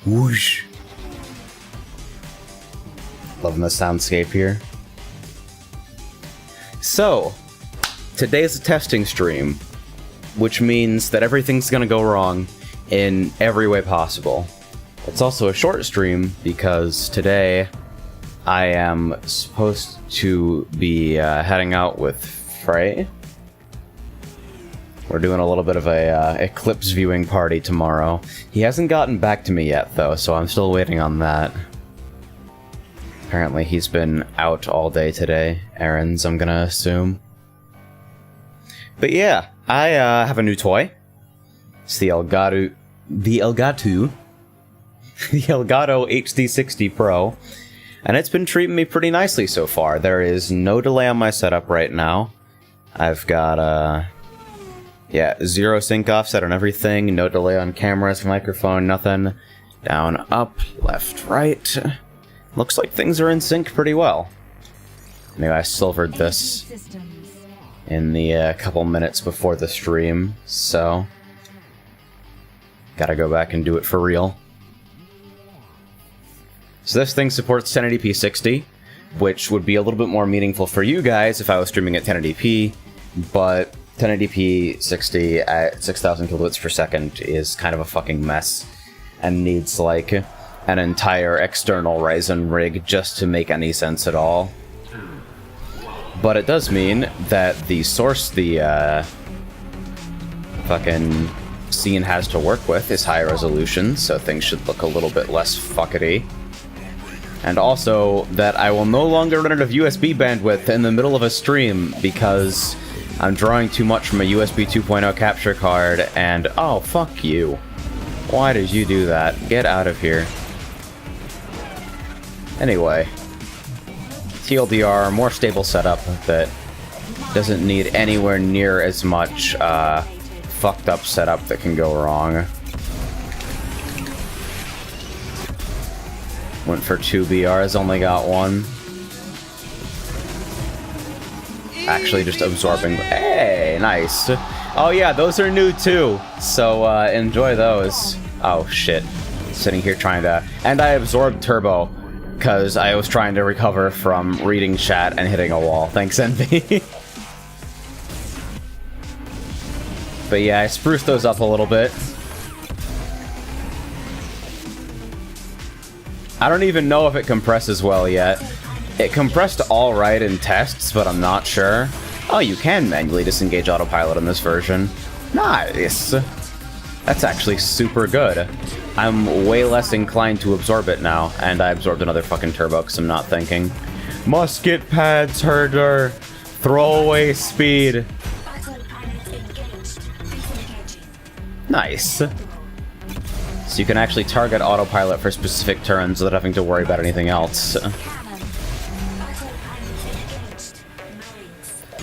Whoosh. Loving the soundscape here. So, today's a testing stream, which means that everything's gonna go wrong in every way possible. It's also a short stream because today I am supposed to be heading out with Frey. We're doing a little bit of a eclipse viewing party tomorrow. He hasn't gotten back to me yet, though, so I'm still waiting on that. Apparently he's been out all day today. Errands, I'm gonna assume. But yeah, I have a new toy. It's the Elgato HD60 Pro. And it's been treating me pretty nicely so far. There is no delay on my setup right now. I've got, yeah, 0 sync offset on everything, no delay on cameras, microphone, nothing. Down, up, left, right. Looks like things are in sync pretty well. Anyway, I silvered this in the couple minutes before the stream, so gotta go back and do it for real. So this thing supports 1080p 60, which would be a little bit more meaningful for you guys if I was streaming at 1080p, but 1080p 60 at 6000 kilobits per second is kind of a fucking mess, and needs like an entire external Ryzen rig just to make any sense at all. But it does mean that the source the fucking scene has to work with is high resolution, so things should look a little bit less fuckety. And also that I will no longer run out of USB bandwidth in the middle of a stream because I'm drawing too much from a USB 2.0 capture card, and oh, fuck you. Why did you do that? Get out of here. Anyway, TLDR, more stable setup that doesn't need anywhere near as much fucked up setup that can go wrong. Went for 2 BRs, only got 1. Actually just absorbing. Hey, nice. Oh yeah, those are new too, so enjoy those. Oh shit. Sitting here trying to... And I absorbed turbo, because I was trying to recover from reading chat and hitting a wall. Thanks, Envy. But yeah, I spruced those up a little bit. I don't even know if it compresses well yet. It compressed alright in tests, but I'm not sure. Oh, you can manually disengage autopilot in this version. Nice! That's actually super good. I'm way less inclined to absorb it now, and I absorbed another fucking turbo because I'm not thinking. Musket pads, herder, throwaway speed. Nice. So you can actually target autopilot for specific turns without having to worry about anything else.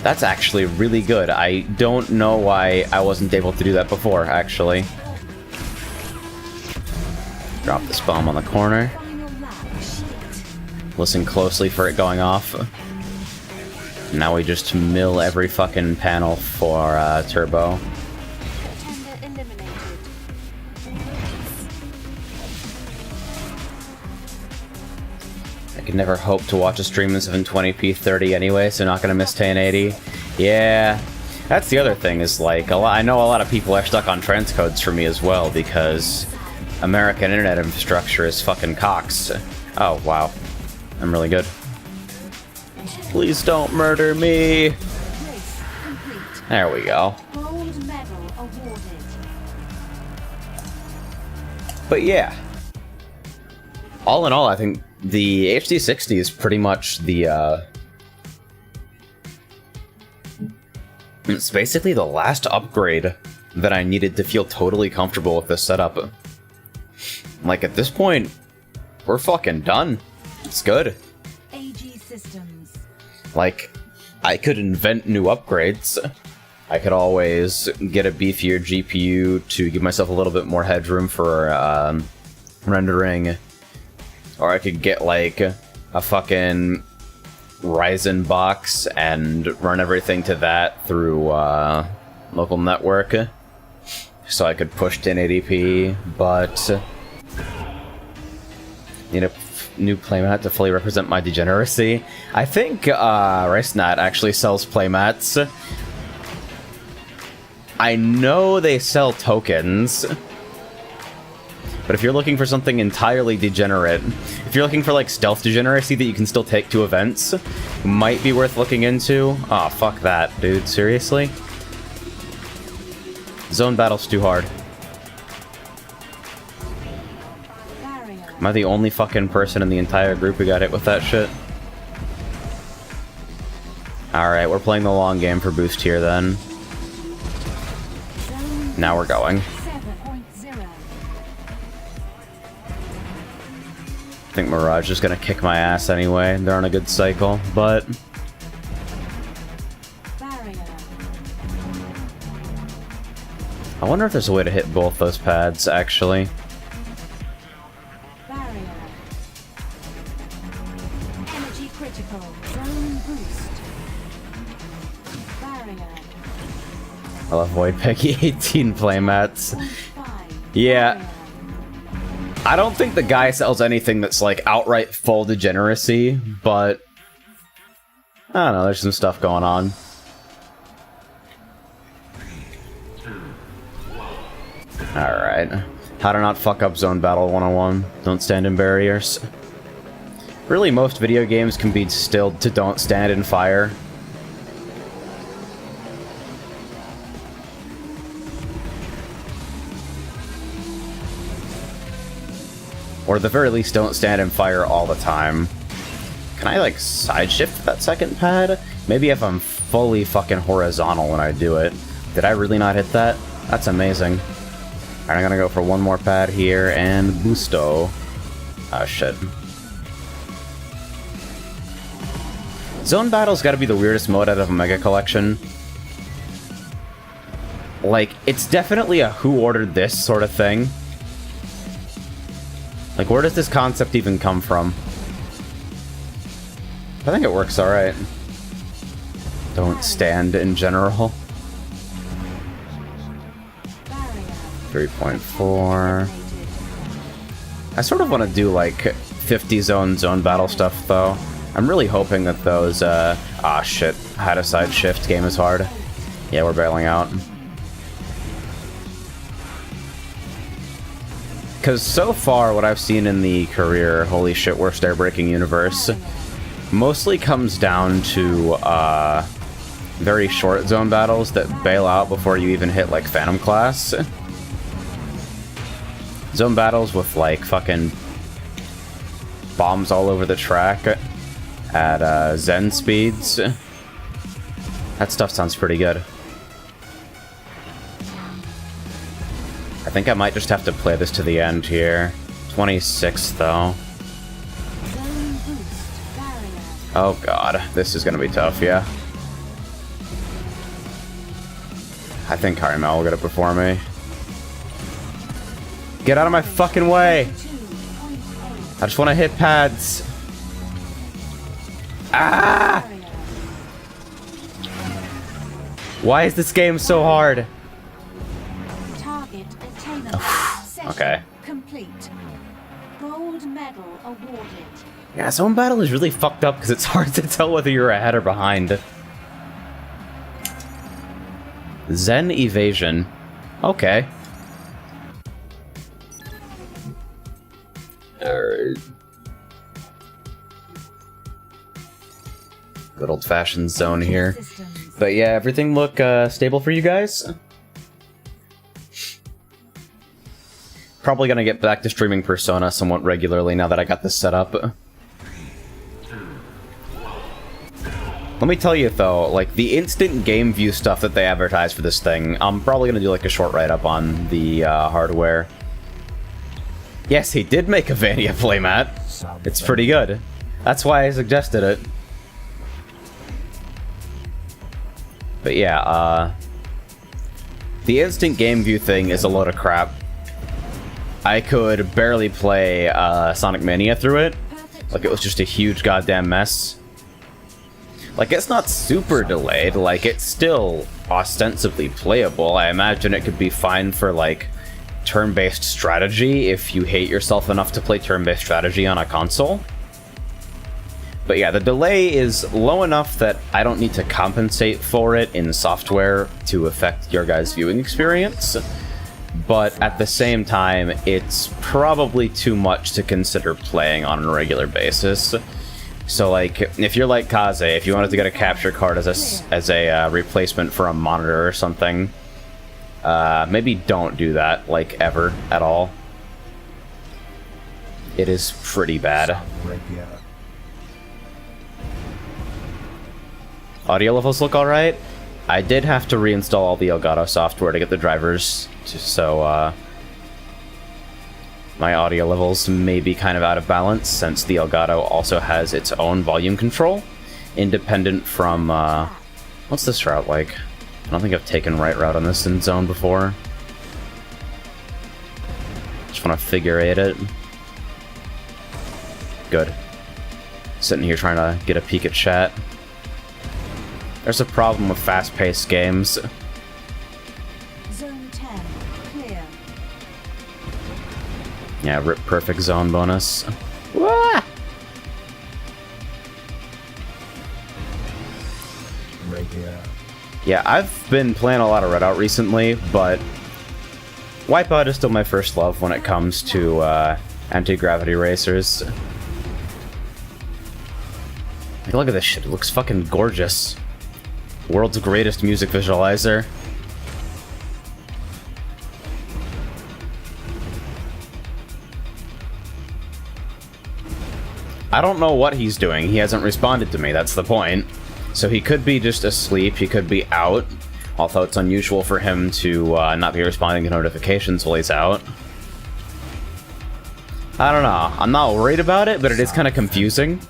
That's actually really good. I don't know why I wasn't able to do that before, actually. Drop this bomb on the corner. Listen closely for it going off. Now we just mill every fucking panel for turbo. I could never hope to watch a stream in 720p 30 anyway, so not gonna miss 1080. Yeah, that's the other thing, is like, I know a lot of people are stuck on transcodes for me as well, because American internet infrastructure is fucking cocks. Oh, wow. I'm really good. Please don't murder me! There we go. But yeah. All in all, I think the HD60 is pretty much the, it's basically the last upgrade that I needed to feel totally comfortable with this setup. Like, at this point, we're fucking done. It's good. AG systems. Like, I could invent new upgrades. I could always get a beefier GPU to give myself a little bit more headroom for, rendering. Or I could get, like, a fucking Ryzen box and run everything to that through, local network. So I could push 1080p, but Need a new playmat to fully represent my degeneracy. I think RiceNat actually sells playmats. I know they sell tokens. But if you're looking for something entirely degenerate, if you're looking for like stealth degeneracy that you can still take to events, might be worth looking into. Oh, fuck that, dude. Seriously? Zone battle's too hard. Am I the only fucking person in the entire group who got hit with that shit? Alright, we're playing the long game for boost here then. Now we're going. I think Mirage is gonna kick my ass anyway. They're on a good cycle, but... I wonder if there's a way to hit both those pads, actually. Energy critical. Zone boost. Barrier. I love Void Peggy 18 playmats. Yeah. I don't think the guy sells anything that's like outright full degeneracy, but I don't know, there's some stuff going on. Alright. How to not fuck up Zone Battle 101. Don't stand in barriers. Really, most video games can be distilled to don't stand in fire. Or at the very least, don't stand in fire all the time. Can I, like, side shift that second pad? Maybe if I'm fully fucking horizontal when I do it. Did I really not hit that? That's amazing. Alright, I'm gonna go for one more pad here, and boosto. Oh, shit. Zone Battle's gotta be the weirdest mode out of Omega Collection. Like, it's definitely a who ordered this sort of thing. Like, where does this concept even come from? I think it works alright. Don't stand in general. 3.4. I sort of want to do, like, 50 zone battle stuff, though. I'm really hoping that those, ah, shit. How to side shift game is hard. Yeah, we're bailing out. Because so far, what I've seen in the career, holy shit, worst airbreaking universe, mostly comes down to very short zone battles that bail out before you even hit, like, Phantom Class. Zone battles with, like, fucking bombs all over the track at Zen speeds. That stuff sounds pretty good. I think I might just have to play this to the end here. 26, though. Oh god, this is gonna be tough, yeah. I think Karimel will get it before me. Get out of my fucking way! I just want to hit pads. Ah! Why is this game so hard? Okay. Complete. Gold medal awarded. Yeah, Zone Battle is really fucked up because it's hard to tell whether you're ahead or behind. Zen Evasion. Okay. Alright. Good old-fashioned zone here. But yeah, everything look stable for you guys? Probably gonna get back to streaming Persona somewhat regularly now that I got this set up. Let me tell you though, like, the instant game view stuff that they advertise for this thing, I'm probably gonna do like a short write-up on the hardware. Yes, he did make a Vania playmat. It's pretty good. That's why I suggested it. But yeah, the instant game view thing is a load of crap. I could barely play Sonic Mania through it. Like, it was just a huge goddamn mess. Like, it's not super delayed. Like, it's still ostensibly playable. I imagine it could be fine for, like, turn-based strategy if you hate yourself enough to play turn-based strategy on a console. But yeah, the delay is low enough that I don't need to compensate for it in software to affect your guys' viewing experience. But at the same time, it's probably too much to consider playing on a regular basis. So, like, if you're like Kaze, if you wanted to get a capture card as a replacement for a monitor or something, maybe don't do that, like, ever, at all. It is pretty bad. Audio levels look alright. I did have to reinstall all the Elgato software to get the drivers, so my audio levels may be kind of out of balance, since the Elgato also has its own volume control, independent from, what's this route like? I don't think I've taken right route on this in Zone before. Just want to figure eight it. Good. Sitting here trying to get a peek at chat. There's a problem with fast-paced games. Zone 10, clear. Yeah, rip perfect zone bonus. Wah! Yeah, I've been playing a lot of Redout recently, but Wipeout is still my first love when it comes to anti-gravity racers. Like, look at this shit, it looks fucking gorgeous. World's greatest music visualizer. I don't know what he's doing. He hasn't responded to me, that's the point. So he could be just asleep, he could be out, although it's unusual for him to not be responding to notifications while he's out. I don't know. I'm not worried about it, but it is kind of confusing.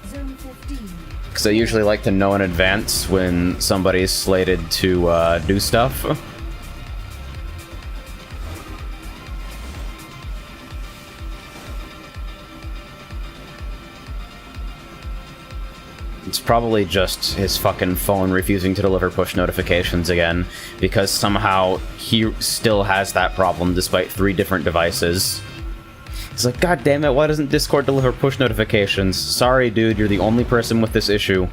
Because I usually like to know in advance when somebody's slated to do stuff. It's probably just his fucking phone refusing to deliver push notifications again, because somehow he still has that problem despite 3 different devices. He's like, God damn it, why doesn't Discord deliver push notifications? Sorry, dude, you're the only person with this issue.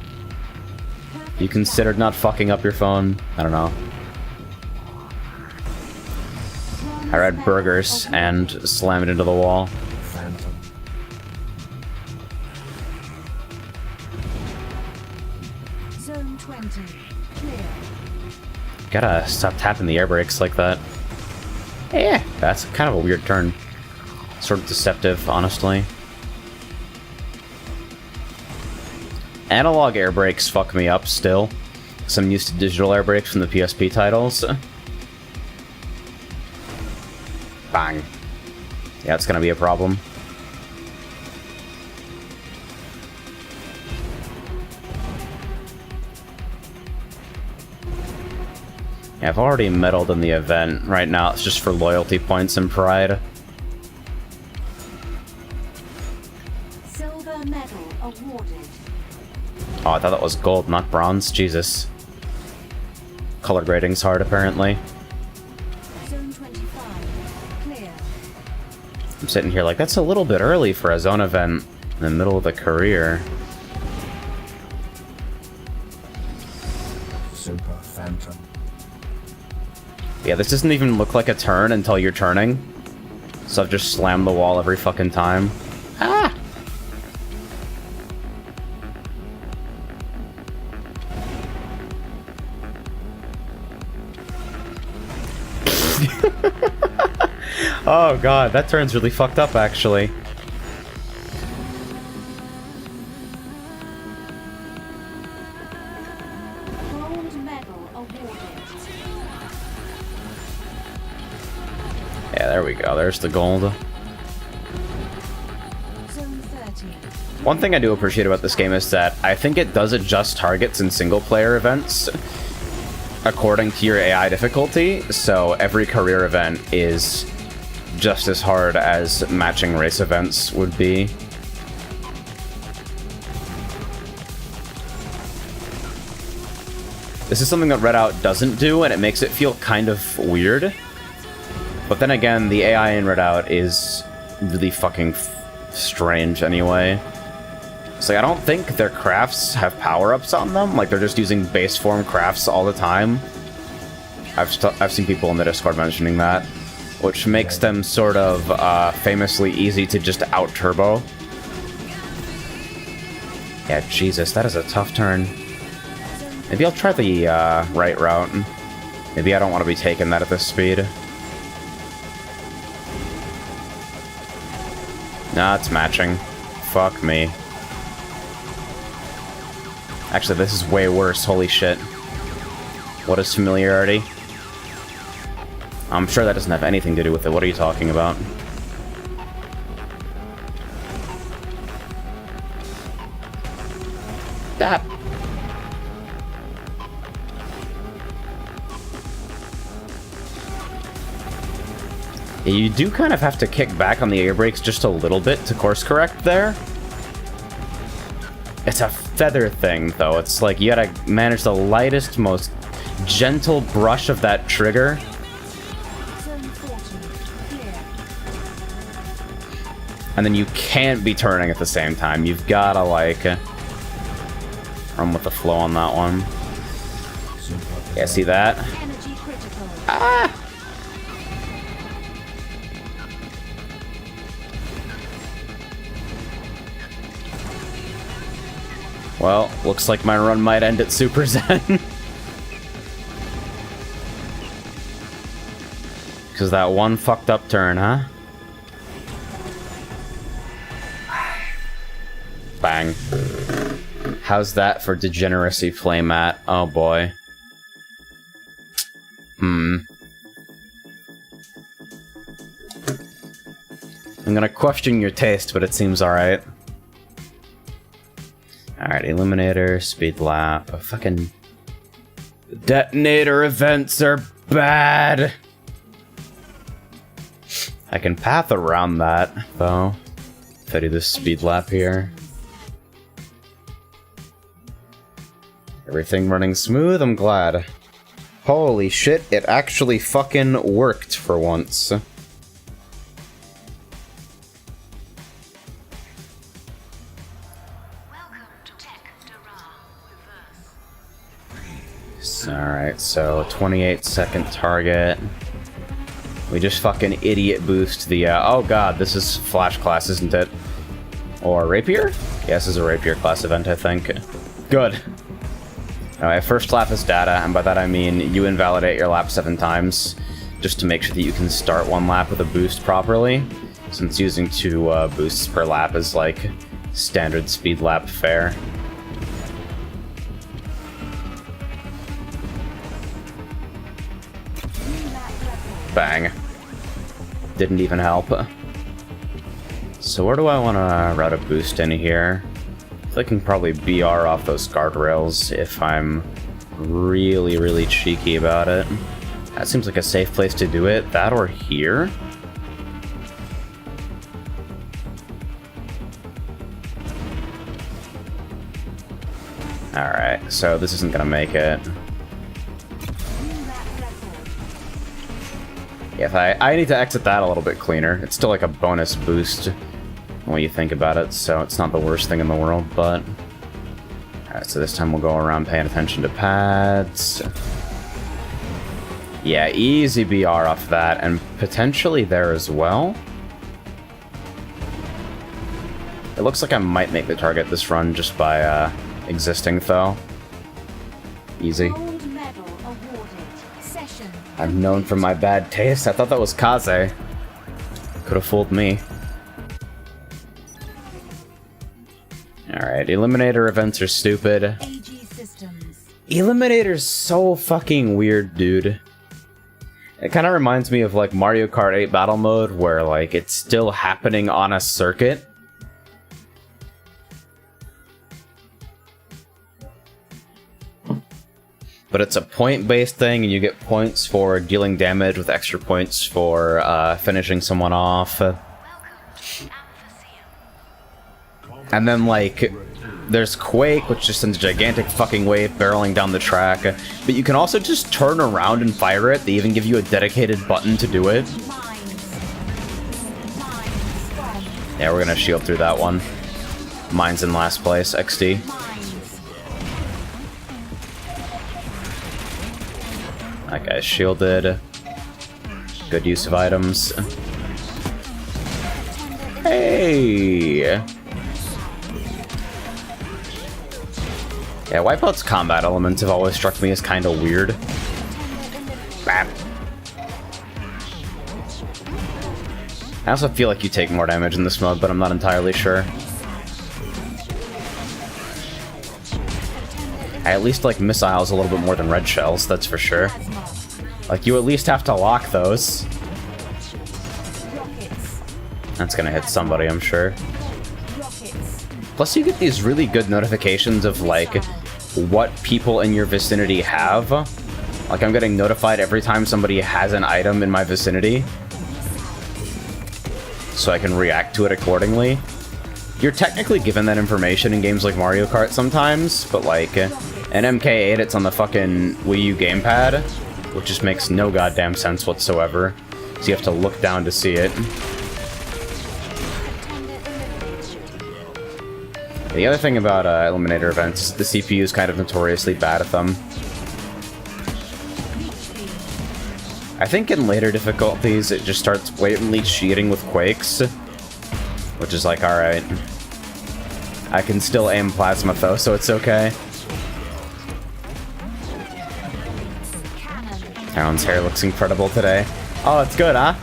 You considered not fucking up your phone? I don't know. I read burgers and slammed it into the wall. Zone 20, clear. Gotta stop tapping the air brakes like that. Yeah, that's kind of a weird turn. Sort of deceptive, honestly. Analog air brakes fuck me up still, because I'm used to digital air brakes from the PSP titles. Bang. Yeah, it's gonna be a problem. Yeah, I've already medaled in the event. Right now it's just for loyalty points and pride. Silver medal awarded. Oh, I thought that was gold, not bronze. Jesus. Color grading's hard, apparently. Zone 25, clear. I'm sitting here like, that's a little bit early for a zone event in the middle of the career. Super Phantom. Yeah, this doesn't even look like a turn until you're turning. So I've just slammed the wall every fucking time. Ah! Oh god, that turn's really fucked up, actually. Gold medal awarded. Yeah, there we go. There's the gold. Zone 30. One thing I do appreciate about this game is that I think it does adjust targets in single-player events according to your AI difficulty, so every career event is just as hard as matching race events would be. This is something that Redout doesn't do, and it makes it feel kind of weird. But then again, the AI in Redout is really fucking strange anyway. It's like, I don't think their crafts have power-ups on them. Like, they're just using base form crafts all the time. I've seen people in the Discord mentioning that, which makes them sort of famously easy to just out-turbo. Yeah, Jesus, that is a tough turn. Maybe I'll try the right route. Maybe I don't want to be taking that at this speed. Nah, it's matching. Fuck me. Actually, this is way worse. Holy shit. What is familiarity? I'm sure that doesn't have anything to do with it. What are you talking about? That. You do kind of have to kick back on the air brakes just a little bit to course correct there. It's a feather thing, though. It's like you gotta manage the lightest, most gentle brush of that trigger. And then you can't be turning at the same time. You've gotta, like, run with the flow on that one. Yeah, see that? Ah! Well, looks like my run might end at Super Zen. Because that one fucked up turn, huh? Bang. How's that for degeneracy, playmat? Oh boy. I'm gonna question your taste, but it seems alright. Alright, Eliminator, speed lap, fucking... Detonator events are bad! I can path around that, though, if I do this speed lap here. Everything running smooth, I'm glad. Holy shit, it actually fucking worked for once. Alright, so 28-second target. We just fucking idiot boost the, oh god, this is Flash class, isn't it? Or Rapier? Yeah, this is a Rapier class event, I think. Good. Alright, first lap is data, and by that I mean you invalidate your lap 7 times, just to make sure that you can start one lap with a boost properly, since using 2 boosts per lap is like standard speed lap fare. Bang. Didn't even help. So where do I want to route a boost in here? I think I can probably BR off those guardrails if I'm really, really cheeky about it. That seems like a safe place to do it. That or here? Alright, so this isn't gonna make it. Yeah, I need to exit that a little bit cleaner. It's still like a bonus boost when you think about it, so it's not the worst thing in the world, but... Alright, so this time we'll go around paying attention to pads. Yeah, easy BR off that, and potentially there as well. It looks like I might make the target this run just by existing, though. Easy. I'm known for my bad taste. I thought that was Kaze. Could have fooled me. Alright, Eliminator events are stupid. Eliminator's so fucking weird, dude. It kind of reminds me of like Mario Kart 8 battle mode, where like it's still happening on a circuit. But it's a point-based thing, and you get points for dealing damage with extra points for finishing someone off. And then, like, there's Quake, which just sends a gigantic fucking wave barreling down the track. But you can also just turn around and fire it. They even give you a dedicated button to do it. Yeah, we're gonna shield through that one. Mine's in last place, XD. That guy's shielded. Good use of items. Hey! Yeah, Wipeout's combat elements have always struck me as kind of weird. Bap. I also feel like you take more damage in this mode, but I'm not entirely sure. I at least like missiles a little bit more than red shells, that's for sure. Like, you at least have to lock those. That's gonna hit somebody, I'm sure. Plus, you get these really good notifications of, like, what people in your vicinity have. Like, I'm getting notified every time somebody has an item in my vicinity, so I can react to it accordingly. You're technically given that information in games like Mario Kart sometimes, but, like, an MK8, it's on the fucking Wii U gamepad, which just makes no goddamn sense whatsoever. So you have to look down to see it. The other thing about Eliminator Events is the CPU is kind of notoriously bad at them. I think in later difficulties it just starts blatantly cheating with Quakes, which is like, alright. I can still aim plasma though, so it's okay. Aaron's hair looks incredible today. Oh, it's good, huh?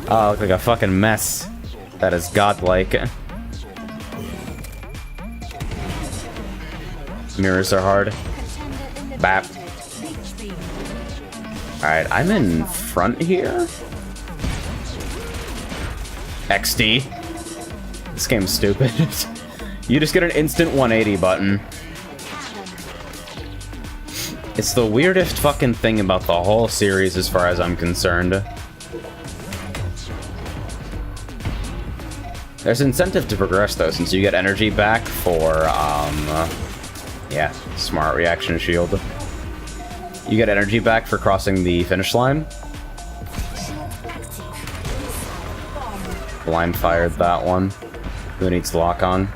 Oh, I look like a fucking mess. That is godlike. Mirrors are hard. Bap. Alright, I'm in front here. XD. This game's stupid. You just get an instant 180 button. It's the weirdest fucking thing about the whole series as far as I'm concerned. There's incentive to progress though, since you get energy back for, yeah, smart reaction shield. You get energy back for crossing the finish line. Blind fired that one. Who needs lock on?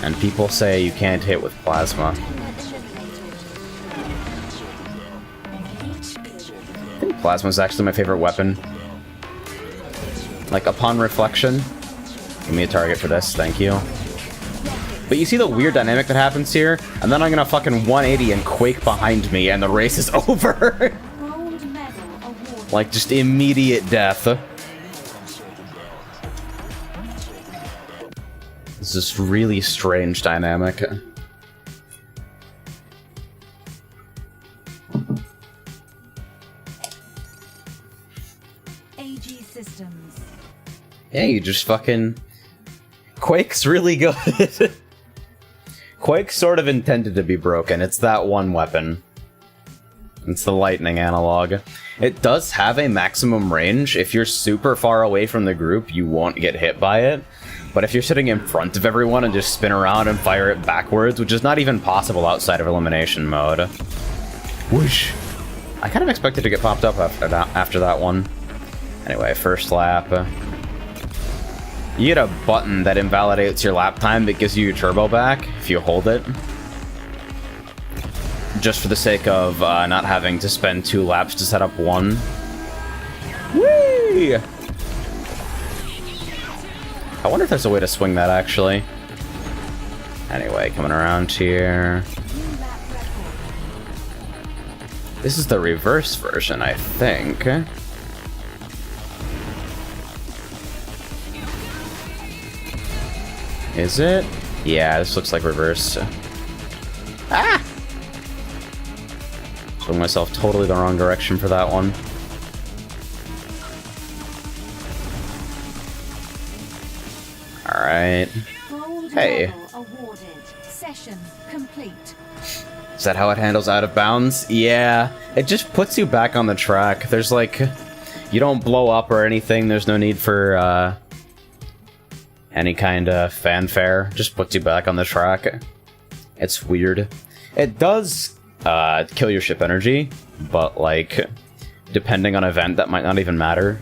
And people say you can't hit with plasma. I think plasma is actually my favorite weapon. Like, upon reflection. Give me a target for this, thank you. But you see the weird dynamic that happens here? And then I'm gonna fucking 180 and Quake behind me and the race is over! Like, just immediate death. It's this really strange dynamic. AG Systems. Yeah, you just fucking... Quake's really good. Quake's sort of intended to be broken. It's that one weapon. It's the lightning analog. It does have a maximum range. If you're super far away from the group, you won't get hit by it. But if you're sitting in front of everyone and just spin around and fire it backwards, which is not even possible outside of elimination mode. Whoosh! I kind of expected to get popped up after that one. Anyway, first lap. You get a button that invalidates your lap time that gives you your turbo back if you hold it. Just for the sake of not having to spend 2 laps to set up one. Whee! I wonder if there's a way to swing that, actually. Anyway, coming around here. This is the reverse version, I think. Is it? Yeah, this looks like reverse. Ah! Swung myself totally the wrong direction for that one. Alright. Hey. Session complete. Is that how it handles out of bounds? Yeah. It just puts you back on the track. There's like... You don't blow up or anything. There's no need for, any kind of fanfare. Just puts you back on the track. It's weird. It does kill your ship energy, but like, depending on event, that might not even matter.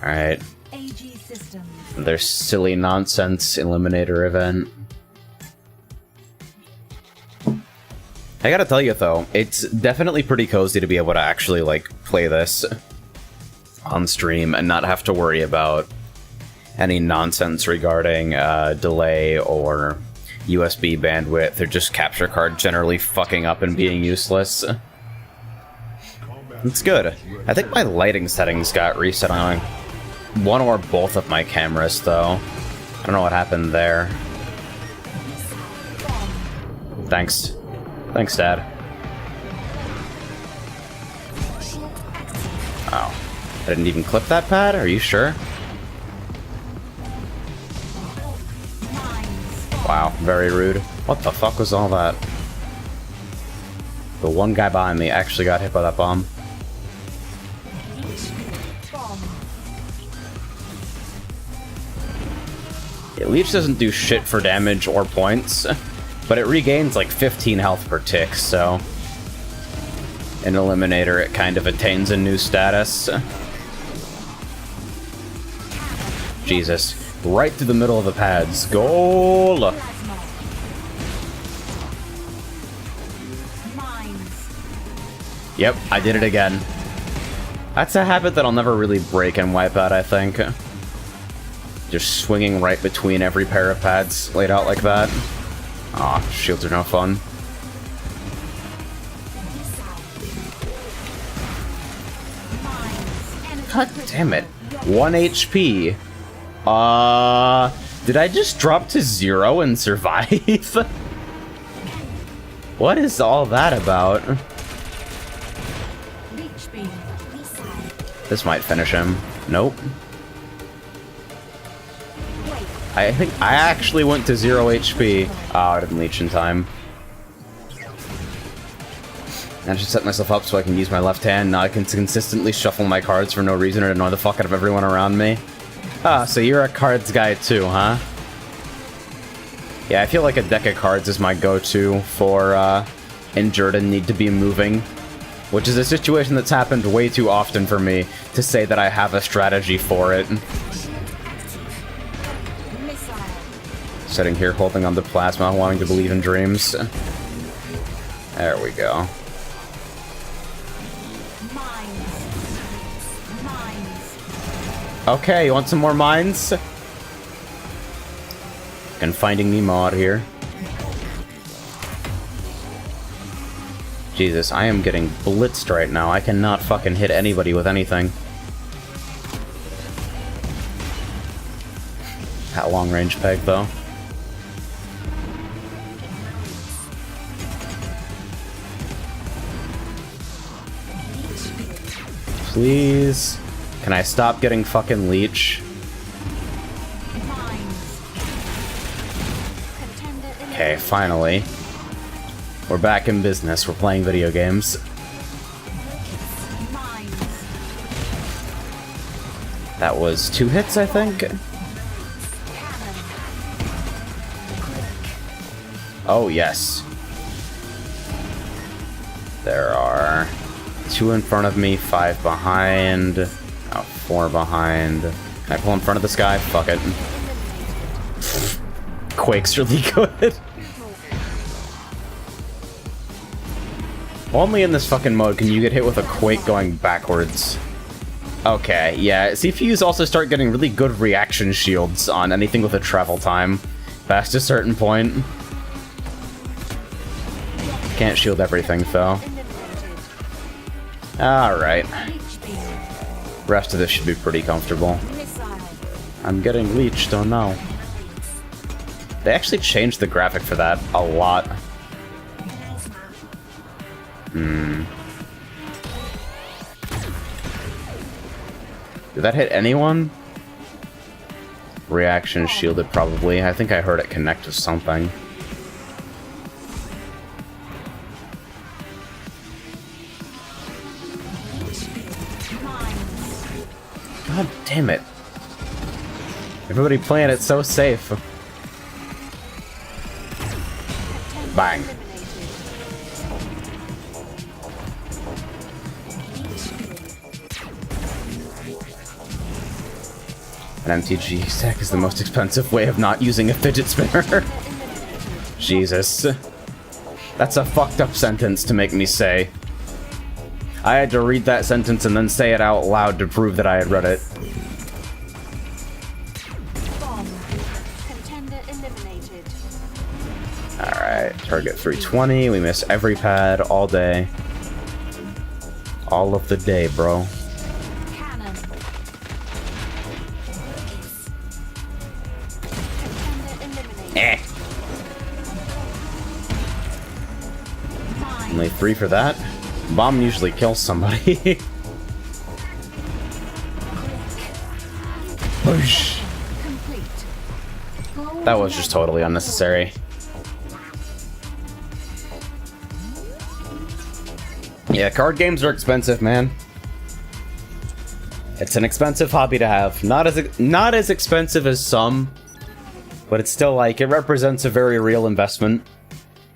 Alright. AG systems. Their silly nonsense Eliminator event. I gotta tell you though, it's definitely pretty cozy to be able to actually like play this on stream and not have to worry about any nonsense regarding delay or USB bandwidth or just capture card generally fucking up and being useless. It's good. I think my lighting settings got reset on one or both of my cameras though. I don't know what happened there. Thanks. Thanks, Dad. Oh. I didn't even clip that pad? Are you sure? Wow, very rude. What the fuck was all that? The one guy behind me actually got hit by that bomb. Yeah, Leech doesn't do shit for damage or points, but it regains like 15 health per tick, so... in Eliminator it kind of attains a new status. Jesus. Right through the middle of the pads. Goal! Yep, I did it again. That's a habit that I'll never really break in Wipeout, I think. Just swinging right between every pair of pads laid out like that. Aw, shields are no fun. God damn it. 1 HP. Did I just drop to 0 and survive? What is all that about? This might finish him. Nope. I think I actually went to 0 HP. Oh, I didn't leech in time. I should set myself up so I can use my left hand. Now I can consistently shuffle my cards for no reason or annoy the fuck out of everyone around me. Ah, so you're a cards guy too, huh? Yeah, I feel like a deck of cards is my go-to for injured and need to be moving. Which is a situation that's happened way too often for me to say that I have a strategy for it. Sitting here holding on to plasma, wanting to believe in dreams. There we go. Okay, you want some more mines? And Finding Nemo out here. Jesus, I am getting blitzed right now. I cannot fucking hit anybody with anything. That long range peg, though. Please. Can I stop getting fucking leech? Okay, finally. We're back in business. We're playing video games. That was 2 hits, I think? Oh, yes. There are 2 in front of me, 5 behind. Oh, 4 behind. Can I pull in front of this guy? Fuck it. Quake's really good. Only in this fucking mode can you get hit with a Quake going backwards. Okay, yeah. CPUs also start getting really good reaction shields on anything with a travel time past a certain point. Can't shield everything, though. Alright. Rest of this should be pretty comfortable. I'm getting leeched, oh no. They actually changed the graphic for that a lot. Did that hit anyone? Reaction shielded, probably. I think I heard it connect to something. God damn it. Everybody playing it so safe. Bang. An MTG stack is the most expensive way of not using a fidget spinner. Jesus. That's a fucked up sentence to make me say. I had to read that sentence and then say it out loud to prove that I had read it. Alright, target 320. We miss every pad all day. All of the day, bro. Cannon. Eh. Only 3 for that. Bomb usually kills somebody. Whoosh. That was just totally unnecessary. Yeah, card games are expensive, man. It's an expensive hobby to have. Not as expensive as some, but it's still like it represents a very real investment.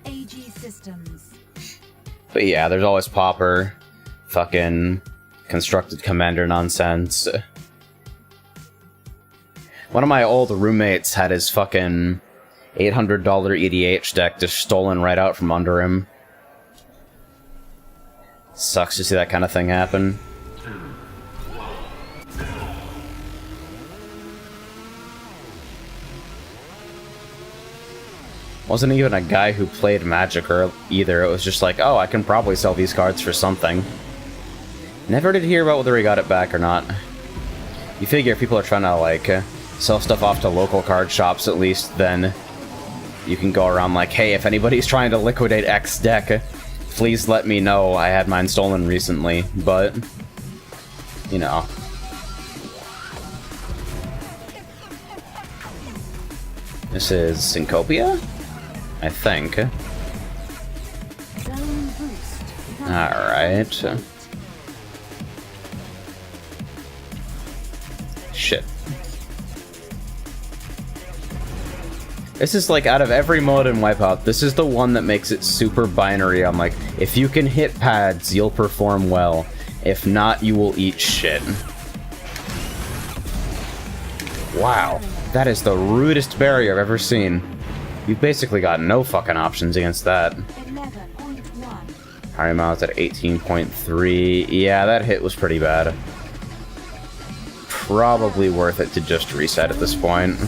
AG systems. But yeah, there's always Pauper, fucking constructed commander nonsense. One of my old roommates had his fucking $800 EDH deck just stolen right out from under him. Sucks to see that kind of thing happen. Wasn't even a guy who played Magic either. It was just like, oh, I can probably sell these cards for something. Never did hear about whether he got it back or not. You figure if people are trying to, like, sell stuff off to local card shops at least, then you can go around like, hey, if anybody's trying to liquidate X deck, please let me know. I had mine stolen recently, but, you know. This is Syncopia? I think. Alright. Shit. This is like, out of every mode in Wipeout, this is the one that makes it super binary. I'm like, if you can hit pads, you'll perform well. If not, you will eat shit. Wow. That is the rudest barrier I've ever seen. You've basically got no fucking options against that. 11.1. High amounts at 18.3. Yeah, that hit was pretty bad. Probably worth it to just reset at this point.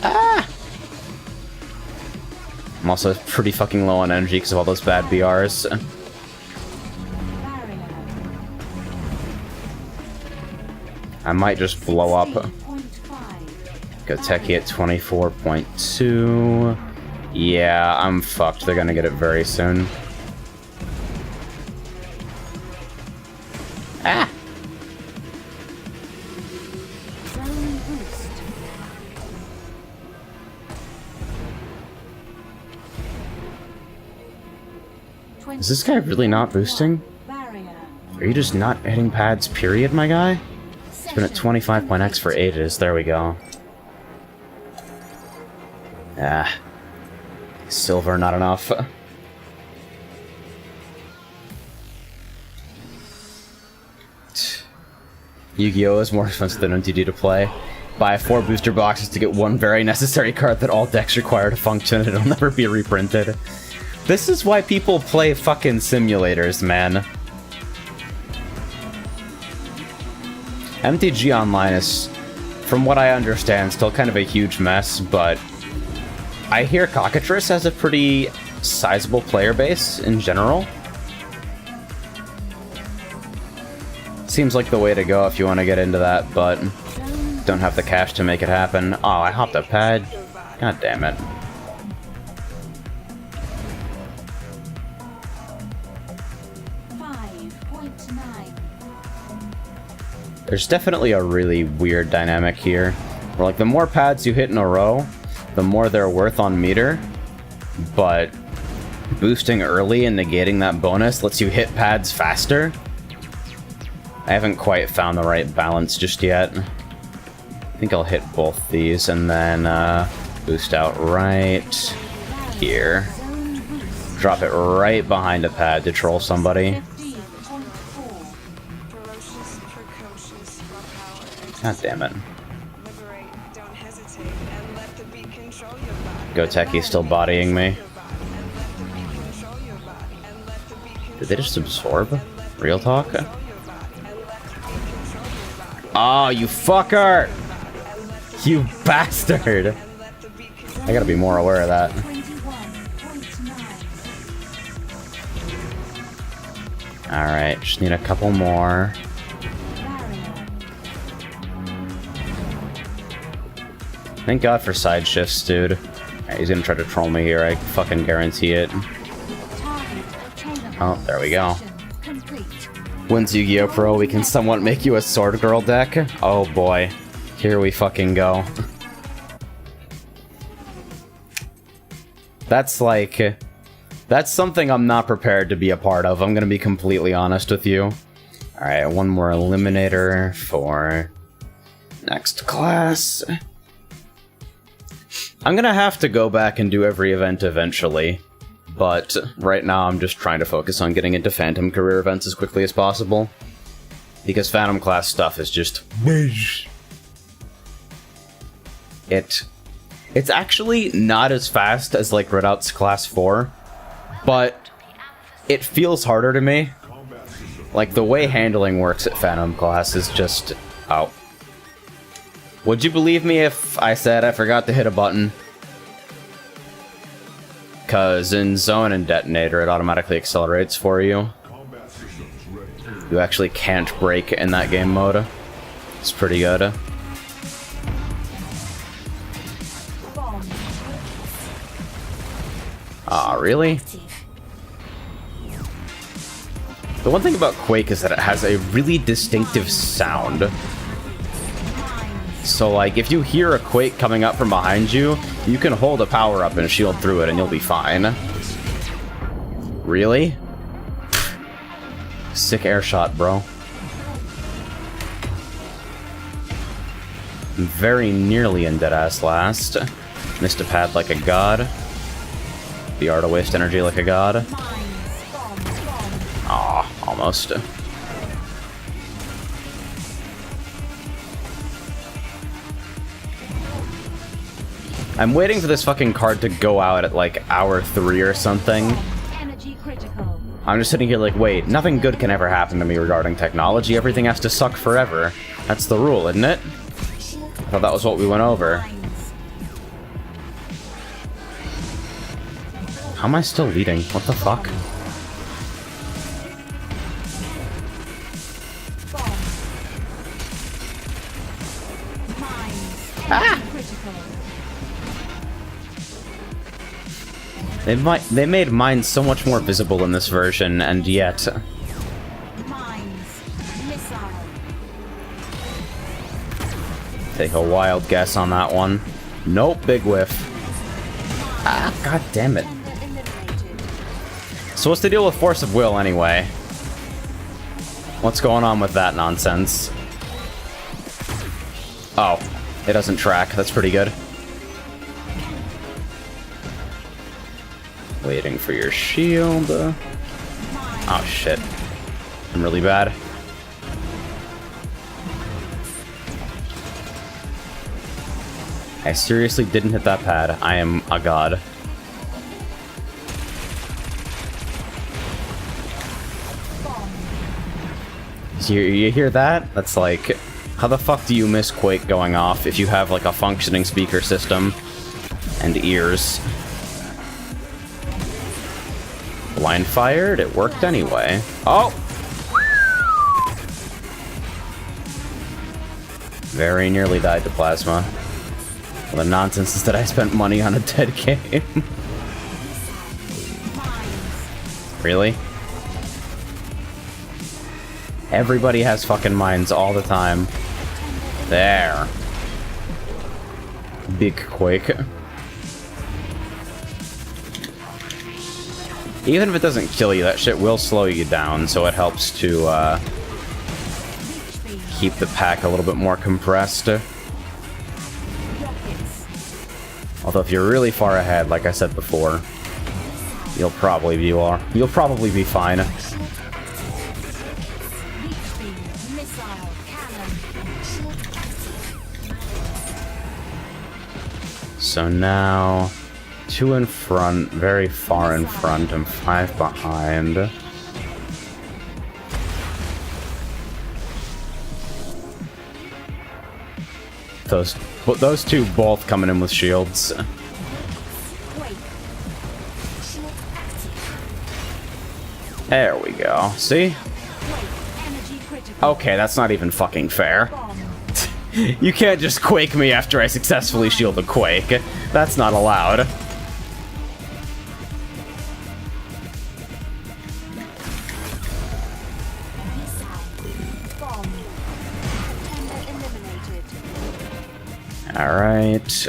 Ah! I'm also pretty fucking low on energy because of all those bad BRs. I might just blow up. Go Techie at 24.2. Yeah, I'm fucked. They're gonna get it very soon. Ah! Is this guy really not boosting? Are you just not hitting pads, period, my guy? It's been at 25.x for ages. There we go. Ah. Silver, not enough. Yu-Gi-Oh! Is more expensive than MTG to play. Buy 4 booster boxes to get one very necessary card that all decks require to function, and it'll never be reprinted. This is why people play fucking simulators, man. MTG Online is, from what I understand, still kind of a huge mess, but I hear Cockatrice has a pretty sizable player base in general. Seems like the way to go if you want to get into that, but don't have the cash to make it happen. Oh, I hopped a pad. God damn it. There's definitely a really weird dynamic here, where like the more pads you hit in a row, the more they're worth on meter, but boosting early and negating that bonus lets you hit pads faster. I haven't quite found the right balance just yet. I think I'll hit both these and then boost out right here. Drop it right behind a pad to troll somebody. God damn it. Go Techie's still bodying me. Did they just absorb? Real talk? Oh, you fucker! You bastard! I gotta be more aware of that. 21.9. Alright, just need a couple more. Thank God for side shifts, dude. Alright, he's gonna try to troll me here, I fucking guarantee it. Oh, there we go. Once Yu-Gi-Oh! Pro, we can somewhat make you a Sword Girl deck. Oh boy. Here we fucking go. That's like... That's something I'm not prepared to be a part of, I'm gonna be completely honest with you. Alright, one more Eliminator for... next class. I'm gonna have to go back and do every event eventually. But right now I'm just trying to focus on getting into Phantom career events as quickly as possible. Because Phantom class stuff is just... It's actually not as fast as like Redoubt's class 4, but it feels harder to me. Like the way handling works at Phantom class is just... Oh. Would you believe me if I said I forgot to hit a button? Because in Zone and Detonator, it automatically accelerates for you. You actually can't brake in that game mode. It's pretty good. Aw, really? The one thing about Quake is that it has a really distinctive sound. So, like, if you hear a Quake coming up from behind you, you can hold a power-up and shield through it and you'll be fine. Really? Sick air shot, bro. Very nearly in deadass last. Missed a pad like a god. The art to waste energy like a god. Aw, almost. I'm waiting for this fucking card to go out at like hour 3 or something. I'm just sitting here like, wait, nothing good can ever happen to me regarding technology. Everything has to suck forever. That's the rule, isn't it? I thought that was what we went over. How am I still leading? What the fuck? Ah! They made mine so much more visible in this version, and yet... Take a wild guess on that one. Nope, big whiff. Ah, god damn it. So what's the deal with Force of Will, anyway? What's going on with that nonsense? Oh, it doesn't track. That's pretty good. Waiting for your shield. Oh shit. I'm really bad. I seriously didn't hit that pad. I am a god. So you hear that? That's like... How the fuck do you miss Quake going off if you have like a functioning speaker system and ears? Blind fired? It worked anyway. Oh! Very nearly died to plasma. Well, the nonsense is that I spent money on a dead game. Really? Everybody has fucking mines all the time. There. Big Quake. Even if it doesn't kill you, that shit will slow you down, so it helps to keep the pack a little bit more compressed. Although if you're really far ahead, like I said before, you'll probably be fine. So now, 2 in front, very far in front, and 5 behind. Those two both coming in with shields. Quake. Shield active. There we go. See? Quake. Energy critical. Okay, that's not even fucking fair. Bomb. You can't just Quake me after I successfully shield a Quake. That's not allowed. Bomb. Contender eliminated. Alright.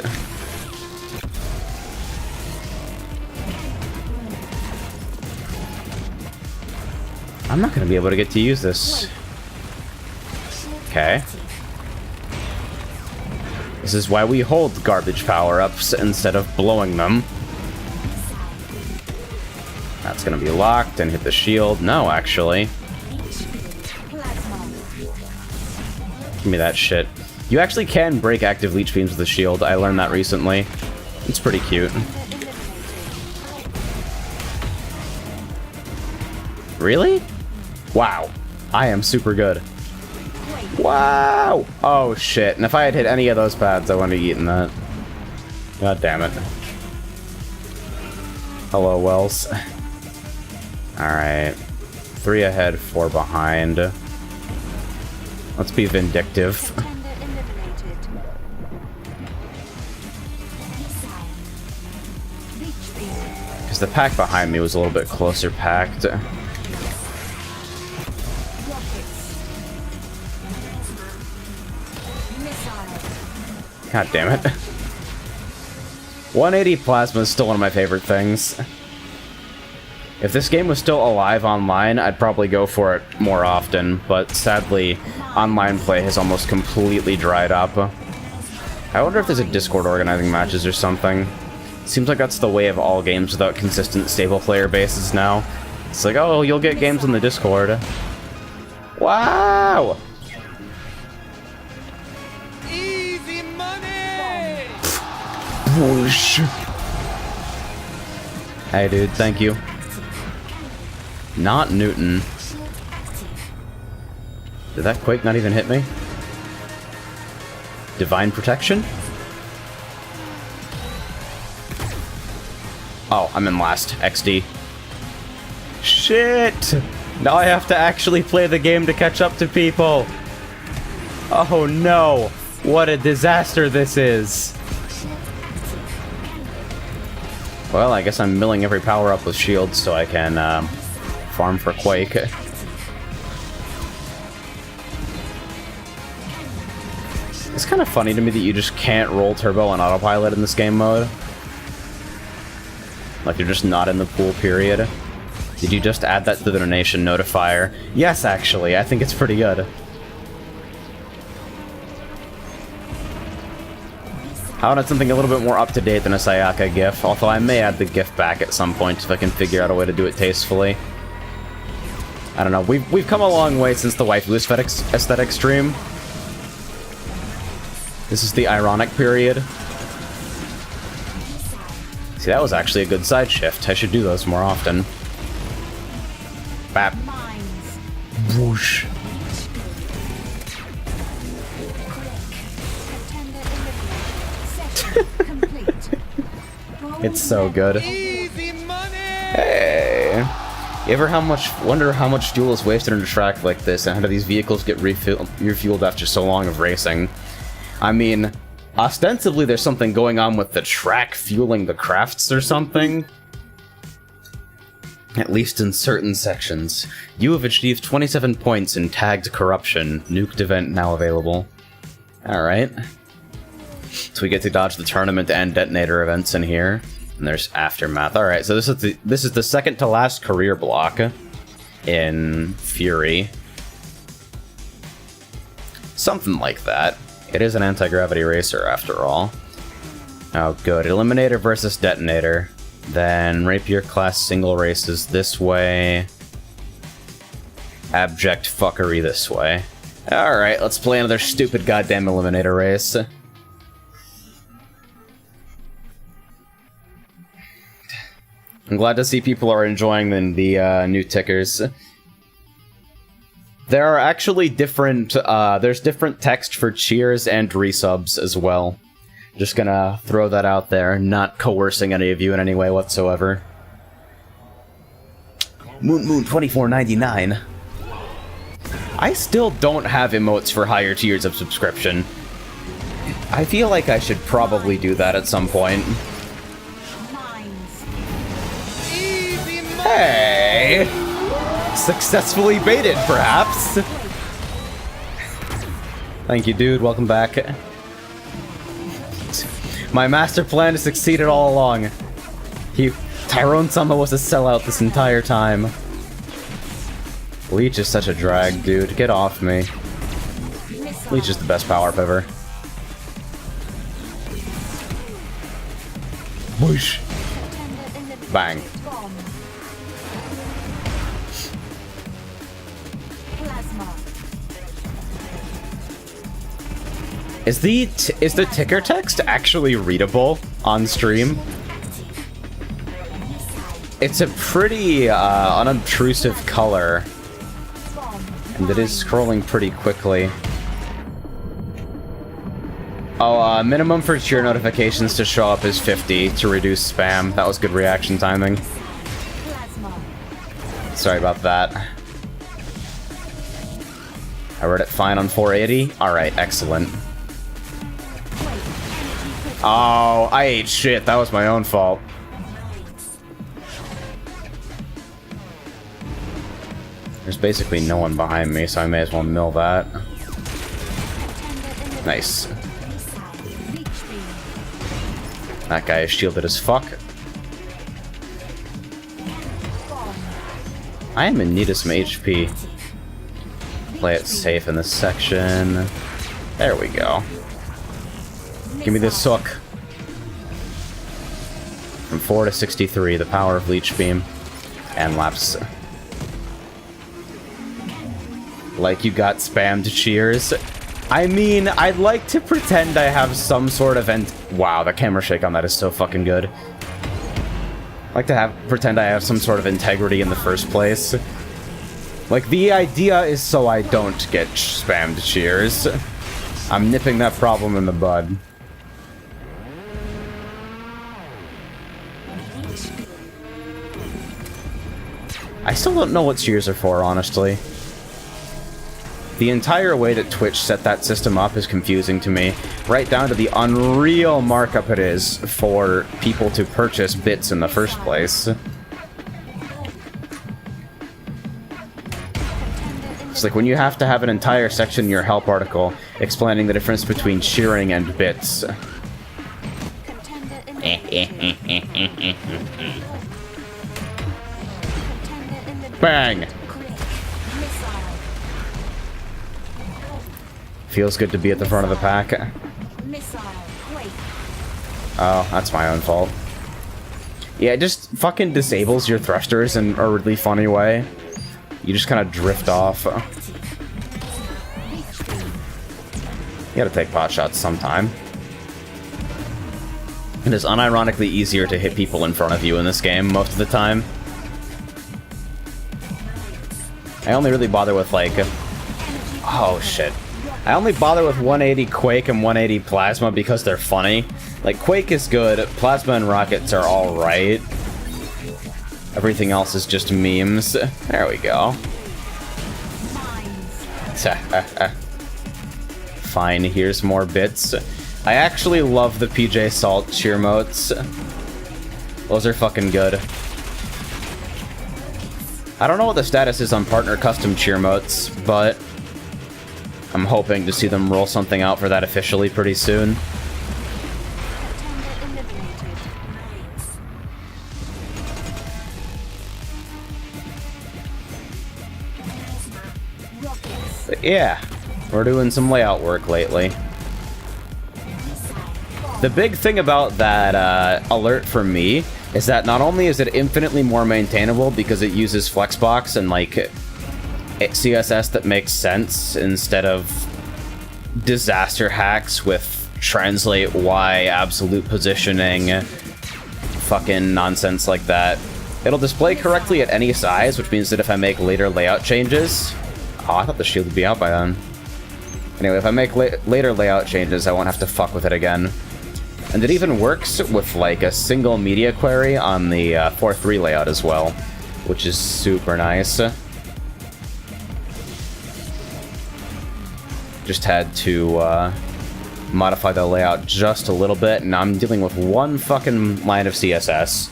I'm not gonna be able to get to use this. Okay. This is why we hold garbage power-ups instead of blowing them. That's gonna be locked and hit the shield. No, actually. Plasma. Give me that shit. You actually can break active leech beams with the shield. I learned that recently. It's pretty cute. Really? Wow. I am super good. Wow! Oh shit. And if I had hit any of those pads, I wouldn't have eaten that. God damn it. Hello, Wells. Alright. 3 ahead, 4 behind. Let's be vindictive. Contender eliminated. Leech beam. Because the pack behind me was a little bit closer packed. Rockets. Missile. God damn it. 180 plasma is still one of my favorite things. If this game was still alive online, I'd probably go for it more often, but sadly, online play has almost completely dried up. I wonder if there's a Discord organizing matches or something. Seems like that's the way of all games without consistent stable player bases now. It's like, oh, you'll get games in the Discord. Wow! Easy money! Whoosh. Hey dude, thank you. Not Newton. Did that Quake not even hit me? Divine Protection? Oh, I'm in last. XD. Shit! Now I have to actually play the game to catch up to people. Oh no! What a disaster this is! Well, I guess I'm milling every power up with shields so I can farm for Quake. It's kind of funny to me that you just can't roll turbo on autopilot in this game mode. Like, you're just not in the pool period. Did you just add that to the donation notifier? Yes, actually. I think it's pretty good. I wanted something a little bit more up-to-date than a Sayaka GIF, although I may add the GIF back at some point if I can figure out a way to do it tastefully. I don't know, we've come a long way since the waifu aesthetic stream. This is the ironic period. See, that was actually a good side shift. I should do those more often. Bap. Mines. Whoosh. Contender eliminated. Set complete. It's so good. Easy money! Hey! You ever wonder how much fuel is wasted in a track like this, and how do these vehicles get refueled after so long of racing? I mean, ostensibly there's something going on with the track fueling the crafts or something. At least in certain sections. You have achieved 27 points in tagged corruption. Nuked event now available. Alright. So we get to dodge the tournament and detonator events in here. And there's aftermath. Alright, so this is the second to last career block in Fury. Something like that. It is an anti-gravity racer after all. Oh good. Eliminator versus detonator. Then rapier class single races this way. Abject fuckery this way. Alright, let's play another stupid goddamn eliminator race. I'm glad to see people are enjoying the new tickers. There are actually different, there's different text for cheers and resubs as well. Just gonna throw that out there, not coercing any of you in any way whatsoever. Moon 24.99. I still don't have emotes for higher tiers of subscription. I feel like I should probably do that at some point. Mines. Easy money. Hey! Successfully baited, perhaps? Thank you, dude. Welcome back. My master plan has succeeded all along. Tyrone-sama was a sellout this entire time. Leech is such a drag, dude. Get off me. Leech is the best power-up ever. Whoosh! Bang. Bomb. Plasma. Is the ticker text actually readable on stream? It's a pretty unobtrusive color, and it is scrolling pretty quickly. Oh, minimum for cheer notifications to show up is 50 to reduce spam. That was good reaction timing. Plasma. Sorry about that. I read it fine on 480. Alright, excellent. Oh, I ate shit. That was my own fault. There's basically no one behind me, so I may as well mill that. Nice. That guy is shielded as fuck. I am in need of some HP. Play it safe in this section. There we go. Give me this hook. From 4 to 63, the power of Leech Beam. And Lapse. Like you got spammed cheers. I mean, I'd like to pretend I have some sort of wow, the camera shake on that is so fucking good. I like to pretend I have some sort of integrity in the first place. Like, the idea is so I don't get spammed cheers. I'm nipping that problem in the bud. I still don't know what cheers are for, honestly. The entire way that Twitch set that system up is confusing to me, right down to the unreal markup it is for people to purchase bits in the first place. It's like when you have to have an entire section in your help article explaining the difference between cheering and bits. Bang! Feels good to be at the front of the pack. Missile. Quake. Oh, that's my own fault. Yeah, it just fucking disables your thrusters in a really funny way. You just kind of drift off. You gotta take pot shots sometime. It is unironically easier to hit people in front of you in this game most of the time. I only really bother with, like... Oh, shit. I only bother with 180 Quake and 180 Plasma because they're funny. Like, Quake is good, Plasma and Rockets are alright. Everything else is just memes. There we go. Fine, here's more bits. I actually love the PJ Salt cheer motes. Those are fucking good. I don't know what the status is on partner custom cheer motes, but I'm hoping to see them roll something out for that officially pretty soon. But yeah, we're doing some layout work lately. The big thing about that alert for me is that not only is it infinitely more maintainable because it uses Flexbox and like CSS that makes sense instead of disaster hacks with translate Y, absolute positioning, fucking nonsense like that. It'll display correctly at any size, which means that if I make later layout changes... Oh, I thought the shield would be out by then. Anyway, if I make later layout changes, I won't have to fuck with it again. And it even works with, like, a single media query on the 4.3 layout as well, which is super nice. Just had to modify the layout just a little bit, and I'm dealing with one fucking line of CSS.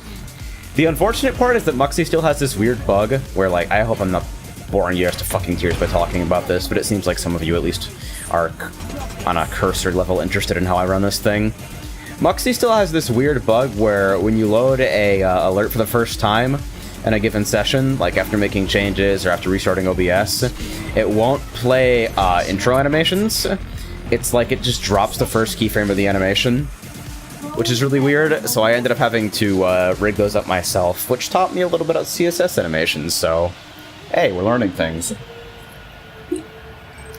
The unfortunate part is that Muxy still has this weird bug where, like, I hope I'm not boring you guys to fucking tears by talking about this, but it seems like some of you at least are on a cursor level interested in how I run this thing. Muxy still has this weird bug where when you load a alert for the first time in a given session, like after making changes or after restarting OBS, it won't play intro animations. It's like it just drops the first keyframe of the animation, which is really weird, so I ended up having to rig those up myself, which taught me a little bit about CSS animations, so hey, we're learning things.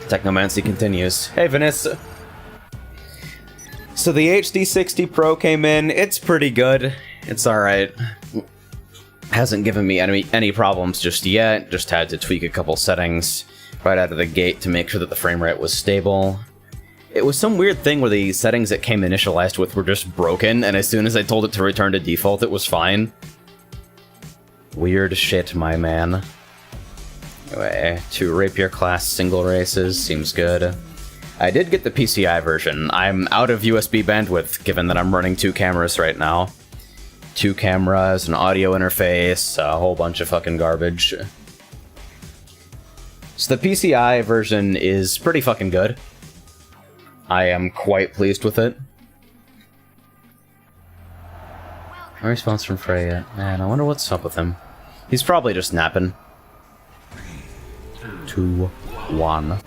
Technomancy continues. Hey, Vanessa. So the HD60 Pro came in. It's pretty good. It's alright. Hasn't given me any problems just yet. Just had to tweak a couple settings right out of the gate to make sure that the frame rate was stable. It was some weird thing where the settings it came initialized with were just broken, and as soon as I told it to return to default, it was fine. Weird shit, my man. Anyway, 2 Rapier class single races, seems good. I did get the PCI version. I'm out of USB bandwidth, given that I'm running 2 cameras right now. 2 cameras, an audio interface, a whole bunch of fucking garbage. So the PCI version is pretty fucking good. I am quite pleased with it. No response from Frey yet. Man, I wonder what's up with him. He's probably just napping. 2, 1.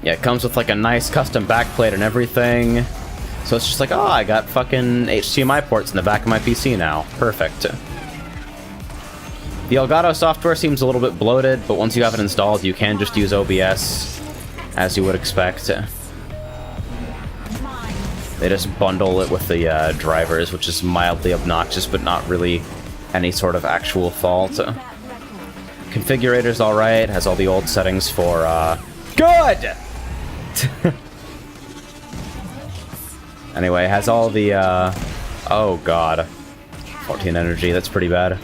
Yeah, it comes with like a nice custom backplate and everything. So it's just like, oh, I got fucking HDMI ports in the back of my PC now. Perfect. The Elgato software seems a little bit bloated, but once you have it installed, you can just use OBS, as you would expect. They just bundle it with the drivers, which is mildly obnoxious, but not really any sort of actual fault. Configurator's alright, has all the old settings for, good! Anyway, has all the, oh god. 14 energy, that's pretty bad.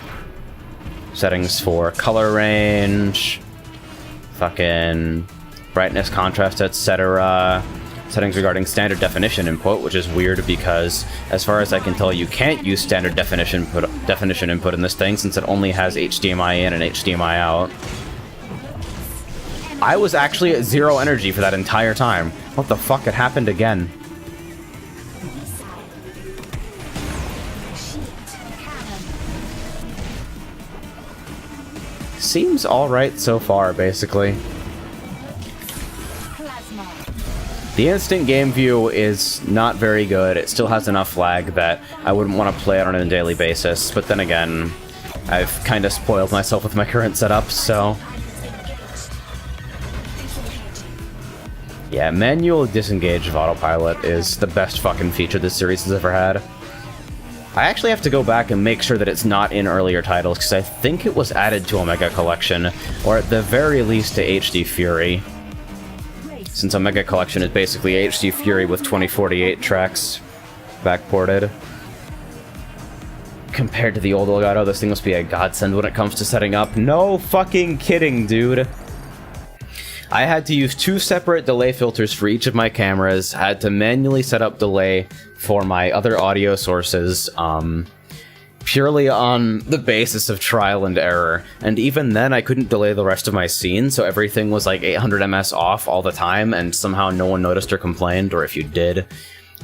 Settings for color range, fucking brightness, contrast, etc. Settings regarding standard definition input, which is weird because, as far as I can tell, you can't use standard definition input in this thing since it only has HDMI in and HDMI out. I was actually at 0 energy for that entire time. What the fuck? It happened again. Seems alright so far, basically. The instant game view is not very good. It still has enough lag that I wouldn't want to play it on a daily basis, but then again, I've kind of spoiled myself with my current setup, so... Yeah, manual disengage of autopilot is the best fucking feature this series has ever had. I actually have to go back and make sure that it's not in earlier titles, because I think it was added to Omega Collection, or at the very least to HD Fury. Since Omega Collection is basically HD Fury with 2048 tracks backported. Compared to the old Elgato, this thing must be a godsend when it comes to setting up. No fucking kidding, dude! I had to use 2 separate delay filters for each of my cameras, had to manually set up delay for my other audio sources, purely on the basis of trial and error. And even then, I couldn't delay the rest of my scene, so everything was like 800 ms off all the time, and somehow no one noticed or complained, or if you did,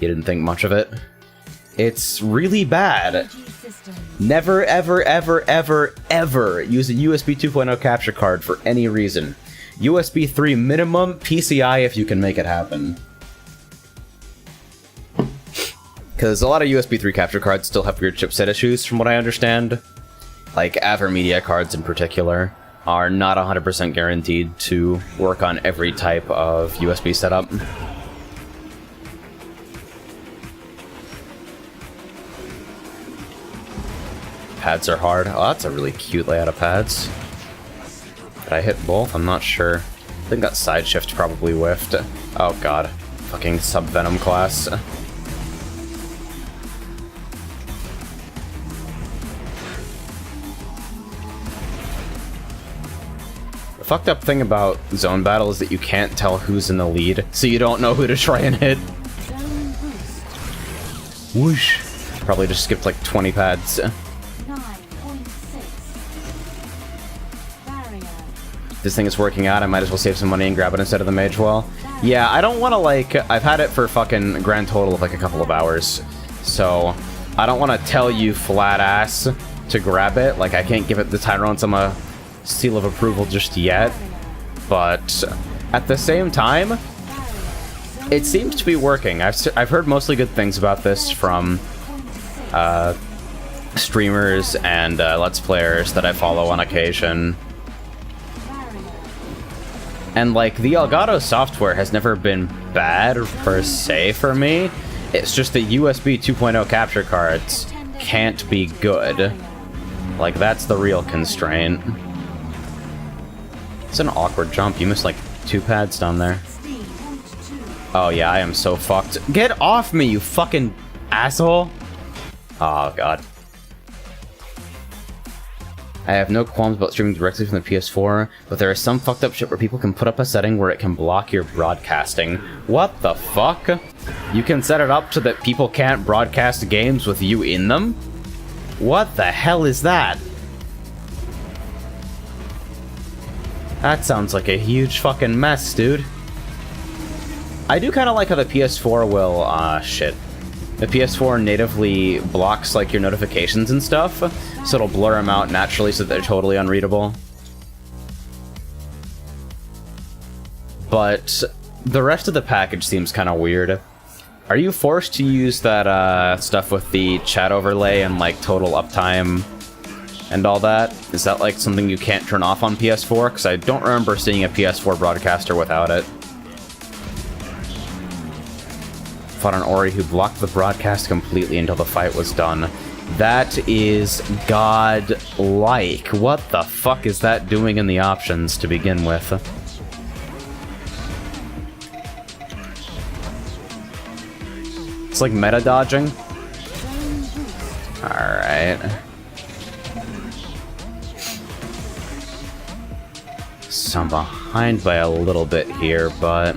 you didn't think much of it. It's really bad. Never, ever, ever, ever, ever use a USB 2.0 capture card for any reason. USB 3 minimum, PCI if you can make it happen. Because a lot of USB 3 capture cards still have weird chipset issues, from what I understand. Like, AverMedia cards in particular are not 100% guaranteed to work on every type of USB setup. pads are hard. Oh, that's a really cute layout of pads. Did I hit both? I'm not sure. I think that side shift probably whiffed. Oh god. Fucking sub-venom class. The fucked up thing about zone battle is that you can't tell who's in the lead, so you don't know who to try and hit. Whoosh. Probably just skipped like 20 pads. 9.6. Barrier. This thing is working out, I might as well save some money and grab it instead of the mage well. Yeah, I don't want to like... I've had it for fucking grand total of like a couple of hours, so I don't want to tell you flat ass to grab it. Like, I can't give it the Tyrantama seal of approval just yet, but at the same time, it seems to be working. I've heard mostly good things about this from streamers and Let's Players that I follow on occasion. And, like, the Elgato software has never been bad, per se, for me. It's just that USB 2.0 capture cards can't be good. Like, that's the real constraint. It's an awkward jump. You missed, like, 2 pads down there. Oh, yeah, I am so fucked. Get off me, you fucking asshole! Oh, God. I have no qualms about streaming directly from the PS4, but there is some fucked up shit where people can put up a setting where it can block your broadcasting. What the fuck? You can set it up so that people can't broadcast games with you in them? What the hell is that? That sounds like a huge fucking mess, dude. I do kind of like how the PS4 will, shit. The PS4 natively blocks, like, your notifications and stuff, so it'll blur them out naturally so that they're totally unreadable. But the rest of the package seems kind of weird. Are you forced to use that, stuff with the chat overlay and, like, total uptime and all that? Is that, like, something you can't turn off on PS4? Because I don't remember seeing a PS4 broadcaster without it. Fought an Ori who blocked the broadcast completely until the fight was done. That is godlike. What the fuck is that doing in the options to begin with? It's like meta dodging. Alright. So I'm behind by a little bit here, but...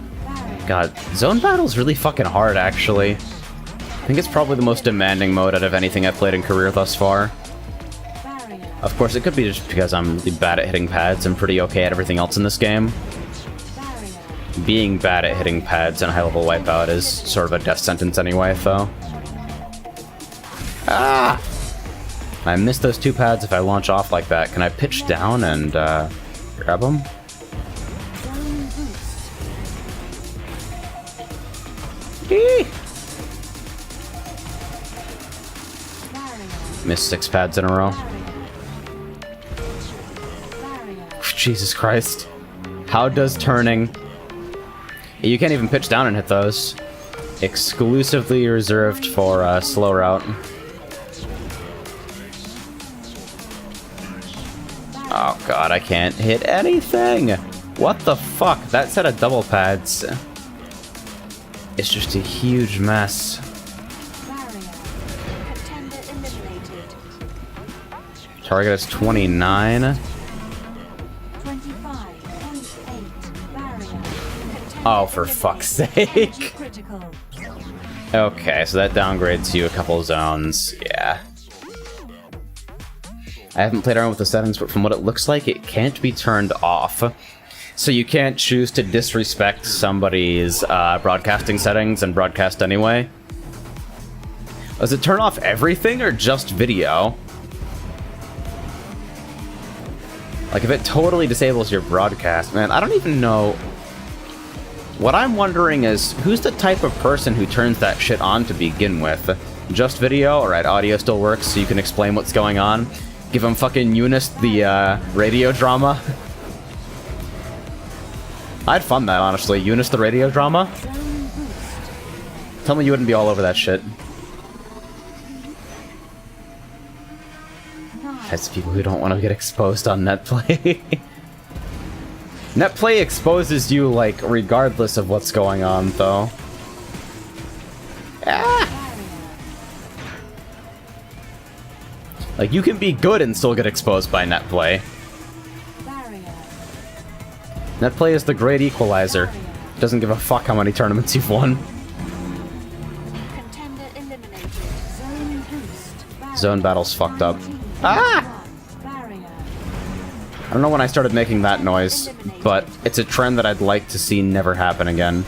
God, zone battle's really fucking hard, actually. I think it's probably the most demanding mode out of anything I've played in career thus far. Of course, it could be just because I'm really bad at hitting pads and pretty okay at everything else in this game. Being bad at hitting pads in high-level Wipeout is sort of a death sentence anyway, though. Ah! I missed those 2 pads if I launch off like that. Can I pitch down and, grab them? Missed 6 pads in a row. Jesus Christ. How does turning... You can't even pitch down and hit those. Exclusively reserved for slow route. Oh god, I can't hit anything! What the fuck? That set of double pads... It's just a huge mess. Target is 29. 25.8. Oh, for fuck's sake. Okay, so that downgrades you a couple zones. Yeah. I haven't played around with the settings, but from what it looks like, it can't be turned off. So you can't choose to disrespect somebody's broadcasting settings and broadcast anyway. Does it turn off everything or just video? Like, if it totally disables your broadcast, man, I don't even know. What I'm wondering is, who's the type of person who turns that shit on to begin with? Just video? Alright, audio still works, so you can explain what's going on. Give him fucking Eunice the radio drama. I'd fund that, honestly. Eunice the radio drama? Tell me you wouldn't be all over that shit. 9.8. Types of people who don't want to get exposed on netplay. Netplay exposes you, like, regardless of what's going on, though. Ah! Like, you can be good and still get exposed by netplay. Netplay is the great equalizer. Doesn't give a fuck how many tournaments you've won. Zone battle's fucked up. Ah! I don't know when I started making that noise, but it's a trend that I'd like to see never happen again.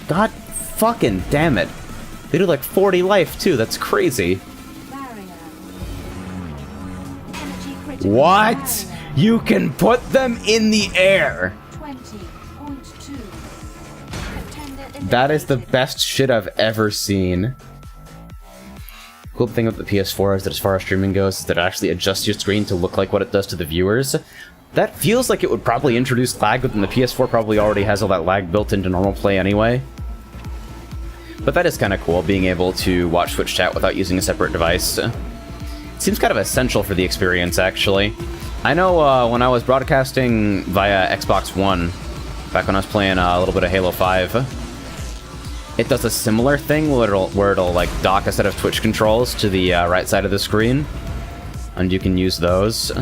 God fucking damn it. They do like 40 life too, that's crazy. What? You can put them in the air! That is the best shit I've ever seen. Cool thing with the PS4 is that as far as streaming goes, is that it actually adjusts your screen to look like what it does to the viewers. That feels like it would probably introduce lag, but then the PS4 probably already has all that lag built into normal play anyway. But that is kind of cool, being able to watch Twitch chat without using a separate device. It seems kind of essential for the experience, actually. I know when I was broadcasting via Xbox One, back when I was playing a little bit of Halo 5, it does a similar thing where it'll like dock a set of Twitch controls to the right side of the screen, and you can use those.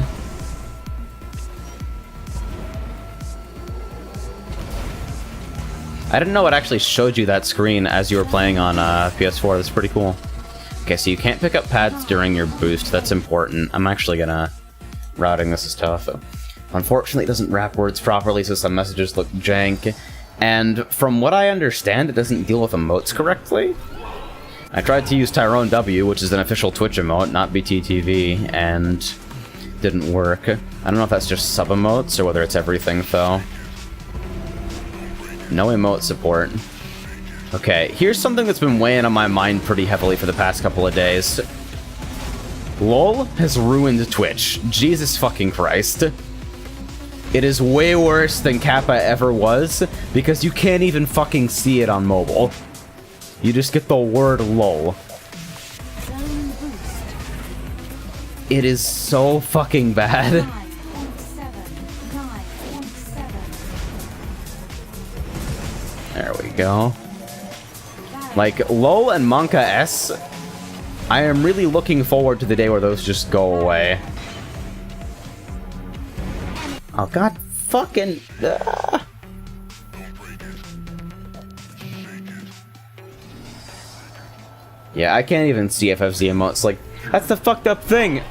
I didn't know it actually showed you that screen as you were playing on PS4. That's pretty cool. Okay, so you can't pick up pads during your boost. That's important. I'm actually gonna... Routing this is tough. Unfortunately, it doesn't wrap words properly, so some messages look jank. And from what I understand, it doesn't deal with emotes correctly. I tried to use Tyrone W, which is an official Twitch emote, not BTTV, and didn't work. I don't know if that's just sub-emotes or whether it's everything, though. No emote support. Okay, here's something that's been weighing on my mind pretty heavily for the past couple of days. LOL has ruined Twitch. Jesus fucking Christ. It is way worse than Kappa ever was, because you can't even fucking see it on mobile. You just get the word LOL. It is so fucking bad. There we go. Like, LOL and Monka S, I am really looking forward to the day where those just go away. Oh, god fucking... Yeah, I can't even see FFZ emotes. Like, that's the fucked up thing!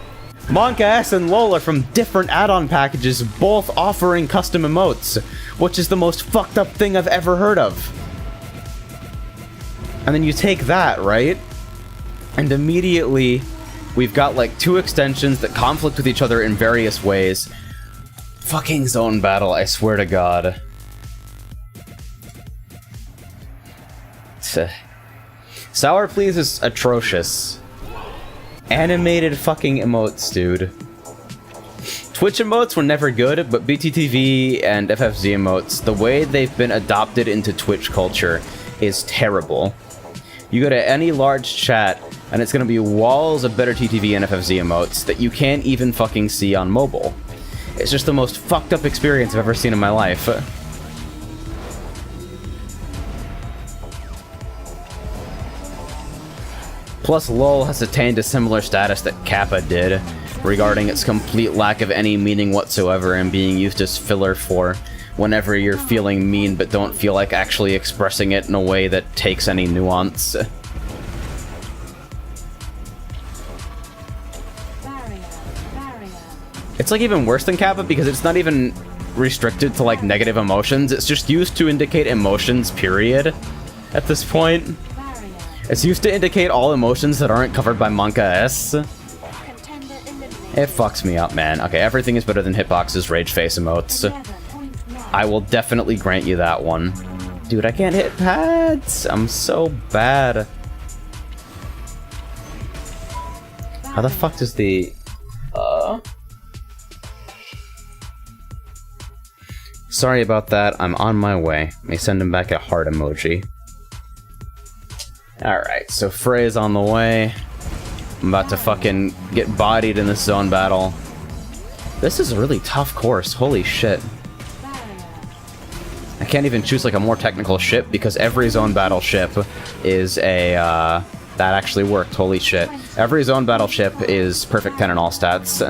Monka S and LOL are from different add-on packages, both offering custom emotes, which is the most fucked up thing I've ever heard of. And then you take that, right? And immediately, we've got like two extensions that conflict with each other in various ways. Fucking zone battle, I swear to God. Sour Please is atrocious. Animated fucking emotes, dude. Twitch emotes were never good, but BTTV and FFZ emotes, the way they've been adopted into Twitch culture is terrible. You go to any large chat, and it's gonna be walls of better TTV and FFZ emotes that you can't even fucking see on mobile. It's just the most fucked up experience I've ever seen in my life. Plus, LOL has attained a similar status that Kappa did, regarding its complete lack of any meaning whatsoever and being used as filler for whenever you're feeling mean but don't feel like actually expressing it in a way that takes any nuance. It's like even worse than Kappa because it's not even restricted to like negative emotions, it's just used to indicate emotions, period, at this point. It's used to indicate all emotions that aren't covered by Monka S. It fucks me up, man. Okay, everything is better than Hitbox's Rage Face emotes. I will definitely grant you that one. Dude, I can't hit pads! I'm so bad. How the fuck does the... Sorry about that, I'm on my way. Let me send him back a heart emoji. Alright, so Frey's on the way. I'm about to fucking get bodied in this zone battle. This is a really tough course, holy shit. I can't even choose like a more technical ship because every zone battle ship is a, that actually worked, holy shit. Every zone battle ship is perfect 10 in all stats.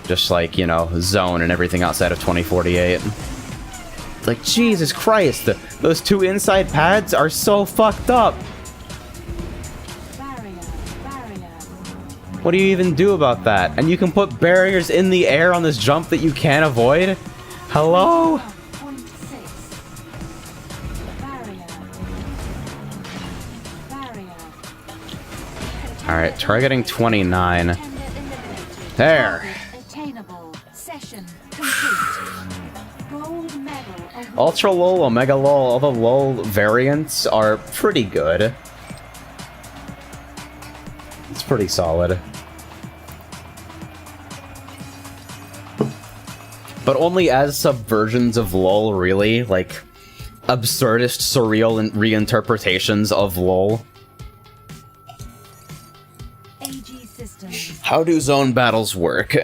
Just like, you know, zone and everything outside of 2048. Like, Jesus Christ, those two inside pads are so fucked up. What do you even do about that? And you can put barriers in the air on this jump that you can't avoid? Hello? Alright, targeting 29. There. Ultra LOL, Omega LOL, all the LOL variants are pretty good. It's pretty solid. But only as subversions of LOL, really. Like, absurdist, surreal reinterpretations of LOL. How do zone battles work?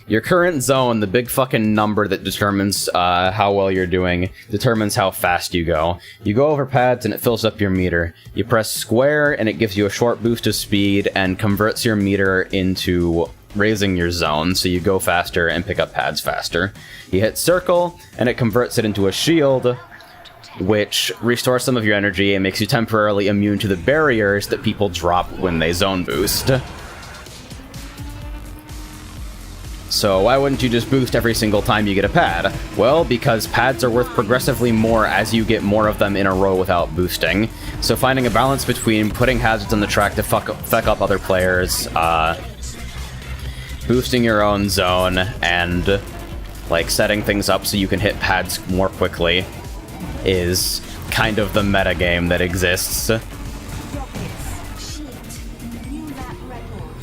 Your current zone, the big fucking number that determines how well you're doing, determines how fast you go. You go over pads and it fills up your meter. You press square and it gives you a short boost of speed and converts your meter into raising your zone, so you go faster and pick up pads faster. You hit circle and it converts it into a shield, which restores some of your energy and makes you temporarily immune to the barriers that people drop when they zone boost. So why wouldn't you just boost every single time you get a pad? Well, because pads are worth progressively more as you get more of them in a row without boosting. So finding a balance between putting hazards on the track to fuck up other players, boosting your own zone, and like setting things up so you can hit pads more quickly is kind of the meta game that exists.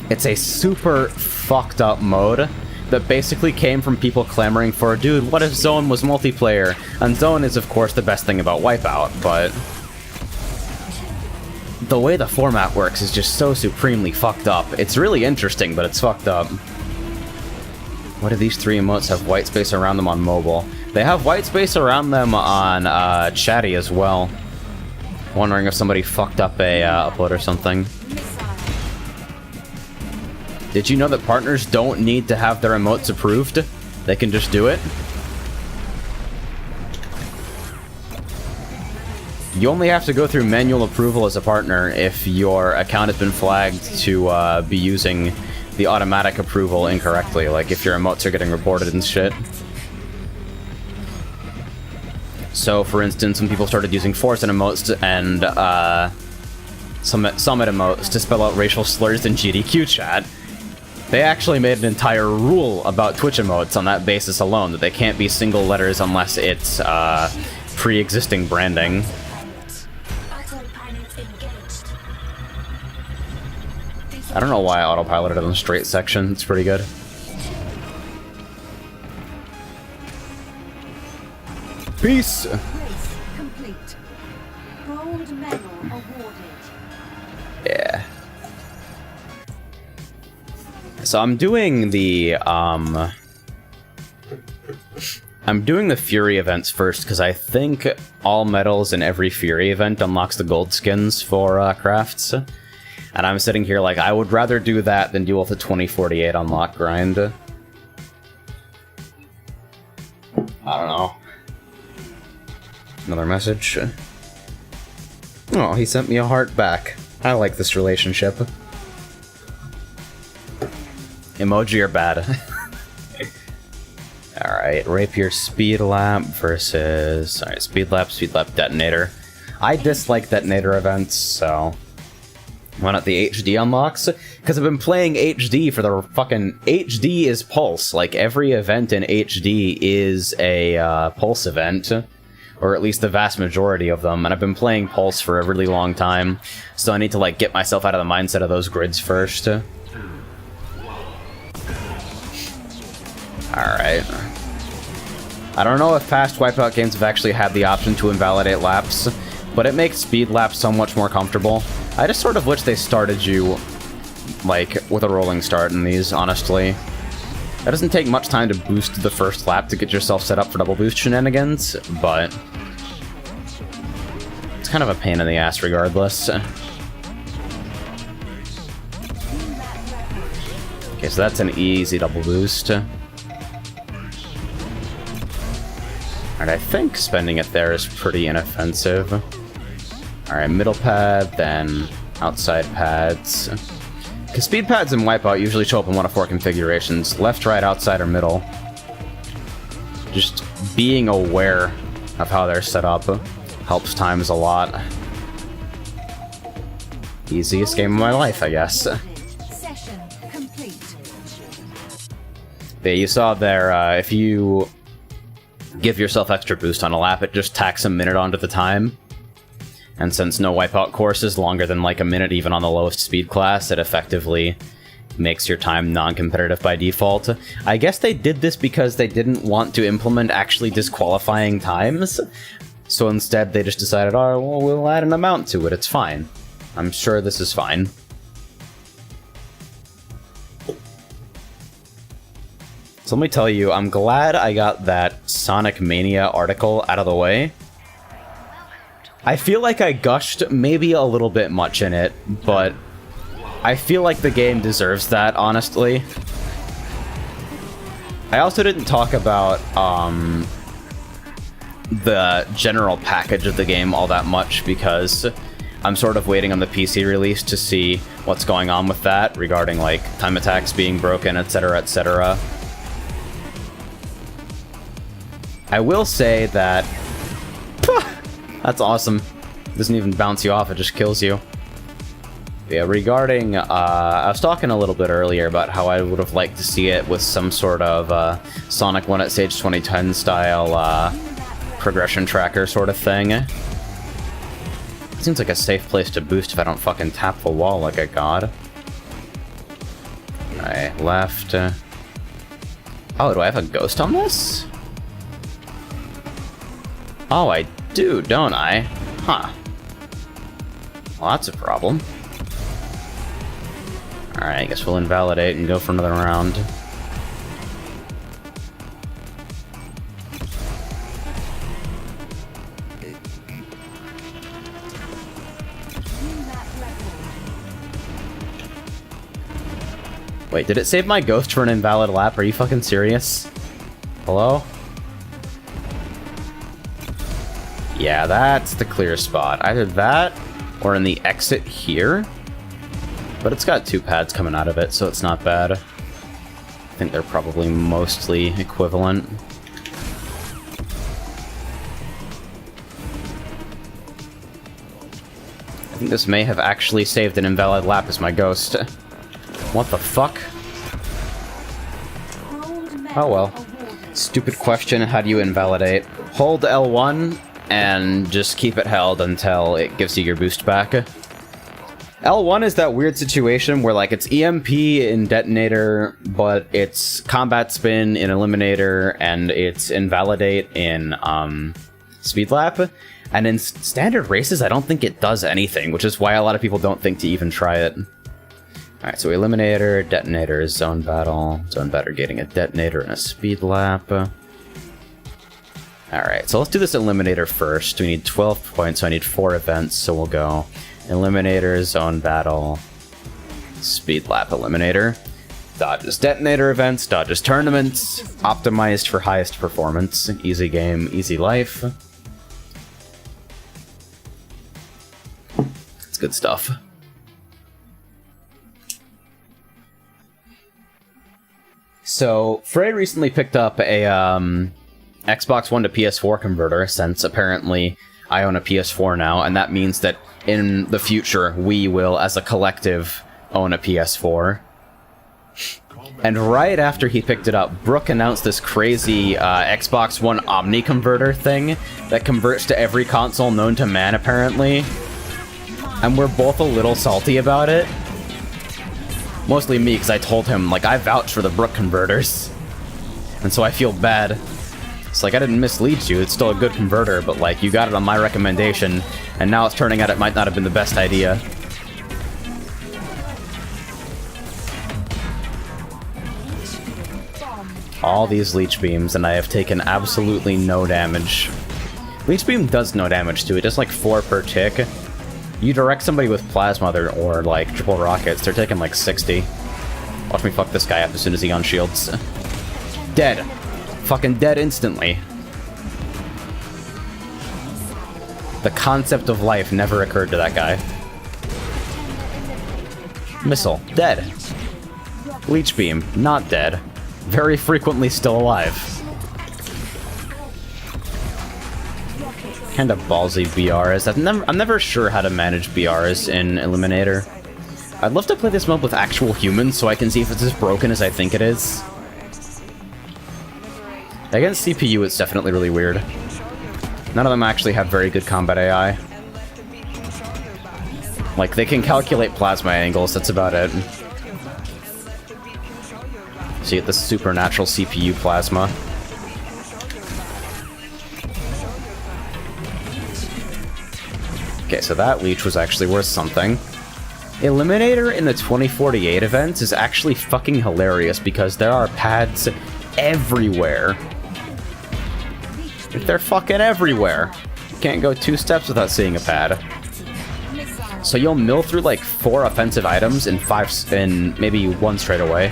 It's a super fucked up mode that basically came from people clamoring for, dude, what if Zone was multiplayer? And Zone is, of course, the best thing about Wipeout, but the way the format works is just so supremely fucked up. It's really interesting, but it's fucked up. What do these three emotes have white space around them on mobile? They have white space around them on Chatty as well. Wondering if somebody fucked up a upload or something. Did you know that partners don't need to have their emotes approved? They can just do it? You only have to go through manual approval as a partner if your account has been flagged to be using the automatic approval incorrectly, like if your emotes are getting reported and shit. So, for instance, when people started using Forsen emotes and Summit emotes to spell out racial slurs in GDQ chat, they actually made an entire rule about Twitch emotes on that basis alone, that they can't be single letters unless it's pre-existing branding. I don't know why I autopiloted on the straight section, it's pretty good. Peace! Race complete. Gold medal awarded. Yeah. So I'm doing the Fury events first, because I think all medals in every Fury event unlocks the gold skins for crafts. And I'm sitting here like, I would rather do that than deal with the 2048 unlock grind. I don't know. Another message. Oh, he sent me a heart back. I like this relationship. Emoji are bad. Alright, Rapier Speed Lap versus... Alright, Speed Lap, Detonator. I dislike Detonator events, so... Why not the HD unlocks? Because I've been playing HD for the fucking... HD is Pulse. Like, every event in HD is a Pulse event. Or at least the vast majority of them. And I've been playing Pulse for a really long time. So I need to, like, get myself out of the mindset of those grids first. Alright. I don't know if past Wipeout games have actually had the option to invalidate laps, but it makes speed laps so much more comfortable. I just sort of wish they started you, like, with a rolling start in these, honestly. That doesn't take much time to boost the first lap to get yourself set up for double boost shenanigans, but it's kind of a pain in the ass regardless. Okay, so that's an easy double boost. Alright, I think spending it there is pretty inoffensive. Alright, middle pad, then outside pads. Because speed pads in Wipeout usually show up in one of 4 configurations. Left, right, outside, or middle. Just being aware of how they're set up helps times a lot. Easiest game of my life, I guess. Session complete. Yeah, you saw there, if you give yourself extra boost on a lap, it just tacks a minute onto the time. And since no Wipeout course is longer than like a minute even on the lowest speed class, it effectively makes your time non-competitive by default. I guess they did this because they didn't want to implement actually disqualifying times. So instead they just decided, oh, well, we'll add an amount to it, it's fine. I'm sure this is fine. So let me tell you, I'm glad I got that Sonic Mania article out of the way. I feel like I gushed maybe a little bit much in it, but I feel like the game deserves that, honestly. I also didn't talk about the general package of the game all that much because I'm sort of waiting on the PC release to see what's going on with that regarding like time attacks being broken, etc., etc. I will say that that's awesome. Doesn't even bounce you off, it just kills you. Yeah, regarding, I was talking a little bit earlier about how I would have liked to see it with some sort of Sonic 1 at Stage 2010 style progression tracker sort of thing. Seems like a safe place to boost if I don't fucking tap the wall like a god. Alright, left. Oh, do I have a ghost on this? Oh, I do, don't I? Huh. Well, that's a problem. Alright, I guess we'll invalidate and go for another round. Wait, did it save my ghost for an invalid lap? Are you fucking serious? Hello? Yeah, that's the clear spot. Either that, or in the exit here. But it's got 2 pads coming out of it, so it's not bad. I think they're probably mostly equivalent. I think this may have actually saved an invalid lap as my ghost. What the fuck? Oh well. Stupid question, how do you invalidate? Hold L1 and just keep it held until it gives you your boost back. L1 is that weird situation where like it's EMP in Detonator, but it's Combat Spin in Eliminator, and it's Invalidate in Speed Lap. And in standard races, I don't think it does anything, which is why a lot of people don't think to even try it. Alright, so Eliminator, Detonator, Zone Battle getting a Detonator and a Speed Lap. Alright, so let's do this Eliminator first. We need 12 points, so I need 4 events, so we'll go Eliminator, Zone Battle, Speed Lap Eliminator. Dodges Detonator events, dodges tournaments, optimized for highest performance. Easy game, easy life. It's good stuff. So, Frey recently picked up a Xbox One to PS4 converter, since apparently I own a PS4 now, and that means that in the future we will, as a collective, own a PS4. And right after he picked it up, Brooke announced this crazy Xbox One Omni converter thing that converts to every console known to man, apparently. And we're both a little salty about it. Mostly me, because I told him, like, I vouch for the Brooke converters. And so I feel bad. It's like, I didn't mislead you, it's still a good converter, but like, you got it on my recommendation, and now it's turning out it might not have been the best idea. all these leech beams, and I have taken absolutely no damage. Leech beam does no damage too, it does like 4 per tick. You direct somebody with plasma or like triple rockets, they're taking like 60. Watch me fuck this guy up as soon as he unshields. Dead. Fucking dead instantly. The concept of life never occurred to that guy. Missile. Dead. Leech beam. Not dead. Very frequently still alive. Kind of ballsy BRs. I'm never sure how to manage BRs in Eliminator. I'd love to play this mode with actual humans so I can see if it's as broken as I think it is. Against CPU, it's definitely really weird. None of them actually have very good combat AI. Like, they can calculate plasma angles, that's about it. So you get the supernatural CPU plasma. Okay, so that leech was actually worth something. Eliminator in the 2048 events is actually fucking hilarious because there are pads everywhere. They're fucking everywhere. You can't go 2 steps without seeing a pad. So you'll mill through like 4 offensive items in maybe 1 straight away.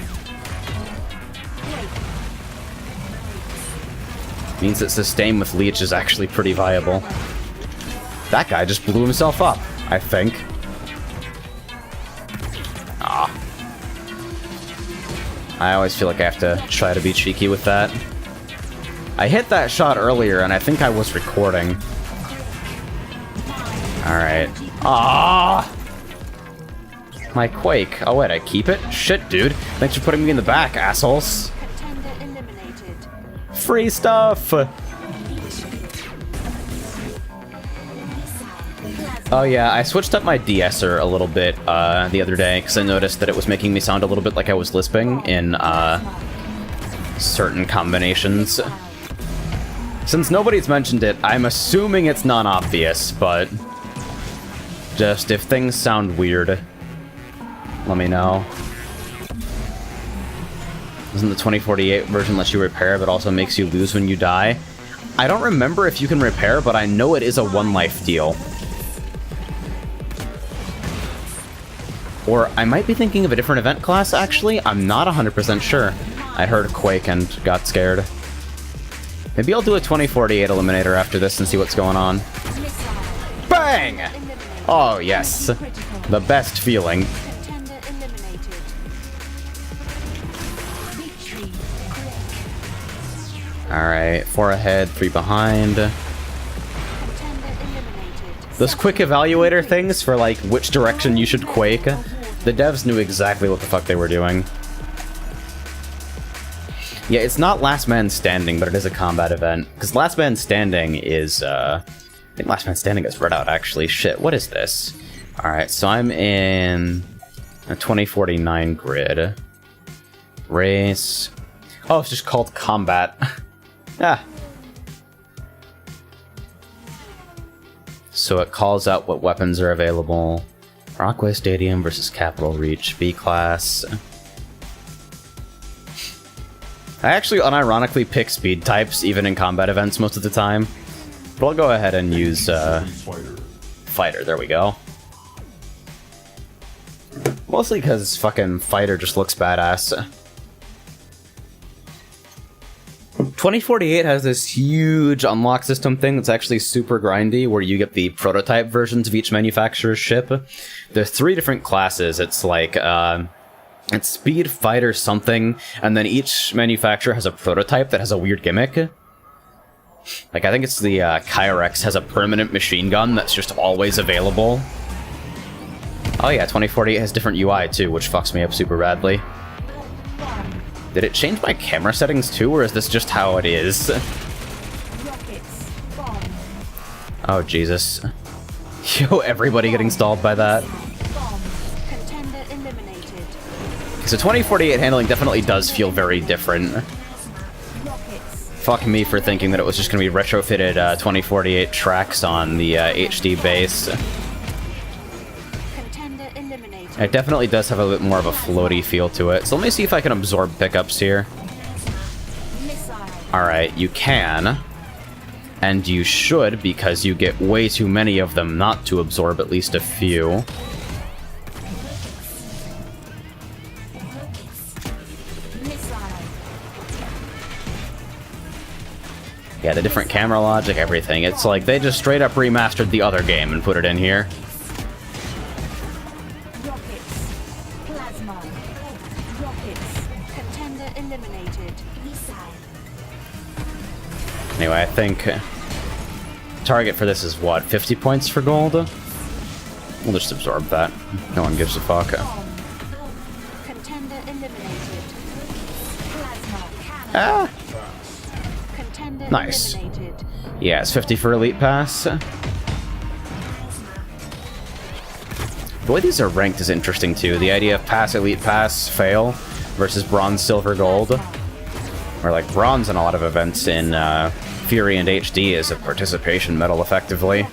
Means that sustain with leech is actually pretty viable. That guy just blew himself up, I think. Ah. I always feel like I have to try to be cheeky with that. I hit that shot earlier, and I think I was recording. Alright. Ah! My Quake. Oh wait, I keep it? Shit, dude. Thanks for putting me in the back, assholes. Free stuff! Oh yeah, I switched up my de-esser a little bit the other day, because I noticed that it was making me sound a little bit like I was lisping in certain combinations. Since nobody's mentioned it, I'm assuming it's non-obvious, but just if things sound weird, let me know. Doesn't the 2048 version let you repair, but also makes you lose when you die? I don't remember if you can repair, but I know it is a 1-life deal. Or I might be thinking of a different event class, actually. I'm not 100% sure. I heard Quake and got scared. Maybe I'll do a 2048 Eliminator after this and see what's going on. Bang! Oh, yes. The best feeling. Alright, 4 ahead, 3 behind. Those quick evaluator things for, like, which direction you should Quake, the devs knew exactly what the fuck they were doing. Yeah, it's not Last Man Standing, but it is a combat event. Because Last Man Standing is, I think Last Man Standing is read out, actually. Shit, what is this? Alright, so I'm in a 2049 grid. Race. Oh, it's just called Combat. Ah. So it calls out what weapons are available. Rockway Stadium versus Capital Reach, B-Class. I actually unironically pick speed types, even in combat events most of the time. But I'll go ahead and use, Fighter, there we go. Mostly because fucking Fighter just looks badass. 2048 has this huge unlock system thing that's actually super grindy, where you get the prototype versions of each manufacturer's ship. There's 3 different classes. It's like, it's Speed, Fighter, something, and then each manufacturer has a prototype that has a weird gimmick. Like, I think it's the Kyrex has a permanent machine gun that's just always available. Oh yeah, 2048 has different UI too, which fucks me up super badly. Did it change my camera settings too, or is this just how it is? Oh, Jesus. Yo, everybody getting stalled by that. So 2048 handling definitely does feel very different. Fuck me for thinking that it was just going to be retrofitted 2048 tracks on the HD base. It definitely does have a bit more of a floaty feel to it. So let me see if I can absorb pickups here. Alright, you can. And you should, because you get way too many of them not to absorb at least a few. Yeah, the different camera logic, everything. It's like they just straight up remastered the other game and put it in here. Rockets. Plasma. Rockets. Contender eliminated. Missile. Anyway, I think target for this is what, 50 points for gold? We'll just absorb that. No one gives a fuck. Contender eliminated. Plasma cannon. Ah! Contender Nice. eliminated. Yeah, it's 50 for Elite Pass. The way these are ranked is interesting too. The idea of Pass, Elite Pass, Fail versus Bronze, Silver, Gold. Or like Bronze in a lot of events in Fury and HD is a participation medal effectively.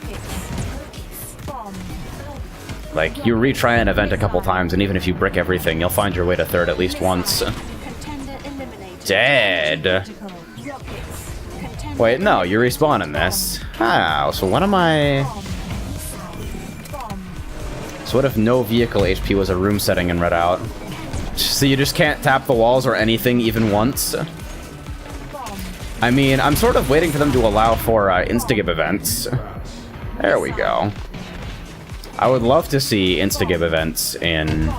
Bomb. Like, you retry an event a couple times and even if you brick everything, you'll find your way to third at least once. Contender eliminated. Dead! Rockets. Contender Wait, no, you respawn in this. Oh, so what am I... bomb. So what if no vehicle HP was a room setting in Redout? So you just can't tap the walls or anything even once? I mean, I'm sort of waiting for them to allow for Instagib events. There we go. I would love to see Instagib events in...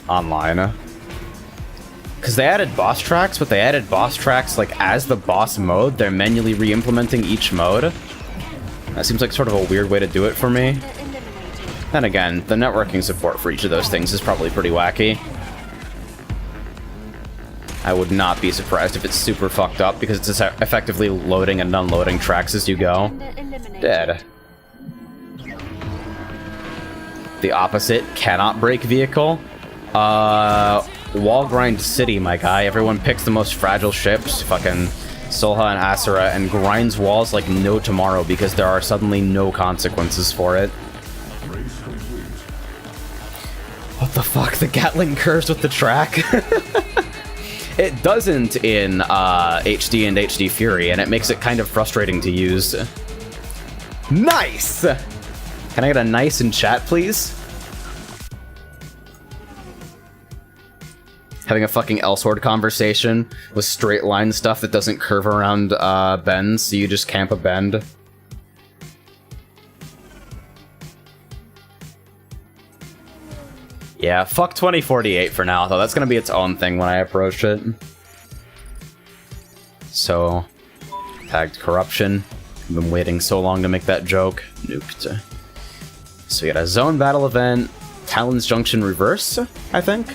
online. Because they added boss tracks, but they added boss tracks like as the boss mode. They're manually re-implementing each mode. That seems like sort of a weird way to do it for me. Then again, the networking support for each of those things is probably pretty wacky. I would not be surprised if it's super fucked up because it's effectively loading and unloading tracks as you go. Dead. The opposite, cannot break vehicle. Wall grind city, my guy. Everyone picks the most fragile ships, fucking Solha and Asura, and grinds walls like no tomorrow because there are suddenly no consequences for it. What the fuck? The Gatling curves with the track? It doesn't in HD and HD Fury, and it makes it kind of frustrating to use. Nice! Can I get a nice in chat, please? Having a fucking L-Sword conversation with straight line stuff that doesn't curve around bends, so you just camp a bend. Yeah, fuck 2048 for now, though. That's gonna be its own thing when I approach it. So, tagged corruption. I've been waiting so long to make that joke. Nuked. So we got a zone battle event, Talon's Junction reverse, I think.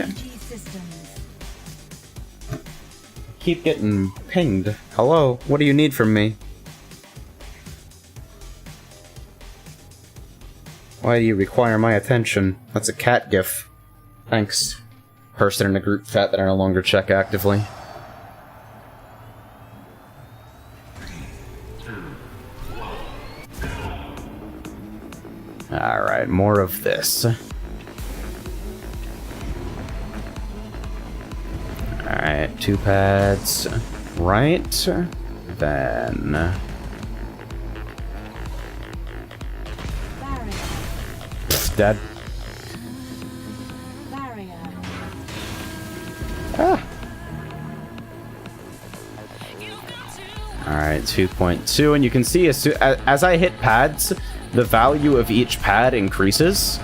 Keep getting pinged. Hello, what do you need from me? Why do you require my attention? That's a cat gif. Thanks. Person in a group chat that I no longer check actively. Alright, more of this. Alright, 2 pads. Right. Then... dead. Ah. Alright, 2.2, and you can see as I hit pads, the value of each pad increases.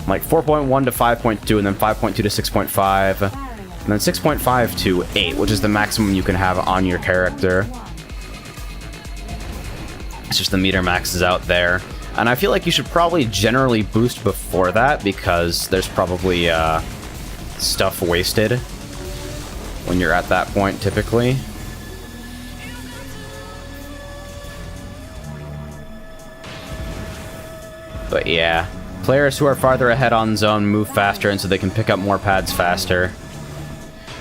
Like 4.1 to 5.2, and then 5.2 to 6.5, and then 6.5 to 8, which is the maximum you can have on your character. It's just the meter maxes out there. And I feel like you should probably generally boost before that, because there's probably stuff wasted when you're at that point, typically. But yeah, players who are farther ahead on zone move faster, and so they can pick up more pads faster.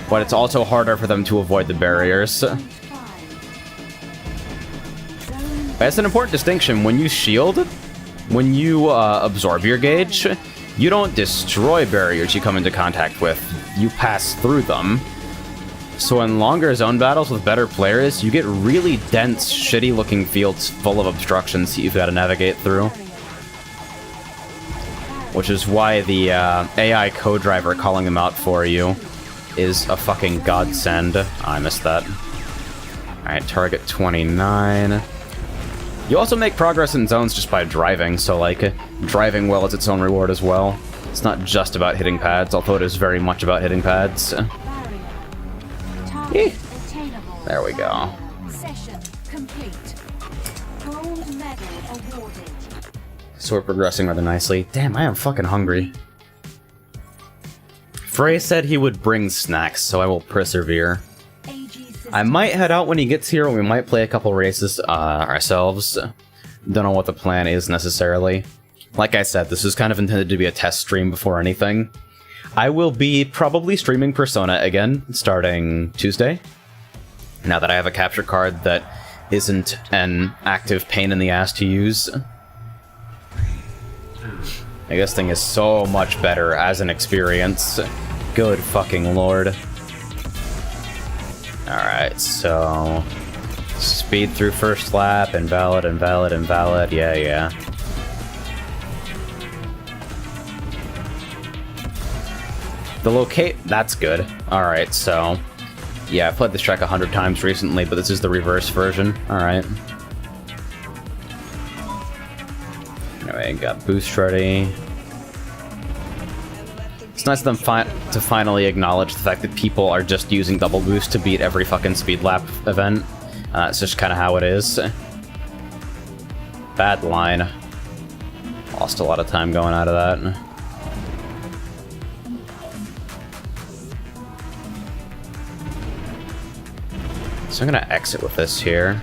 But it's also harder for them to avoid the barriers. That's an important distinction. When you shield, when you absorb your gauge, you don't destroy barriers you come into contact with. You pass through them. So in longer zone battles with better players, you get really dense, shitty-looking fields full of obstructions that you've got to navigate through. Which is why the AI co-driver calling them out for you is a fucking godsend. Oh, I missed that. Alright, target 29. You also make progress in zones just by driving, so like, driving well is its own reward as well. It's not just about hitting pads, although it is very much about hitting pads. There we go. Session complete. Gold medal awarded. So we're progressing rather nicely. Damn, I am fucking hungry. Frey said he would bring snacks, so I will persevere. I might head out when he gets here, and we might play a couple races ourselves. Don't know what the plan is necessarily. Like I said, this is kind of intended to be a test stream before anything. I will be probably streaming Persona again, starting Tuesday. Now that I have a capture card that isn't an active pain in the ass to use. This thing is so much better as an experience. Good fucking lord. Alright, so... speed through first lap, invalid, invalid, invalid, yeah. The locate... that's good. Alright, so... yeah, I've played this track 100 times recently, but this is the reverse version. Alright. Anyway, got boost ready. It's nice of them to finally acknowledge the fact that people are just using double boost to beat every fucking speed lap event. It's just kind of how it is. Bad line. Lost a lot of time going out of that. So I'm gonna exit with this here.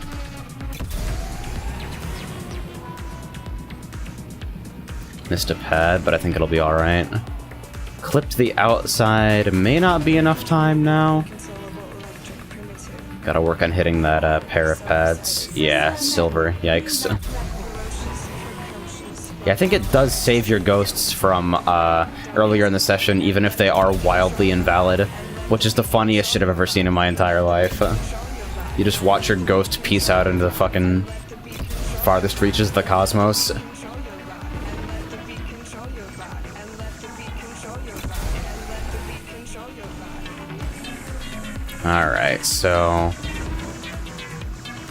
Missed a pad, but I think it'll be alright. Clipped the outside, may not be enough time now. Gotta work on hitting that pair of pads. Yeah, silver, yikes. Yeah, I think it does save your ghosts from earlier in the session, even if they are wildly invalid, which is the funniest shit I've ever seen in my entire life. You just watch your ghost peace out into the fucking farthest reaches of the cosmos. Alright, so...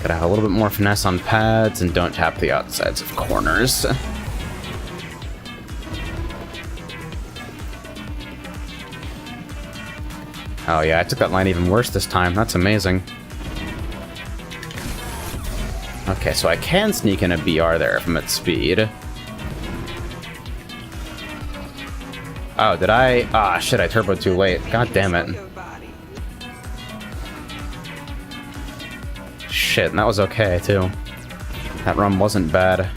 gotta have a little bit more finesse on pads and don't tap the outsides of corners. Oh yeah, I took that line even worse this time. That's amazing. Okay, so I can sneak in a BR there if I'm at speed. Oh, did I? Ah, shit, I turboed too late. God damn it. Shit, and that was okay, too. That run wasn't bad.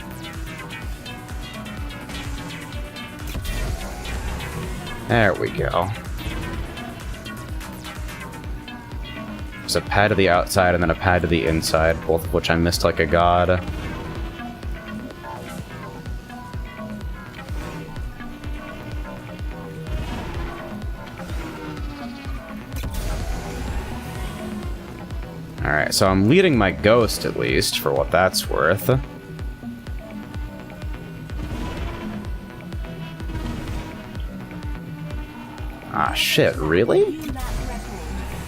There we go. There's a pad to the outside and then a pad to the inside, both of which I missed like a god. Alright, so I'm leading my ghost, at least, for what that's worth. Ah, shit, really?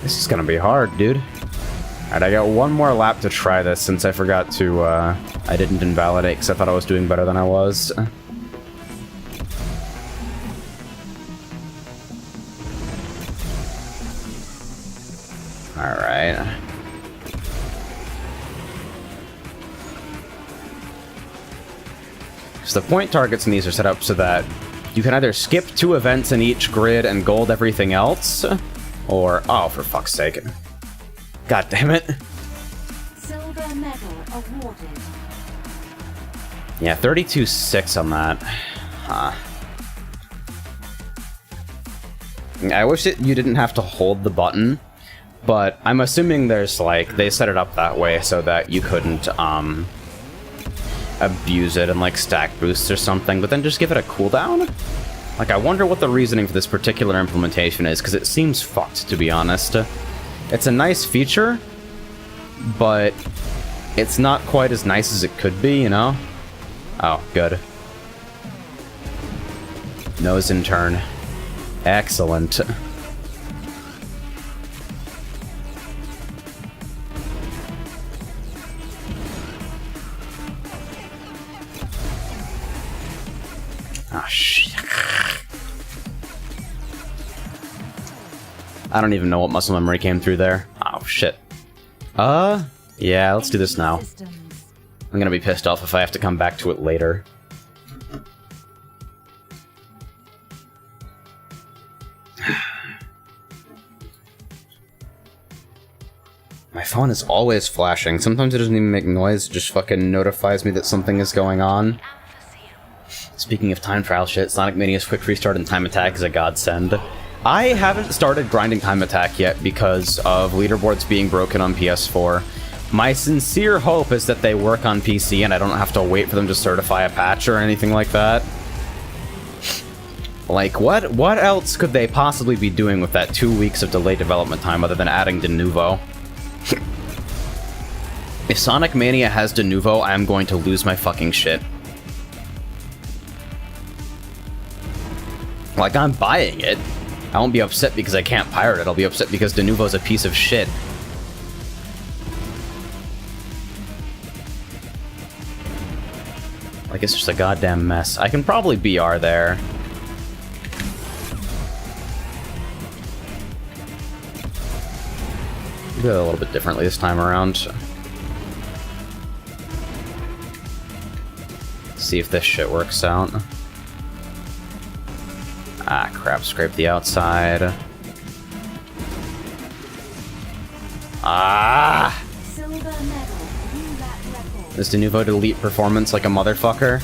This is gonna be hard, dude. Alright, I got one more lap to try this, since I forgot to, I didn't invalidate, because I thought I was doing better than I was. Alright. So the point targets in these are set up so that you can either skip 2 events in each grid and gold everything else, or... oh, for fuck's sake. God damn it. Silver medal awarded. Yeah, 32-6 on that. Huh. I wish you didn't have to hold the button, but I'm assuming there's, like, they set it up that way so that you couldn't, abuse it and, like, stack boosts or something, but then just give it a cooldown? Like, I wonder what the reasoning for this particular implementation is, because it seems fucked, to be honest. It's a nice feature, but it's not quite as nice as it could be, you know? Oh, good. Nose in turn. Excellent. Oh, shit. I don't even know what muscle memory came through there. Oh, shit. Yeah, let's do this now. I'm gonna be pissed off if I have to come back to it later. My phone is always flashing. Sometimes it doesn't even make noise, it just fucking notifies me that something is going on. Speaking of time trial shit, Sonic Mania's quick restart and time attack is a godsend. I haven't started grinding time attack yet because of leaderboards being broken on PS4. My sincere hope is that they work on PC and I don't have to wait for them to certify a patch or anything like that. Like, what else could they possibly be doing with that 2 weeks of delayed development time other than adding de nouveau? If Sonic Mania has de nouveau, I'm going to lose my fucking shit. Like, I'm buying it. I won't be upset because I can't pirate it. I'll be upset because de nouveau's a piece of shit. Like, it's just a goddamn mess. I can probably BR there. Do it a little bit differently this time around. See if this shit works out. Ah, crap. Scrape the outside. Ah! Silver medal. New lap record. Is de nouveau delete performance like a motherfucker?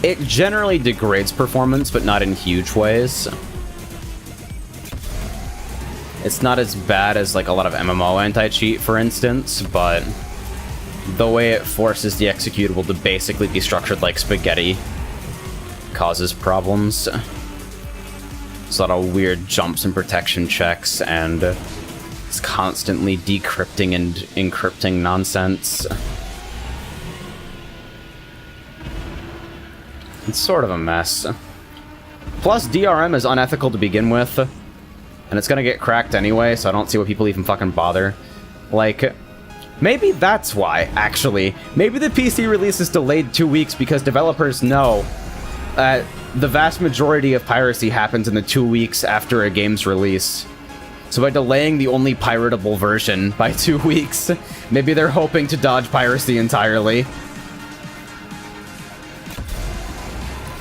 It generally degrades performance, but not in huge ways. It's not as bad as like a lot of MMO anti-cheat, for instance, but the way it forces the executable to basically be structured like spaghetti causes problems. There's a lot of weird jumps and protection checks, and it's constantly decrypting and encrypting nonsense. It's sort of a mess. Plus, DRM is unethical to begin with, and it's gonna get cracked anyway, so I don't see why people even fucking bother. Like, maybe that's why, actually. Maybe the PC release is delayed 2 weeks because developers know the vast majority of piracy happens in the 2 weeks after a game's release. So by delaying the only piratable version by 2 weeks, maybe they're hoping to dodge piracy entirely.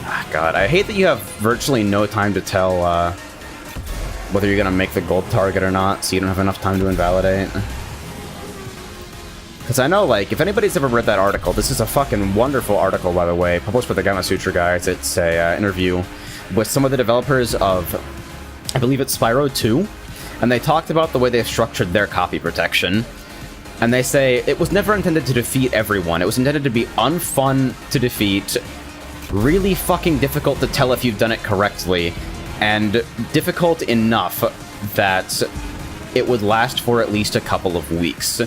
Ah, God, I hate that you have virtually no time to tell whether you're gonna make the gold target or not, so you don't have enough time to invalidate. Because I know, like, if anybody's ever read that article, this is a fucking wonderful article, by the way, published by the Gamma Sutra guys. It's a interview with some of the developers of, I believe it's Spyro 2, and they talked about the way they've structured their copy protection. And they say, it was never intended to defeat everyone. It was intended to be unfun to defeat, really fucking difficult to tell if you've done it correctly, and difficult enough that it would last for at least a couple of weeks.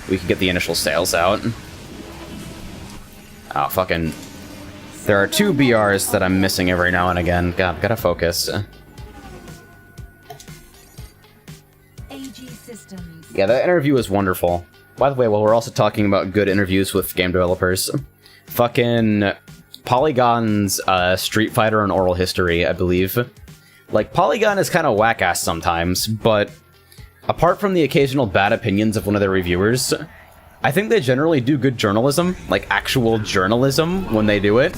We could get the initial sales out. Oh, fucking... There are 2 BRs that I'm missing every now and again. God, gotta focus. AG Systems. Yeah, that interview was wonderful. By the way, while we're also talking about good interviews with game developers, fucking Polygon's Street Fighter and Oral History, I believe. Like, Polygon is kind of whack-ass sometimes, but apart from the occasional bad opinions of one of their reviewers, I think they generally do good journalism, like actual journalism, when they do it.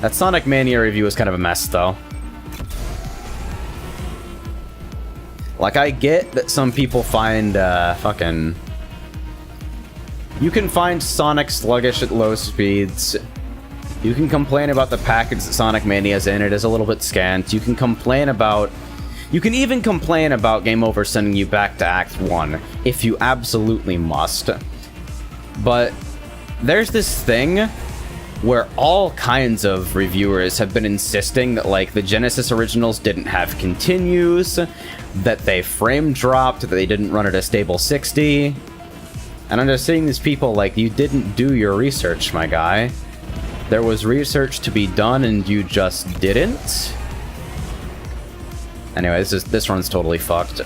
That Sonic Mania review is kind of a mess, though. Like, I get that some people find, fucking... You can find Sonic sluggish at low speeds. You can complain about the package that Sonic Mania's in. It is a little bit scant. You can complain about... You can even complain about Game Over sending you back to Act 1, if you absolutely must. But there's this thing where all kinds of reviewers have been insisting that, like, the Genesis originals didn't have continues, that they frame dropped, that they didn't run at a stable 60. And I'm just seeing these people like, you didn't do your research, my guy. There was research to be done and you just didn't? Anyway, this one's totally fucked.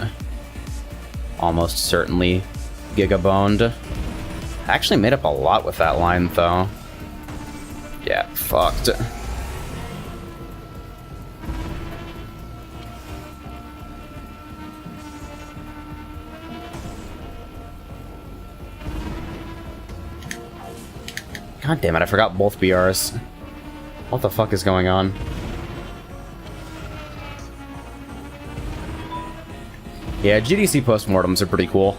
Almost certainly gigaboned. I actually made up a lot with that line, though. Yeah, fucked. God damn it, I forgot both BRs. What the fuck is going on? Yeah, GDC postmortems are pretty cool.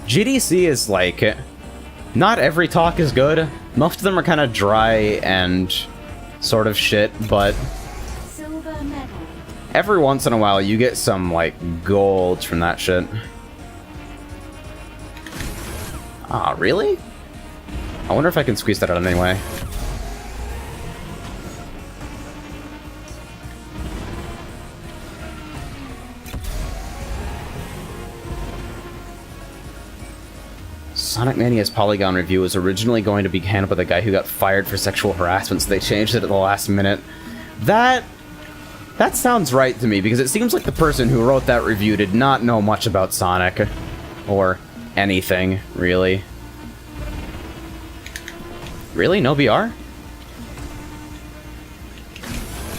GDC is like... not every talk is good. Most of them are kind of dry and sort of shit, but Silver medal. every once in a while you get some, like, gold from that shit. Ah, really? I wonder if I can squeeze that out anyway. Sonic Mania's Polygon review was originally going to be handled by the guy who got fired for sexual harassment, so they changed it at the last minute. That sounds right to me, because it seems like the person who wrote that review did not know much about Sonic. Or anything, really. Really? No BR?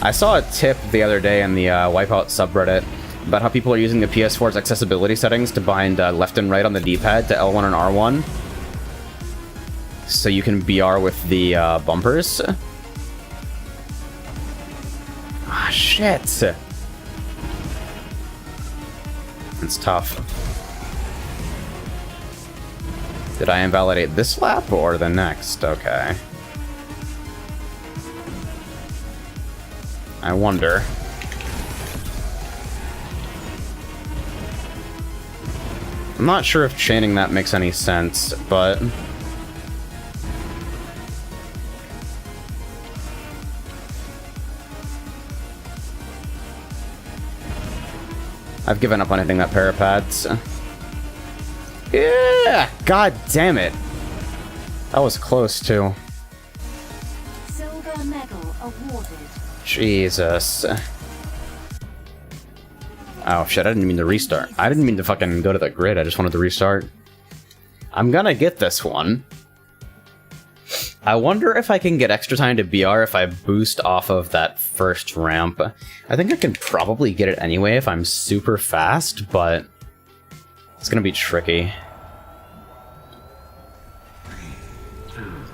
I saw a tip the other day in the Wipeout subreddit about how people are using the PS4's accessibility settings to bind left and right on the D-pad to L1 and R1. So you can BR with the bumpers. Ah, shit. It's tough. Did I invalidate this lap or the next? Okay. I wonder. I'm not sure if chaining that makes any sense, but... I've given up on hitting that pair of pads. Yeah! God damn it! That was close, too. Silver medal awarded. Jesus. Oh shit, I didn't mean to restart. I didn't mean to fucking go to the grid, I just wanted to restart. I'm gonna get this one. I wonder if I can get extra time to BR if I boost off of that first ramp. I think I can probably get it anyway if I'm super fast, but it's gonna be tricky.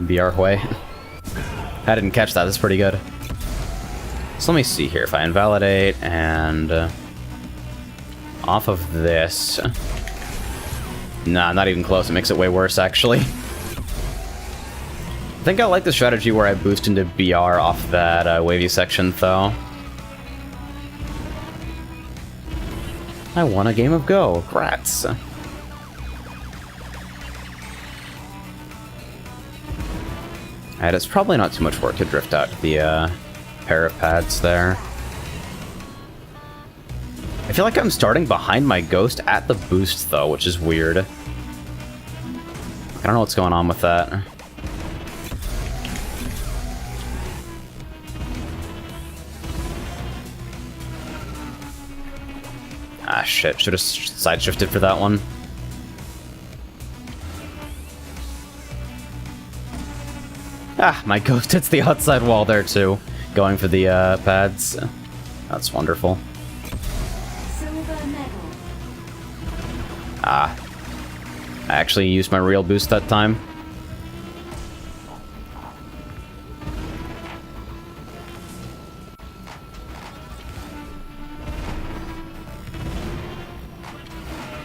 BR Hui. I didn't catch that, that's pretty good. So let me see here, if I invalidate and... off of this. Nah, not even close. It makes it way worse, actually. I think I like the strategy where I boost into BR off that wavy section, though. I won a game of Go. Grats. Alright, it's probably not too much work to drift out the pair of pads there. I feel like I'm starting behind my ghost at the boost, though, which is weird. I don't know what's going on with that. Ah, shit. Should have side shifted for that one. Ah, my ghost hits the outside wall there, too. Going for the pads. That's wonderful. Ah. I actually used my real boost that time.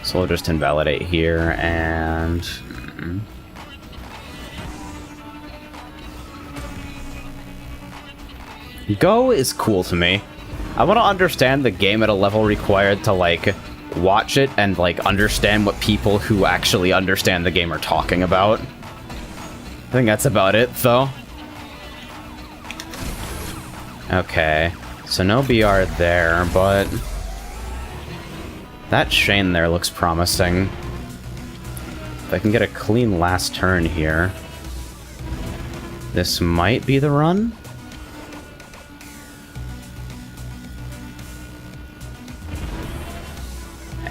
So we'll just invalidate here and... Go is cool to me. I want to understand the game at a level required to, like, watch it and, like, understand what people who actually understand the game are talking about. I think that's about it, though. Okay, so no BR there, but that chain there looks promising. If I can get a clean last turn here, this might be the run.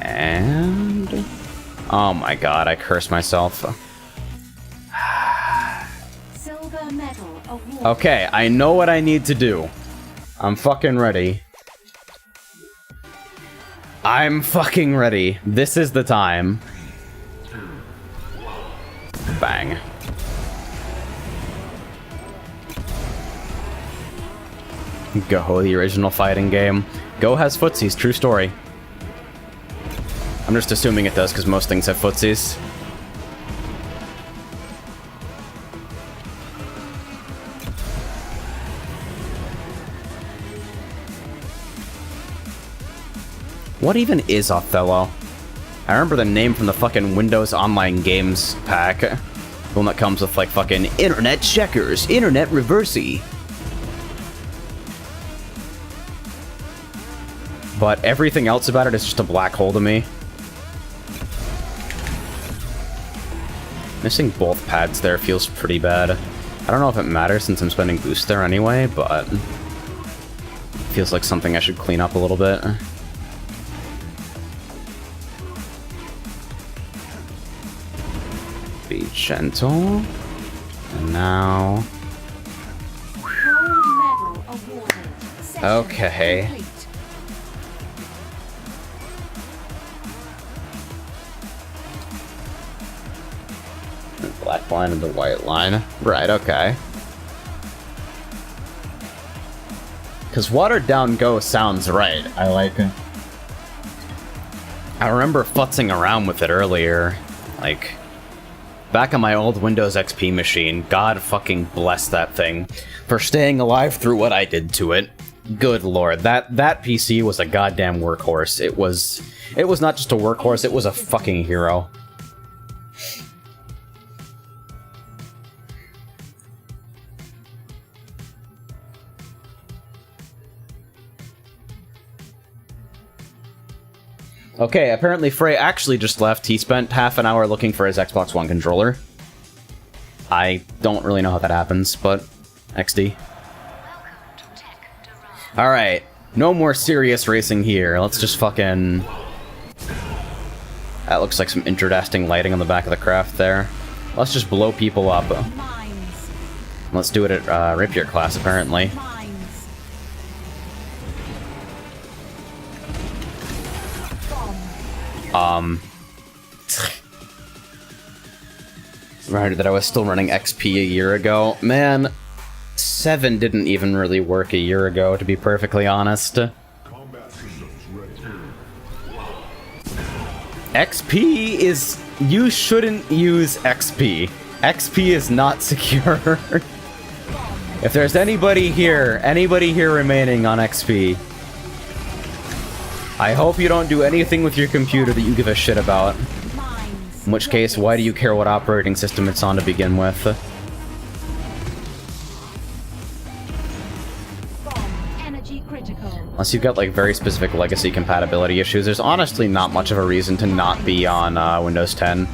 And... oh my god, I cursed myself. Silver medal awarded. Okay, I know what I need to do. I'm fucking ready. I'm fucking ready. This is the time. Bang. Go, the original fighting game. Go has footsies, true story. I'm just assuming it does because most things have footsies. What even is Othello? I remember the name from the fucking Windows Online Games pack. The one that comes with like fucking internet checkers, internet reversey. But everything else about it is just a black hole to me. Missing both pads there feels pretty bad. I don't know if it matters since I'm spending boost there anyway, but... feels like something I should clean up a little bit. Be gentle. And now... Gold medal awarded. Session okay. complete. Black line and the white line. Right, okay. Because watered down Go sounds right. I like it. I remember futzing around with it earlier. Like, back on my old Windows XP machine. God fucking bless that thing for staying alive through what I did to it. Good lord, that PC was a goddamn workhorse. It was not just a workhorse, it was a fucking hero. Okay, apparently Frey actually just left. He spent half an hour looking for his Xbox One controller. I don't really know how that happens, but XD. Alright, no more serious racing here. Let's just fucking... that looks like some interesting lighting on the back of the craft there. Let's just blow people up. Mines. Let's do it at Rapier class, apparently. Mines. Remember that I was still running XP a year ago. Man, 7 didn't even really work a year ago, to be perfectly honest. XP is... you shouldn't use XP. XP is not secure. If there's anybody here remaining on XP, I hope you don't do anything with your computer that you give a shit about. In which case, why do you care what operating system it's on to begin with? Energy critical. Unless you've got like very specific legacy compatibility issues, there's honestly not much of a reason to not be on Windows 10.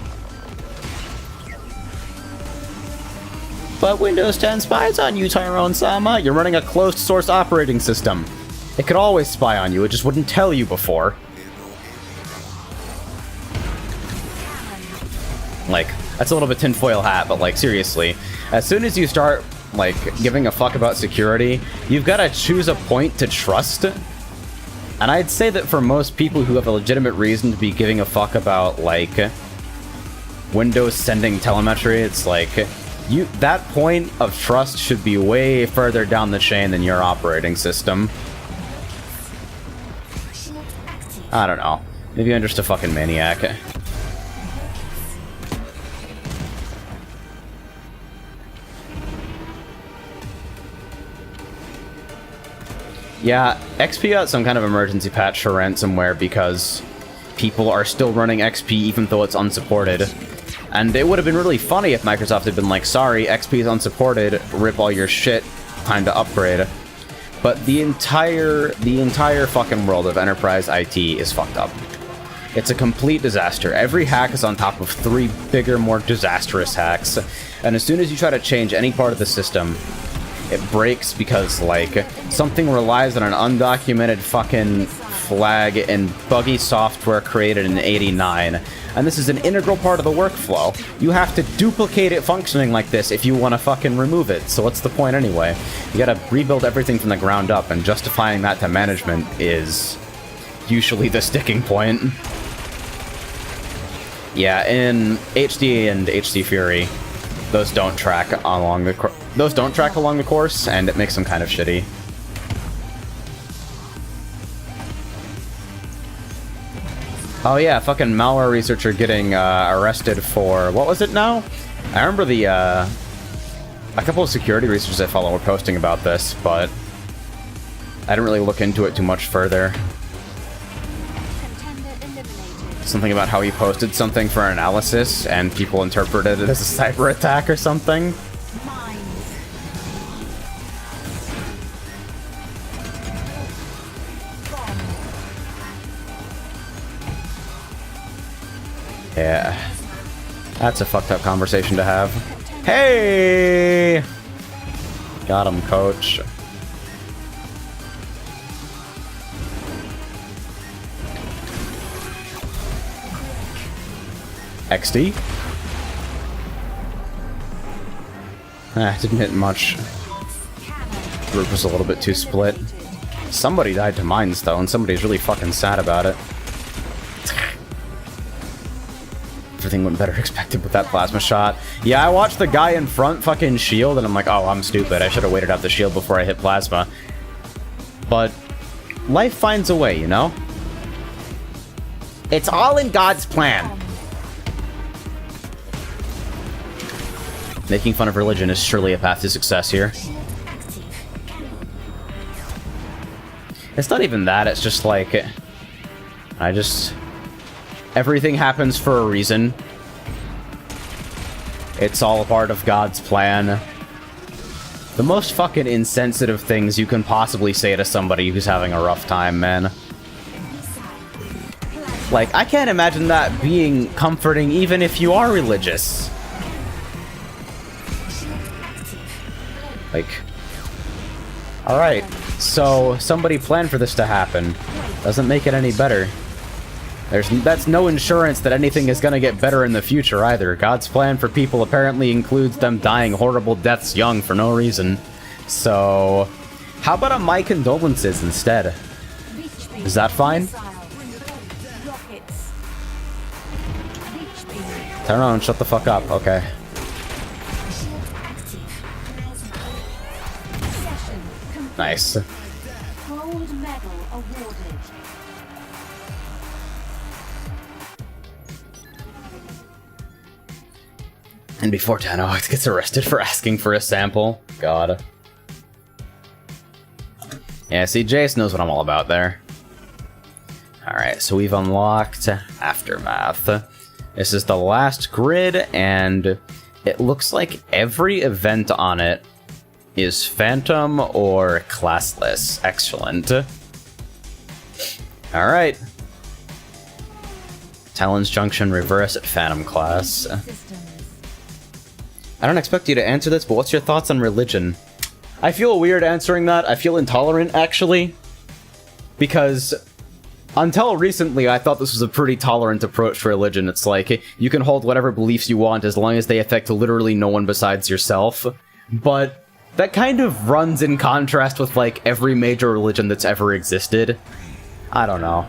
But Windows 10 spies on you, Tyrone-sama. You're running a closed source operating system. It could always spy on you, it just wouldn't tell you before. Like, that's a little bit tinfoil hat, but like, seriously. As soon as you start, like, giving a fuck about security, you've got to choose a point to trust. And I'd say that for most people who have a legitimate reason to be giving a fuck about, like, Windows sending telemetry, it's like, that point of trust should be way further down the chain than your operating system. I don't know. Maybe I'm just a fucking maniac. Yeah, XP got some kind of emergency patch for ransomware because people are still running XP even though it's unsupported. And it would have been really funny if Microsoft had been like, sorry, XP is unsupported, rip all your shit, time to upgrade. But the entire fucking world of enterprise IT is fucked up. It's a complete disaster. Every hack is on top of 3 bigger, more disastrous hacks. And as soon as you try to change any part of the system, it breaks because, like, something relies on an undocumented fucking flag and buggy software created in '89. And this is an integral part of the workflow. You have to duplicate it functioning like this if you want to fucking remove it. So what's the point anyway? You gotta rebuild everything from the ground up, and justifying that to management is usually the sticking point. Yeah, in HD and HD Fury, those don't track along the course, and it makes them kind of shitty. Oh yeah, fucking malware researcher getting arrested for, what was it now? I remember the a couple of security researchers I follow were posting about this, but I didn't really look into it too much further. Something about how he posted something for analysis and people interpreted it as a cyber attack or something. Yeah. That's a fucked up conversation to have. Hey! Got him, coach. XD? Didn't hit much. Group was a little bit too split. Somebody died to mines, though, and somebody's really fucking sad about it. Everything went better expected with that plasma shot. Yeah, I watched the guy in front fucking shield, and I'm like, oh, I'm stupid. I should have waited out the shield before I hit plasma. But life finds a way, you know? It's all in God's plan. Making fun of religion is surely a path to success here. It's not even that, it's just like... Everything happens for a reason. It's all a part of God's plan. The most fucking insensitive things you can possibly say to somebody who's having a rough time, man. Like, I can't imagine that being comforting even if you are religious. Like... Alright, so somebody planned for this to happen. Doesn't make it any better. That's no insurance that anything is gonna get better in the future either. God's plan for people apparently includes them dying horrible deaths young for no reason. So, how about a my condolences instead? Is that fine? Turn around and shut the fuck up, okay. Nice. Gold medal awarded. And before Tano gets arrested for asking for a sample. God. Yeah, see, Jace knows what I'm all about there. Alright, so we've unlocked Aftermath. This is the last grid, and it looks like every event on it is Phantom or classless. Excellent. Alright. Talon's Junction, reverse at Phantom class. I don't expect you to answer this, but what's your thoughts on religion? I feel weird answering that. I feel intolerant, actually. Because until recently, I thought this was a pretty tolerant approach to religion. It's like, you can hold whatever beliefs you want as long as they affect literally no one besides yourself. But that kind of runs in contrast with, like, every major religion that's ever existed. I don't know.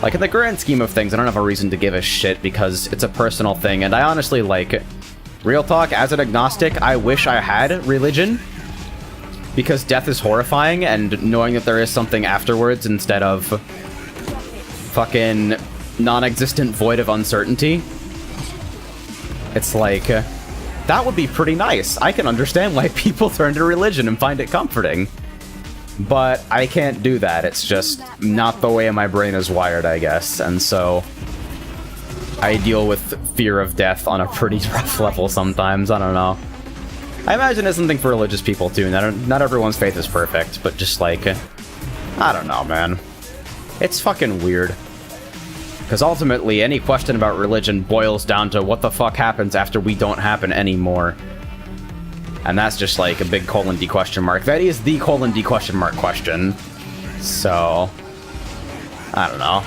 Like, in the grand scheme of things, I don't have a reason to give a shit because it's a personal thing, and I honestly, like... Real talk, as an agnostic, I wish I had religion. Because death is horrifying, and knowing that there is something afterwards instead of fucking non-existent void of uncertainty. It's like, that would be pretty nice. I can understand why people turn to religion and find it comforting. But I can't do that. It's just not the way my brain is wired, I guess. And so, I deal with fear of death on a pretty rough level sometimes. I don't know. I imagine it's something for religious people too. Not everyone's faith is perfect, but just like, I don't know, man. It's fucking weird. Because ultimately, any question about religion boils down to what the fuck happens after we don't happen anymore. And that's just like a big colon D question mark. That is the colon D question mark question. So, I don't know.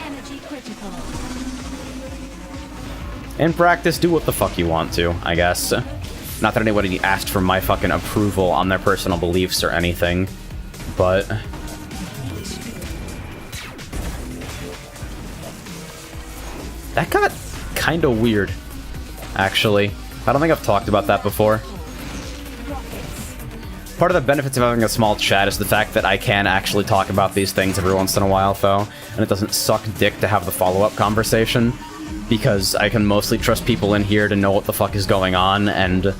In practice, do what the fuck you want to, I guess. Not that anybody asked for my fucking approval on their personal beliefs or anything, but... That got kinda weird, actually. I don't think I've talked about that before. Part of the benefits of having a small chat is the fact that I can actually talk about these things every once in a while, though, and it doesn't suck dick to have the follow-up conversation, because I can mostly trust people in here to know what the fuck is going on and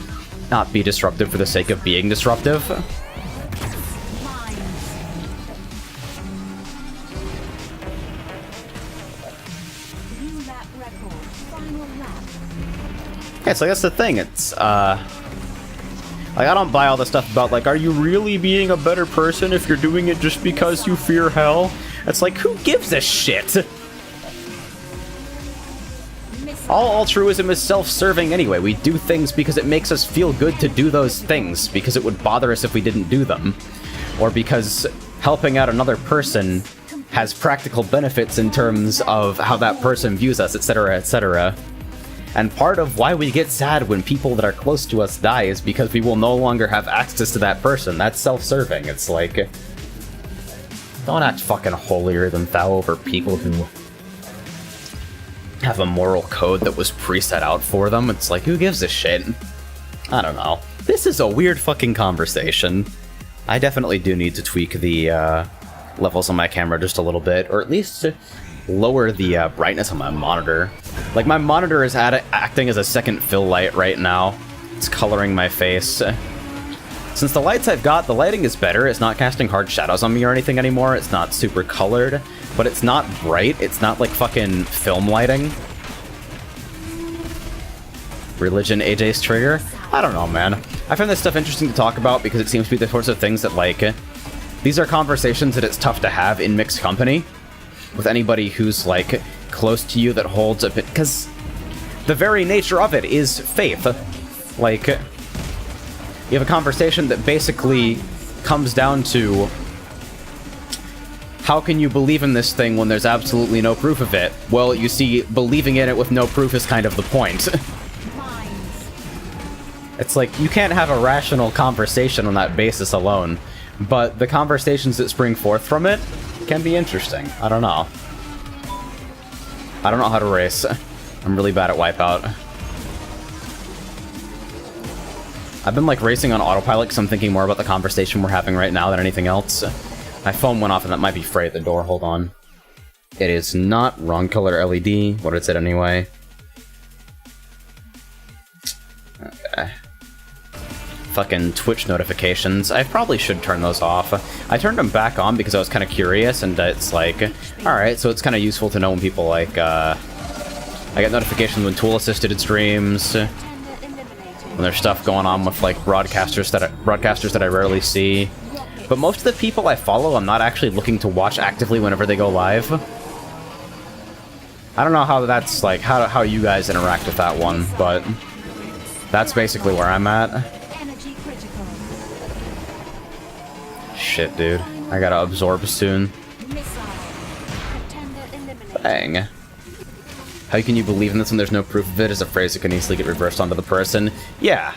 not be disruptive for the sake of being disruptive. Yeah, so that's the thing, it's, like, I don't buy all the stuff about, like, are you really being a better person if you're doing it just because you fear hell? It's like, who gives a shit? All altruism is self-serving anyway. We do things because it makes us feel good to do those things, because it would bother us if we didn't do them. Or because helping out another person has practical benefits in terms of how that person views us, etc., etc. And part of why we get sad when people that are close to us die is because we will no longer have access to that person. That's self-serving. It's like, don't act fucking holier than thou over people who have a moral code that was preset out for them. It's like, who gives a shit? I don't know. This is a weird fucking conversation. I definitely do need to tweak the levels on my camera just a little bit, or at least lower the brightness on my monitor. Like, my monitor is acting as a second fill light right now. It's coloring my face. Since the lights I've got, the lighting is better. It's not casting hard shadows on me or anything anymore. It's not super colored, but it's not bright. It's not like fucking film lighting. Religion, AJ's trigger? I don't know, man. I find this stuff interesting to talk about because it seems to be the sorts of things that, like, these are conversations that it's tough to have in mixed company with anybody who's, like, close to you that holds a bit, because the very nature of it is faith. Like, you have a conversation that basically comes down to, how can you believe in this thing when there's absolutely no proof of it? Well, you see, believing in it with no proof is kind of the point. It's like, you can't have a rational conversation on that basis alone, but the conversations that spring forth from it can be interesting. I don't know. I don't know how to race. I'm really bad at Wipeout. I've been, like, racing on autopilot because I'm thinking more about the conversation we're having right now than anything else. My phone went off and that might be Frey at the door. Hold on. It is not wrong color LED. What is it anyway? Okay. Fucking Twitch notifications. I probably should turn those off. I turned them back on because I was kind of curious, and it's like, alright, so it's kind of useful to know when people, like, I get notifications when tool-assisted streams, when there's stuff going on with, like, broadcasters that I rarely see. But most of the people I follow, I'm not actually looking to watch actively whenever they go live. I don't know how that's, like, how you guys interact with that one, but that's basically where I'm at. Shit, dude. I gotta absorb soon. Bang. How can you believe in this when there's no proof of it is a phrase that can easily get reversed onto the person. Yeah.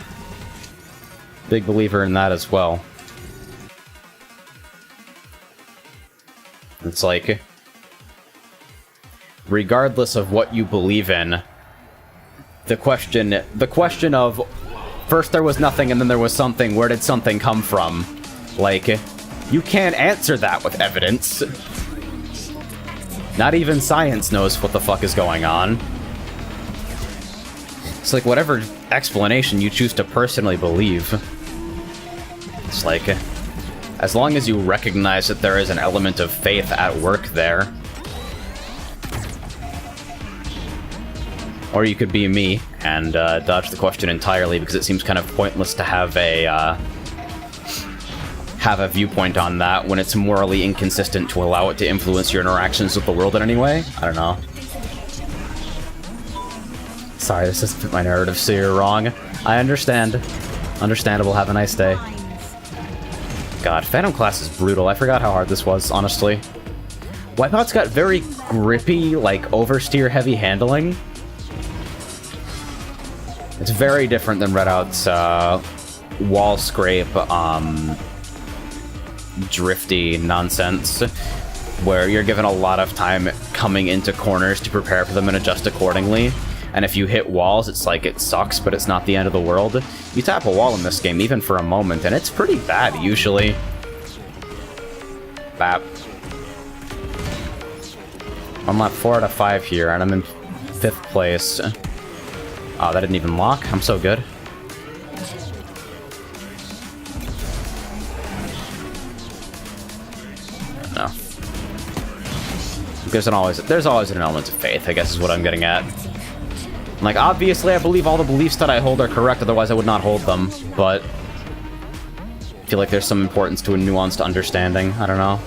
Big believer in that as well. It's like, regardless of what you believe in, the question of, first there was nothing and then there was something, where did something come from? Like, you can't answer that with evidence. Not even science knows what the fuck is going on. It's like, whatever explanation you choose to personally believe, it's like, as long as you recognize that there is an element of faith at work there. Or you could be me and dodge the question entirely, because it seems kind of pointless to have a viewpoint on that when it's morally inconsistent to allow it to influence your interactions with the world in any way. I don't know. Sorry, this isn't my narrative, so you're wrong. I understand. Understandable, have a nice day. God, Phantom Class is brutal. I forgot how hard this was, honestly. Wipeout's got very grippy, like, oversteer heavy handling. It's very different than Redout's wall scrape, drifty nonsense, where you're given a lot of time coming into corners to prepare for them and adjust accordingly. And if you hit walls, it's like it sucks, but it's not the end of the world. You tap a wall in this game, even for a moment, and it's pretty bad, usually. Bap. I'm at 4 out of 5 here, and I'm in 5th place. Oh, that didn't even lock? I'm so good. No. There's always an element of faith, I guess is what I'm getting at. Like, obviously I believe all the beliefs that I hold are correct, otherwise I would not hold them, but I feel like there's some importance to a nuanced understanding. I don't know.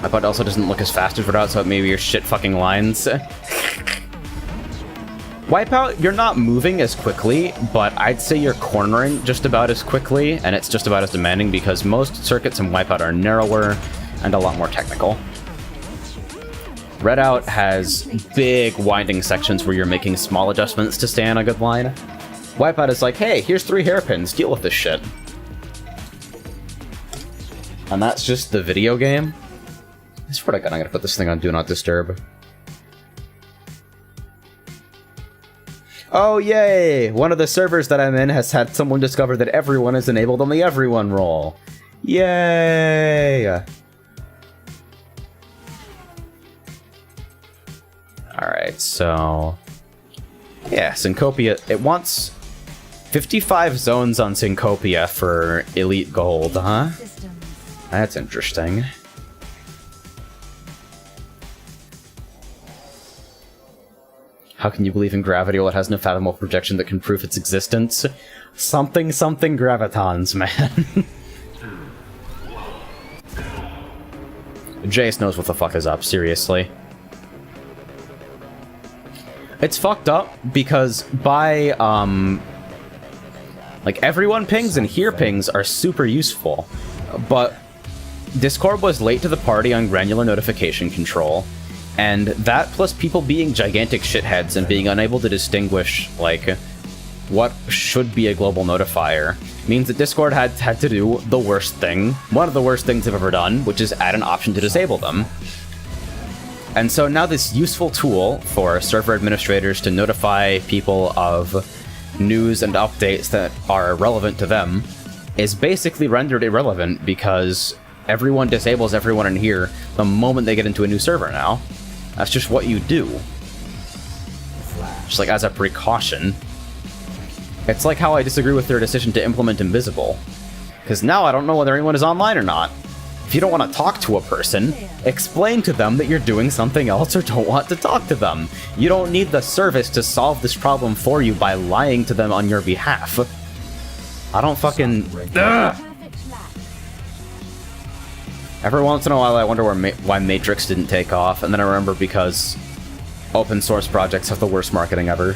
My butt also doesn't look as fast as Redout, so it may be your shit fucking lines. Wipeout, you're not moving as quickly, but I'd say you're cornering just about as quickly, and it's just about as demanding because most circuits in Wipeout are narrower and a lot more technical. Redout has big winding sections where you're making small adjustments to stay on a good line. Wipeout is like, hey, here's 3 hairpins, deal with this shit. And that's just the video game. I swear to God, I'm gonna put this thing on Do Not Disturb. Oh, yay! One of the servers that I'm in has had someone discover that everyone is enabled on the everyone role. Yay! Alright, so... yeah, Syncopia, it wants 55 zones on Syncopia for Elite Gold, huh? That's interesting. How can you believe in gravity while it has no fathomable projection that can prove its existence? Something something gravitons, man. Jace knows what the fuck is up, seriously. It's fucked up because by, like, everyone pings and here pings are super useful, but Discord was late to the party on granular notification control, and that plus people being gigantic shitheads and being unable to distinguish, like, what should be a global notifier means that Discord had to do the worst thing, one of the worst things they've ever done, which is add an option to disable them. And so now this useful tool for server administrators to notify people of news and updates that are relevant to them is basically rendered irrelevant because everyone disables everyone in here the moment they get into a new server now. That's just what you do. Just like as a precaution. It's like how I disagree with their decision to implement Invisible. Because now I don't know whether anyone is online or not. If you don't want to talk to a person, explain to them that you're doing something else or don't want to talk to them. You don't need the service to solve this problem for you by lying to them on your behalf. I don't fucking... Ugh! Every once in a while I wonder why Matrix didn't take off, and then I remember because open source projects have the worst marketing ever.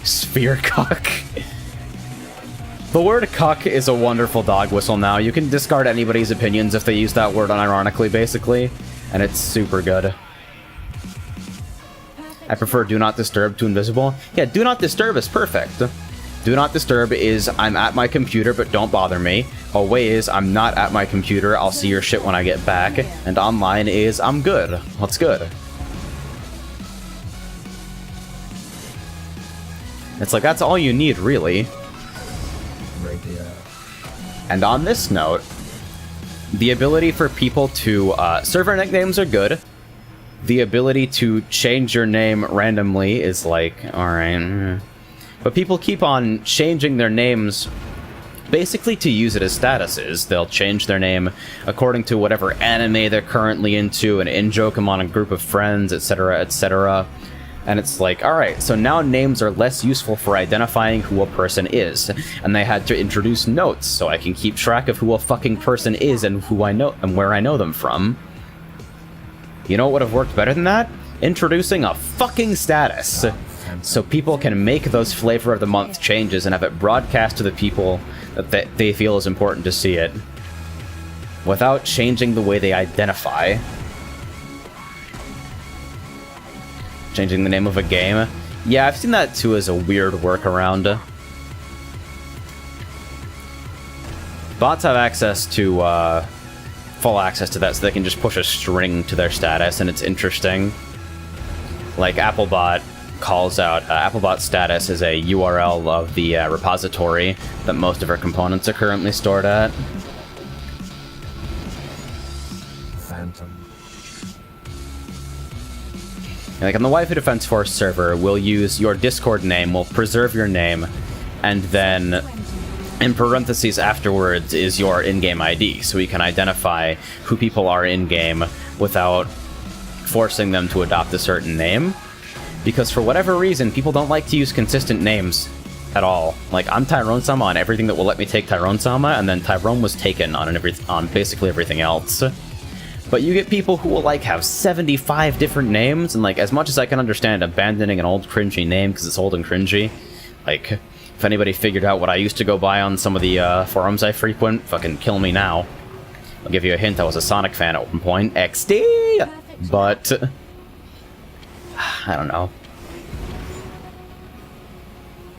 Sphere cuck. The word cuck is a wonderful dog whistle now. You can discard anybody's opinions if they use that word unironically, basically, and it's super good. I prefer Do Not Disturb to Invisible. Yeah, Do Not Disturb is perfect. Do Not Disturb is, I'm at my computer, but don't bother me. Away is, I'm not at my computer, I'll see your shit when I get back. And online is, I'm good. What's good? It's like, that's all you need, really. And on this note, the ability for people to, server nicknames are good. The ability to change your name randomly is like, alright. But people keep on changing their names basically to use it as statuses. They'll change their name according to whatever anime they're currently into, and in-joke them on a group of friends, etc., etc. And it's like, alright, so now names are less useful for identifying who a person is. And they had to introduce notes so I can keep track of who a fucking person is and who I know and where I know them from. You know what would have worked better than that? Introducing a fucking status. So people can make those flavor of the month changes and have it broadcast to the people that they feel is important to see it. Without changing the way they identify. Changing the name of a game. Yeah, I've seen that too as a weird workaround. Bots have access to, full access to that, so they can just push a string to their status, and it's interesting. Like, Applebot calls out, Applebot status is a URL of the repository that most of our components are currently stored at. Like on the Wi-Fi Defense Force server, we'll use your Discord name, we'll preserve your name, and then in parentheses afterwards is your in-game ID, so we can identify who people are in-game without forcing them to adopt a certain name. Because for whatever reason, people don't like to use consistent names at all. Like, I'm Tyrone-sama on everything that will let me take Tyrone-sama, and then Tyrone was taken on basically everything else. But you get people who will, like, have 75 different names, and, like, as much as I can understand abandoning an old cringy name because it's old and cringy, like, if anybody figured out what I used to go by on some of the forums I frequent, fucking kill me now. I'll give you a hint, I was a Sonic fan at one point. XD! But I don't know.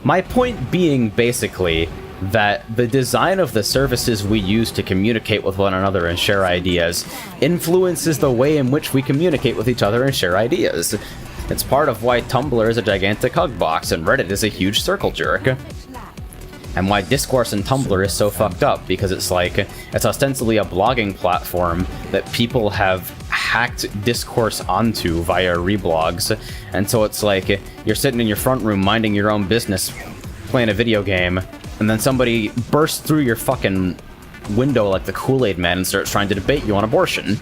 My point being, basically, that the design of the services we use to communicate with one another and share ideas influences the way in which we communicate with each other and share ideas. It's part of why Tumblr is a gigantic hug box and Reddit is a huge circle jerk. And why Discourse and Tumblr is so fucked up, because it's like, it's ostensibly a blogging platform that people have hacked Discourse onto via reblogs. And so it's like, you're sitting in your front room minding your own business, playing a video game, and then somebody bursts through your fucking window like the Kool-Aid Man and starts trying to debate you on abortion.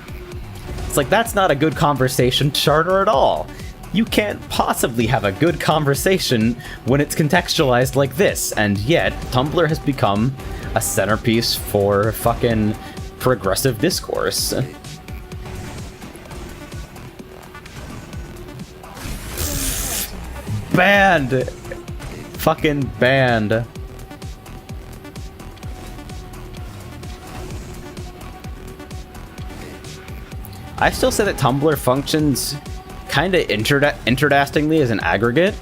It's like, that's not a good conversation starter at all. You can't possibly have a good conversation when it's contextualized like this, and yet Tumblr has become a centerpiece for fucking progressive discourse. Banned! Fucking banned. I still say that Tumblr functions kinda interestingly as an aggregate.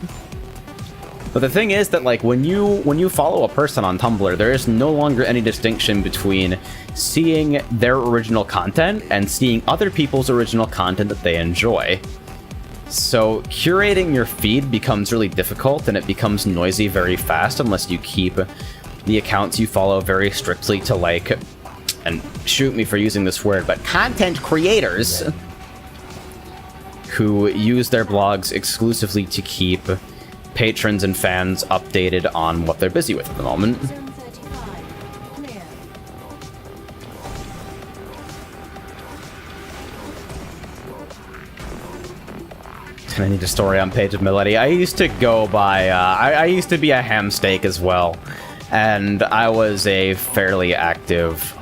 But the thing is that, like, when you follow a person on Tumblr, there is no longer any distinction between seeing their original content and seeing other people's original content that they enjoy. So curating your feed becomes really difficult, and it becomes noisy very fast unless you keep the accounts you follow very strictly to, like, and shoot me for using this word, but content creators who use their blogs exclusively to keep patrons and fans updated on what they're busy with at the moment. I need a story on Page of Milady. I used to go by, I used to be a ham steak as well, and I was a fairly active,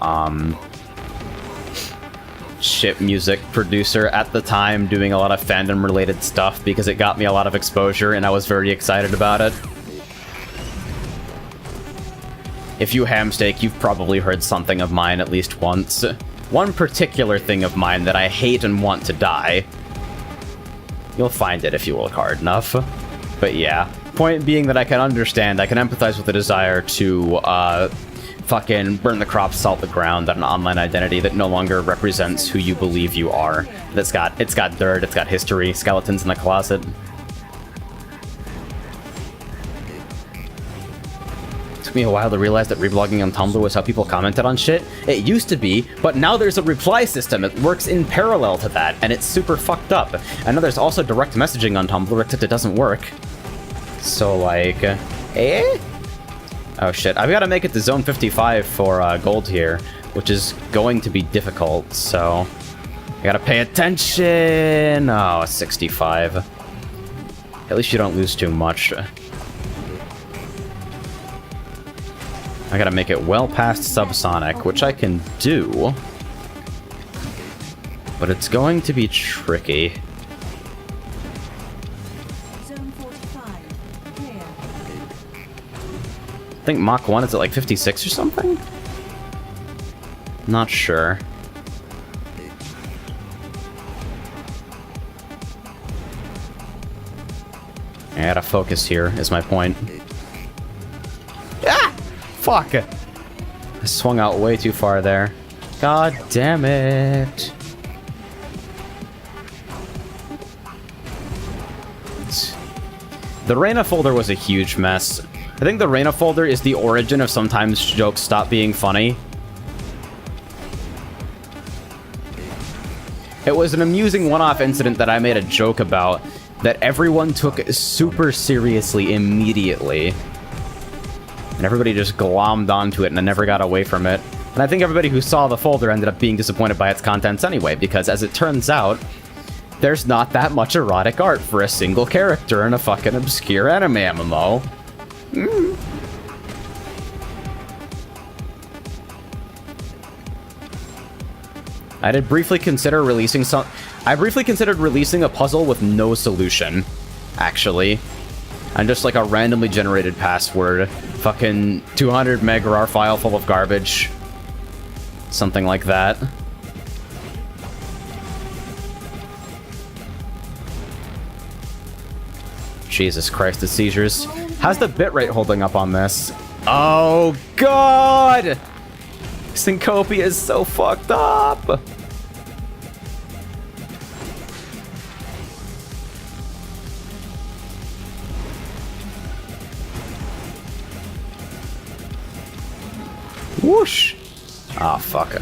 ship music producer at the time, doing a lot of fandom related stuff because it got me a lot of exposure and I was very excited about it. If you hamsteak, you've probably heard something of mine at least once. One particular thing of mine that I hate and want to die. You'll find it if you look hard enough. But yeah, point being that I can understand, I can empathize with the desire to fucking burn the crops, salt the ground, that an online identity that no longer represents who you believe you are. It's got dirt, it's got history, skeletons in the closet. It took me a while to realize that reblogging on Tumblr was how people commented on shit. It used to be, but now there's a reply system. It works in parallel to that, and it's super fucked up. I know there's also direct messaging on Tumblr, except it doesn't work. So, like, Oh shit, I've got to make it to zone 55 for gold here, which is going to be difficult, so... I gotta pay attention! Oh, 65. At least you don't lose too much. I gotta make it well past subsonic, which I can do. But it's going to be tricky. Zone 45. Clear. I think Mach 1 is at like 56 or something? Not sure. I gotta focus here, is my point. Ah! Fuck! I swung out way too far there. God damn it! The Reina folder was a huge mess. I think the Reina folder is the origin of sometimes jokes stop being funny. It was an amusing one-off incident that I made a joke about that everyone took super seriously immediately. And everybody just glommed onto it and I never got away from it. And I think everybody who saw the folder ended up being disappointed by its contents anyway, because as it turns out, there's not that much erotic art for a single character in a fucking obscure anime MMO. I did briefly consider releasing some... I briefly considered releasing a puzzle with no solution, actually. And just like a randomly generated password. Fucking 200 meg RAR file full of garbage. Something like that. Jesus Christ, the seizures. How's the bitrate holding up on this? Oh, God! Syncopia is so fucked up! Whoosh! Ah, oh, fuck.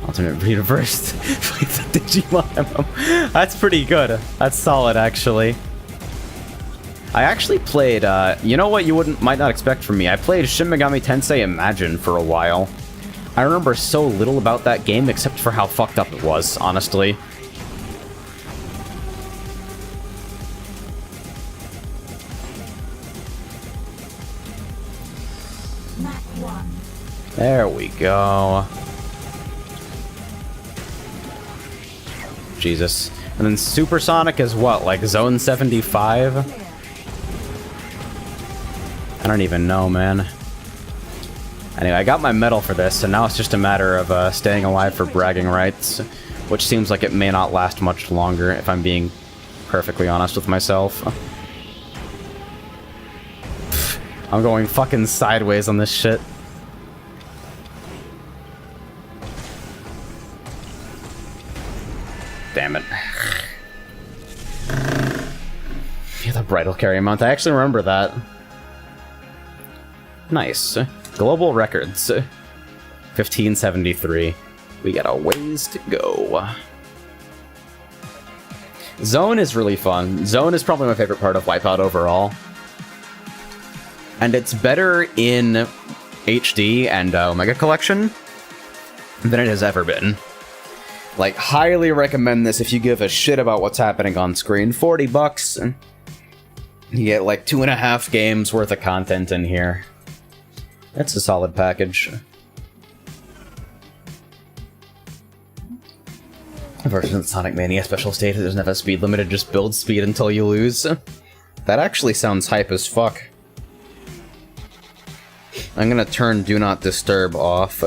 Alternate reversed. The Digimon MMO. That's pretty good. That's solid, actually. I actually played, you know what you might not expect from me? I played Shin Megami Tensei Imagine for a while. I remember so little about that game except for how fucked up it was, honestly. There we go. Jesus. And then Supersonic is what, like zone 75? I don't even know, man. Anyway, I got my medal for this, and now it's just a matter of staying alive for bragging rights, which seems like it may not last much longer, if I'm being perfectly honest with myself. I'm going fucking sideways on this shit. Damn it. Yeah, the bridal carry amount. I actually remember that. Nice. Global records. 1573. We got a ways to go. Zone is really fun. Zone is probably my favorite part of Wipeout overall. And it's better in HD and Omega Collection than it has ever been. Like, highly recommend this if you give a shit about what's happening on screen. $40. You get like 2.5 games worth of content in here. That's a solid package. Version of Sonic Mania Special State, there's never speed limited, just build speed until you lose. That actually sounds hype as fuck. I'm gonna turn Do Not Disturb off.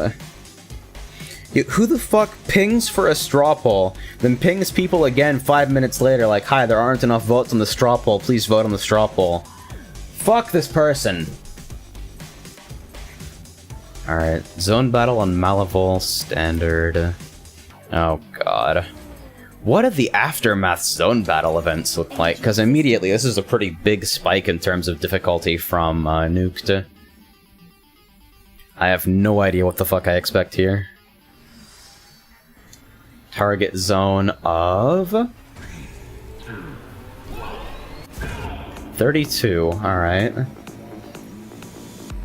Who the fuck pings for a straw poll, then pings people again 5 minutes later like, hi, there aren't enough votes on the straw poll, please vote on the straw poll. Fuck this person. Alright, zone battle on Malevol standard. Oh god. What do the Aftermath zone battle events look like? Because immediately this is a pretty big spike in terms of difficulty from Nuked. I have no idea what the fuck I expect here. Target zone of 32, alright.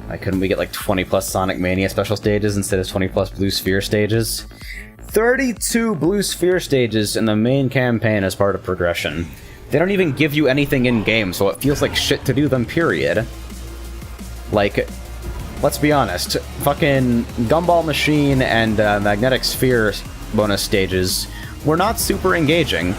Why couldn't we get like 20 plus Sonic Mania special stages instead of 20 plus Blue Sphere stages? 32 Blue Sphere stages in the main campaign as part of progression. They don't even give you anything in-game, so it feels like shit to do them, period. Like, let's be honest, fucking Gumball Machine and Magnetic Sphere bonus stages were not super engaging,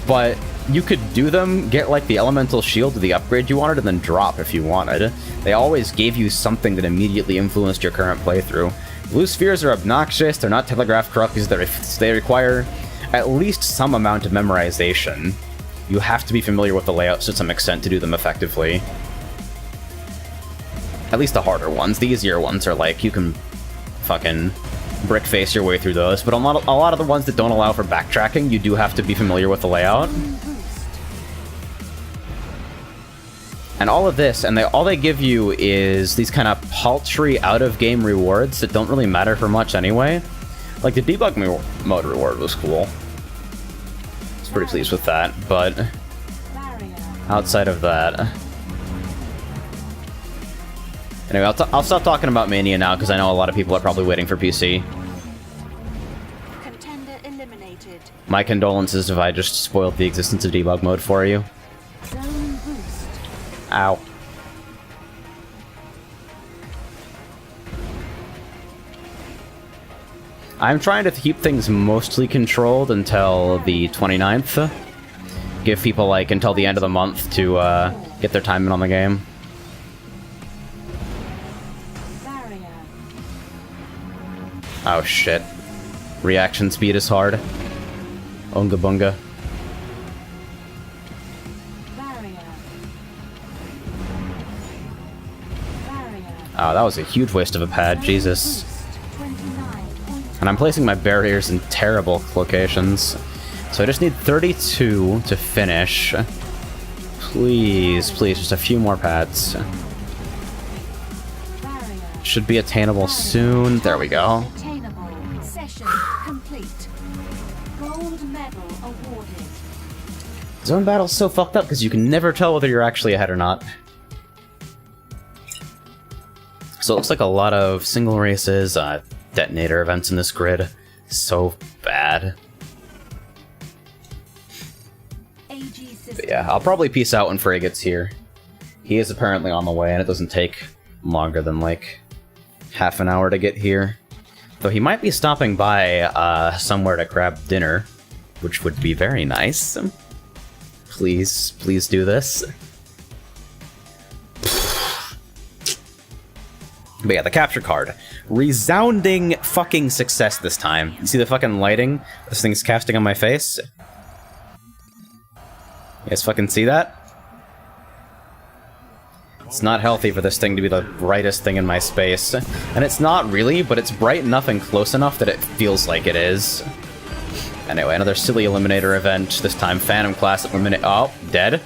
but you could do them, get like the Elemental Shield or the upgrade you wanted, and then drop if you wanted. They always gave you something that immediately influenced your current playthrough. Blue Spheres are obnoxious, they're not telegraphed correctly, they require at least some amount of memorization. You have to be familiar with the layouts to some extent to do them effectively. At least the harder ones. The easier ones are like, you can fucking brick face your way through those, but a lot of the ones that don't allow for backtracking, you do have to be familiar with the layout. And all of this, and all they give you is these kind of paltry out-of-game rewards that don't really matter for much anyway. Like, the debug mode reward was cool. I was pretty pleased with that, but outside of that... Anyway, I'll stop talking about Mania now, because I know a lot of people are probably waiting for PC. Contender eliminated. My condolences if I just spoiled the existence of debug mode for you. Zone boost. Ow. I'm trying to keep things mostly controlled until the 29th. Give people, like, until the end of the month to get their time in on the game. Barrier. Oh shit. Reaction speed is hard. Unga bunga. Barrier. Oh, that was a huge waste of a pad, Jesus. 29. And I'm placing my barriers in terrible locations. So I just need 32 to finish. Please, please, just a few more pads. Barrier. Should be attainable soon. There we go. Attainable. Session complete. Gold medal awarded. Zone battle's so fucked up because you can never tell whether you're actually ahead or not. So it looks like a lot of single races, detonator events in this grid. So bad. But yeah, I'll probably peace out when Frey gets here. He is apparently on the way, and it doesn't take longer than, like, half an hour to get here. Though he might be stopping by somewhere to grab dinner, which would be very nice. Please, please do this. But yeah, the capture card. Resounding fucking success this time. You see the fucking lighting this thing's casting on my face? You guys fucking see that? It's not healthy for this thing to be the brightest thing in my space. And it's not really, but it's bright enough and close enough that it feels like it is. Anyway, another silly Eliminator event. This time Phantom Class Eliminate... Oh, dead?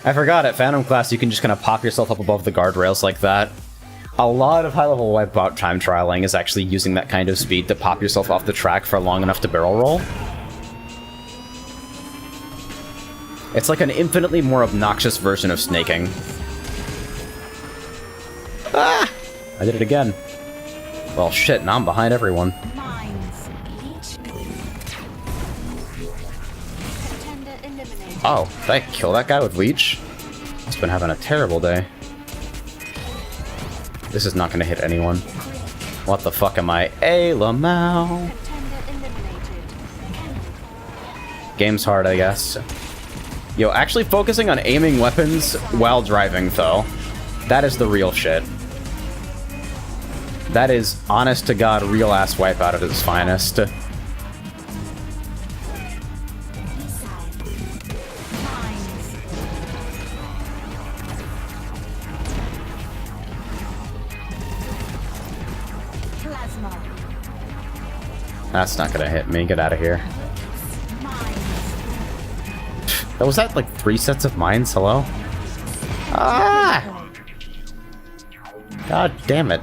I forgot, at Phantom Class you can just kind of pop yourself up above the guardrails like that. A lot of high-level Wipeout time trialing is actually using that kind of speed to pop yourself off the track for long enough to barrel roll. It's like an infinitely more obnoxious version of snaking. Ah! I did it again. Well, shit, now I'm behind everyone. Mines. Contender eliminated. Oh, did I kill that guy with Leech? He's been having a terrible day. This is not gonna hit anyone. What the fuck am I? Lamau. Contender eliminated. Game's hard, I guess. Yo, actually focusing on aiming weapons while driving, though. That is the real shit. That is, honest to God, real-ass Wipeout at its finest. Mines. Plasma. That's not gonna hit me. Get out of here. Was that like 3 sets of mines? Hello? Ah! God damn it.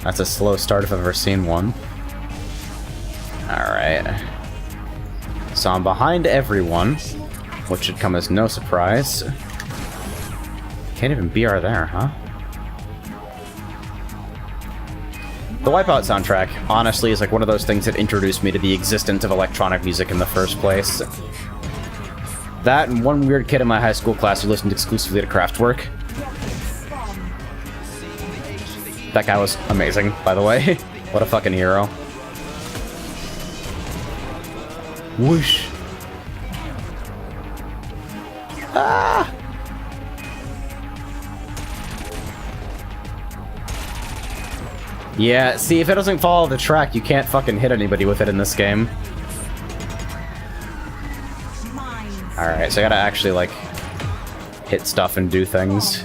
That's a slow start if I've ever seen one. Alright. So I'm behind everyone, which should come as no surprise. Can't even BR there, huh? The Wipeout soundtrack, honestly, is like one of those things that introduced me to the existence of electronic music in the first place. That and one weird kid in my high school class who listened exclusively to Kraftwerk. That guy was amazing, by the way. What a fucking hero. Whoosh. Ah! Yeah, see, if it doesn't follow the track, you can't fucking hit anybody with it in this game. Alright, so I gotta actually, like, hit stuff and do things.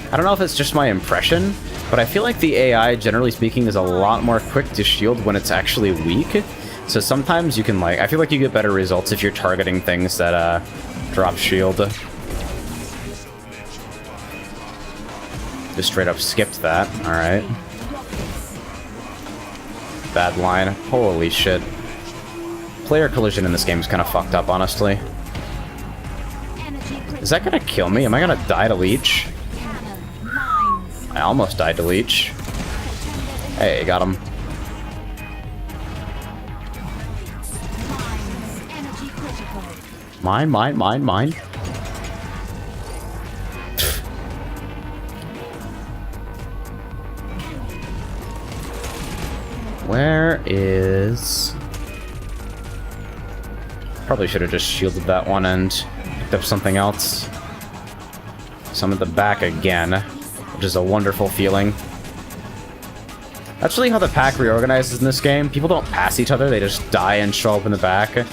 I don't know if it's just my impression, but I feel like the AI, generally speaking, is a lot more quick to shield when it's actually weak. So sometimes you can, like, I feel like you get better results if you're targeting things that, drop shield. Just straight up skipped that. Alright. Bad line. Holy shit. Player collision in this game is kind of fucked up, honestly. Is that gonna kill me? Am I gonna die to leech? I almost died to leech. Hey, got him. Mine. Where is... Probably should have just shielded that one and picked up something else. Some at the back again, which is a wonderful feeling. That's really how the pack reorganizes in this game. People don't pass each other, they just die and show up in the back.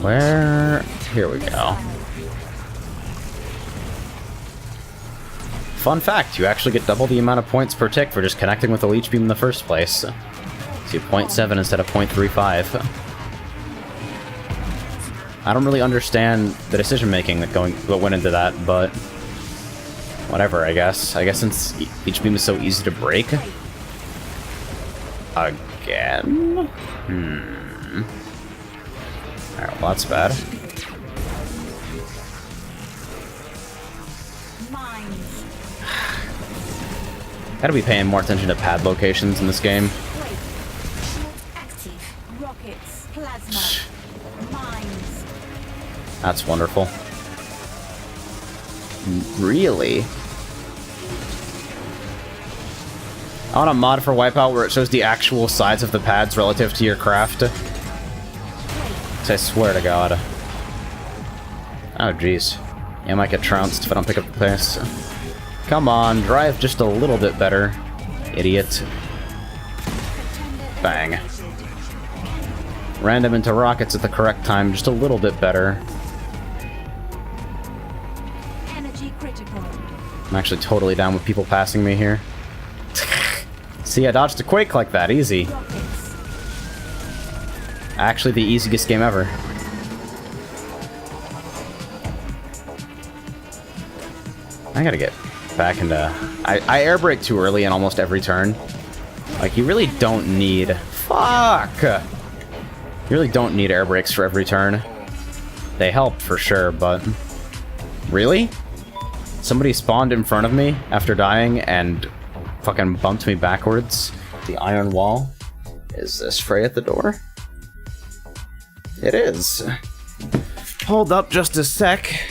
Where? Here we go. Fun fact, you actually get double the amount of points per tick for just connecting with the leech beam in the first place. So you 0.7 instead of 0.35. I don't really understand the decision-making that went into that, but whatever, I guess. I guess since each beam is so easy to break. Again? Alright, well that's bad. Gotta be paying more attention to pad locations in this game. That's wonderful. Really? I want a mod for Wipeout where it shows the actual size of the pads relative to your craft. I swear to God. Oh, jeez. Yeah, I might get trounced if I don't pick up the pace. Come on, drive just a little bit better, idiot. Bang. Random into rockets at the correct time, just a little bit better. I'm actually totally down with people passing me here. See, I dodged a Quake like that, easy. Actually, the easiest game ever. I gotta get back into... I air brake too early in almost every turn. Like, you really don't need... Fuck! You really don't need air brakes for every turn. They help, for sure, but... Really? Somebody spawned in front of me after dying and fucking bumped me backwards. The iron wall. Is this Frey at the door? It is. Hold up just a sec.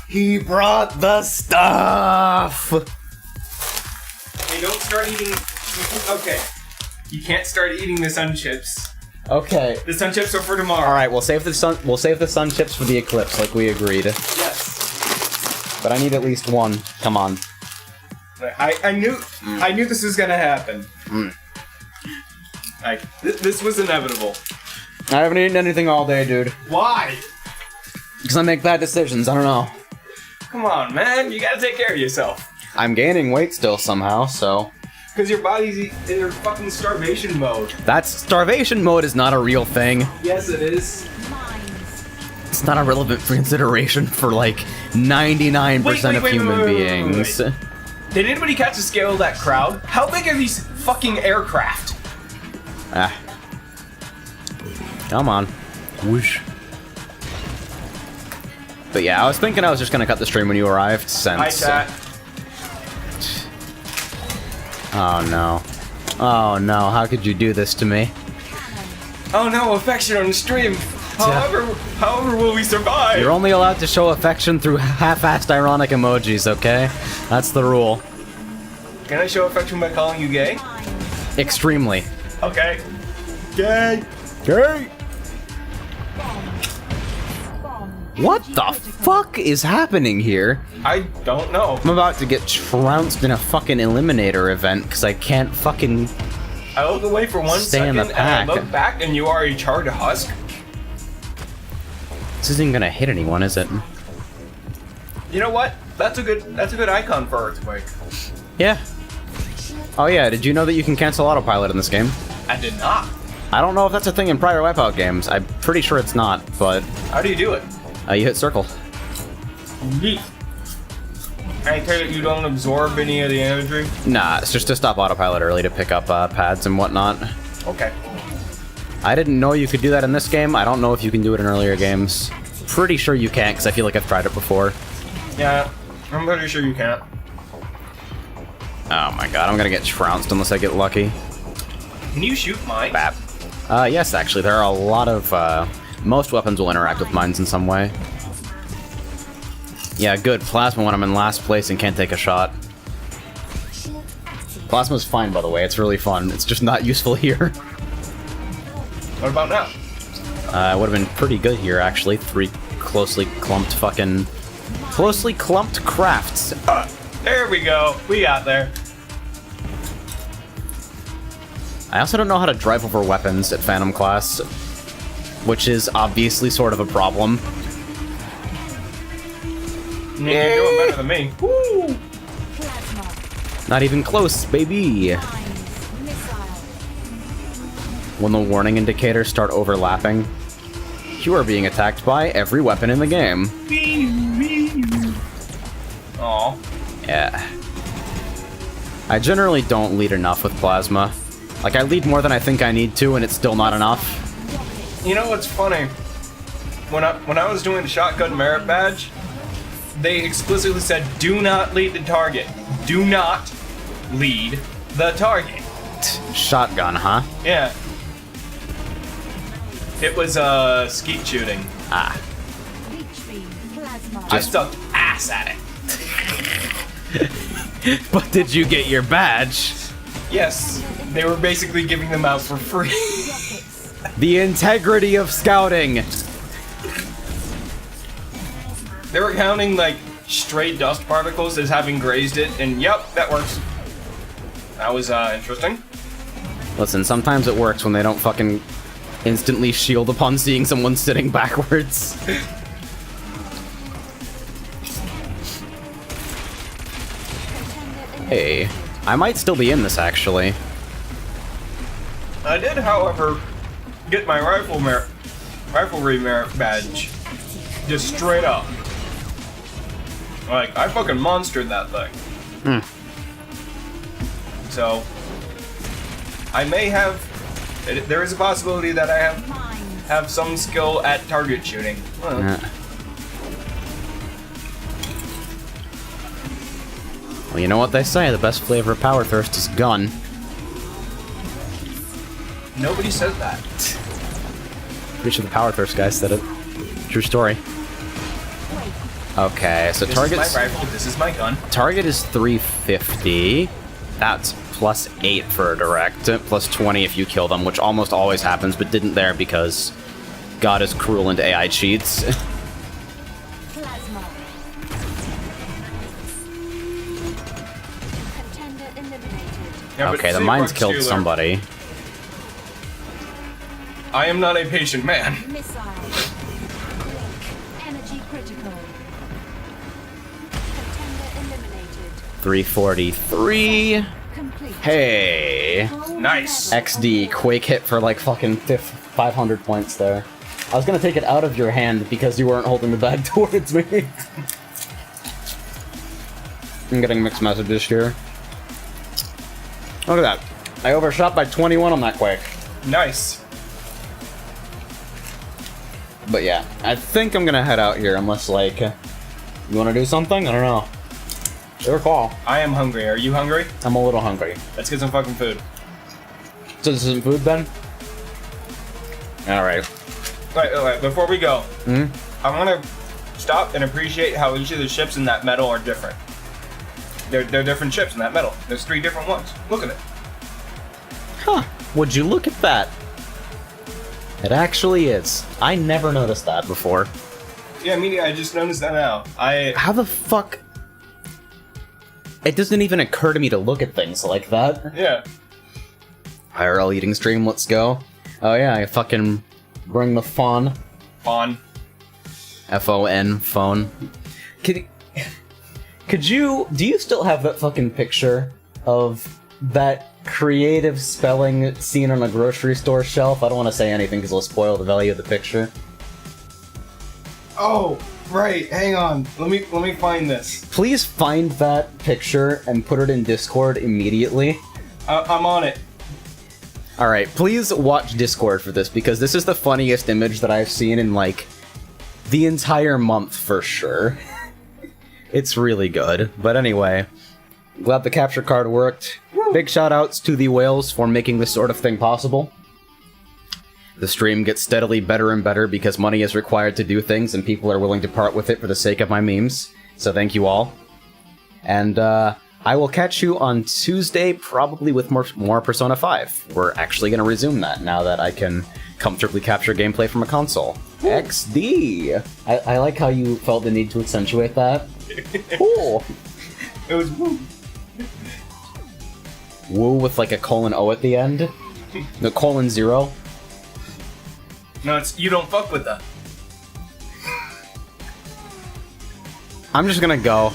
He brought the stuff! Hey, don't start eating... Okay. You can't start eating the sun chips. Okay. The sun chips are for tomorrow. Alright, we'll save the sun chips for the eclipse, like we agreed. Yes. But I need at least one. Come on. I knew this was gonna happen. Like, this was inevitable. I haven't eaten anything all day, dude. Why? Because I make bad decisions, I don't know. Come on, man. You gotta take care of yourself. I'm gaining weight still somehow, so... Because your body's in fucking starvation mode. That's... Starvation mode is not a real thing. Yes, it is. It's not a relevant consideration for, like, 99% of human beings. Wait. Did anybody catch the scale of that crowd? How big are these fucking aircraft? Ah. Come on. Whoosh. But yeah, I was thinking I was just gonna cut the stream when you arrived, since... Hi, chat. Oh no. Oh no, how could you do this to me? Oh no, affection on the stream. However will we survive? You're only allowed to show affection through half-assed ironic emojis, okay? That's the rule. Can I show affection by calling you gay? Extremely. Okay. Gay. Gay! What the fuck is happening here? I don't know. I'm about to get trounced in a fucking Eliminator event because I can't fucking... I look away for 1 Stay in second the and I pack. look back and you are a charred husk. This isn't gonna hit anyone, is it? You know what? That's a good icon for Earthquake. Yeah. Oh yeah, did you know that you can cancel autopilot in this game? I did not. I don't know if that's a thing in prior Wipeout games. I'm pretty sure it's not, but... How do you do it? You hit circle. Yeet. I take it you don't absorb any of the imagery? Nah, it's just to stop autopilot early to pick up pads and whatnot. Okay. I didn't know you could do that in this game. I don't know if you can do it in earlier games. Pretty sure you can't, because I feel like I've tried it before. Yeah, I'm pretty sure you can't. Oh my god, I'm gonna get trounced unless I get lucky. Can you shoot mines? Bap. Yes, actually, there are a lot of, most weapons will interact with mines in some way. Yeah, good. Plasma when I'm in last place and can't take a shot. Plasma's fine, by the way. It's really fun. It's just not useful here. What about now? It would have been pretty good here, actually. 3 closely clumped crafts. There we go. We got there. I also don't know how to drive over weapons at Phantom class, which is obviously sort of a problem. You're doing better than me. Woo! Not even close, baby! When the warning indicators start overlapping, you are being attacked by every weapon in the game. Aw. Yeah. I generally don't lead enough with plasma. Like, I lead more than I think I need to, and it's still not enough. You know what's funny? When I was doing the shotgun merit badge, they explicitly said, do not lead the target. Do not lead the target. Shotgun, huh? Yeah. It was, skeet shooting. Ah. I sucked ass at it. But did you get your badge? Yes. They were basically giving them out for free. The integrity of scouting! They were counting, like, stray dust particles as having grazed it, and yep, that works. That was, interesting. Listen, sometimes it works when they don't fucking instantly shield upon seeing someone sitting backwards. Hey, I might still be in this, actually. I did, however, get my riflery merit badge. Just straight up. Like, I fucking monstered that thing. So, I may have... There is a possibility that I have some skill at target shooting. Well, Well, you know what they say, the best flavor of power thirst is gun. nobody says that. Pretty sure the Power Thirst guy said it. True story. Okay, so This target's... is my rifle, this is my gun. Target is 350. That's plus 8 for a direct, plus 20 if you kill them, which almost always happens, but didn't there because God is cruel and AI cheats. Plasma. Contender eliminated. Yeah, but Okay, the say mine's Rug killed Stealer, somebody. I am not a patient man. Missile. Energy critical. Contender eliminated. 343. Complete. Hey. Nice. XD, Quake hit for like fucking 500 points there. I was gonna take it out of your hand because you weren't holding the bag towards me. I'm getting mixed messages here. Look at that. I overshot by 21 on that Quake. Nice. But yeah, I think I'm gonna head out here unless, like, you wanna do something? I don't know. Your call. I am hungry. Are you hungry? I'm a little hungry. Let's get some fucking food. So this isn't food then? Alright. Wait, before we go, Hmm? I want to stop and appreciate how each of the ships in that metal are different. They're different ships in that metal. There's 3 different ones. Look at it. Huh. Would you look at that? It actually is. I never noticed that before. Yeah, I just noticed that now. How the fuck? It doesn't even occur to me to look at things like that. Yeah. IRL eating stream, let's go. Oh yeah, I fucking bring the phone. On. F-O-N, phone. Could you... Do you still have that fucking picture of that creative spelling seen on a grocery store shelf? I don't want to say anything because it'll spoil the value of the picture. Oh, right. Hang on. Let me find this. Please find that picture and put it in Discord immediately. I'm on it. Alright, please watch Discord for this, because this is the funniest image that I've seen in, like, the entire month for sure. It's really good. But anyway, glad the capture card worked. Big shoutouts to the whales for making this sort of thing possible. The stream gets steadily better and better because money is required to do things and people are willing to part with it for the sake of my memes. So thank you all. And I will catch you on Tuesday, probably with more Persona 5. We're actually going to resume that now that I can comfortably capture gameplay from a console. Ooh. XD! I like how you felt the need to accentuate that. Cool! It was woo. Woo with like a :O at the end? The :0. No, it's you don't fuck with that. I'm just gonna go.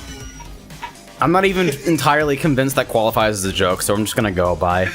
I'm not even entirely convinced that qualifies as a joke, so I'm just gonna go. Bye.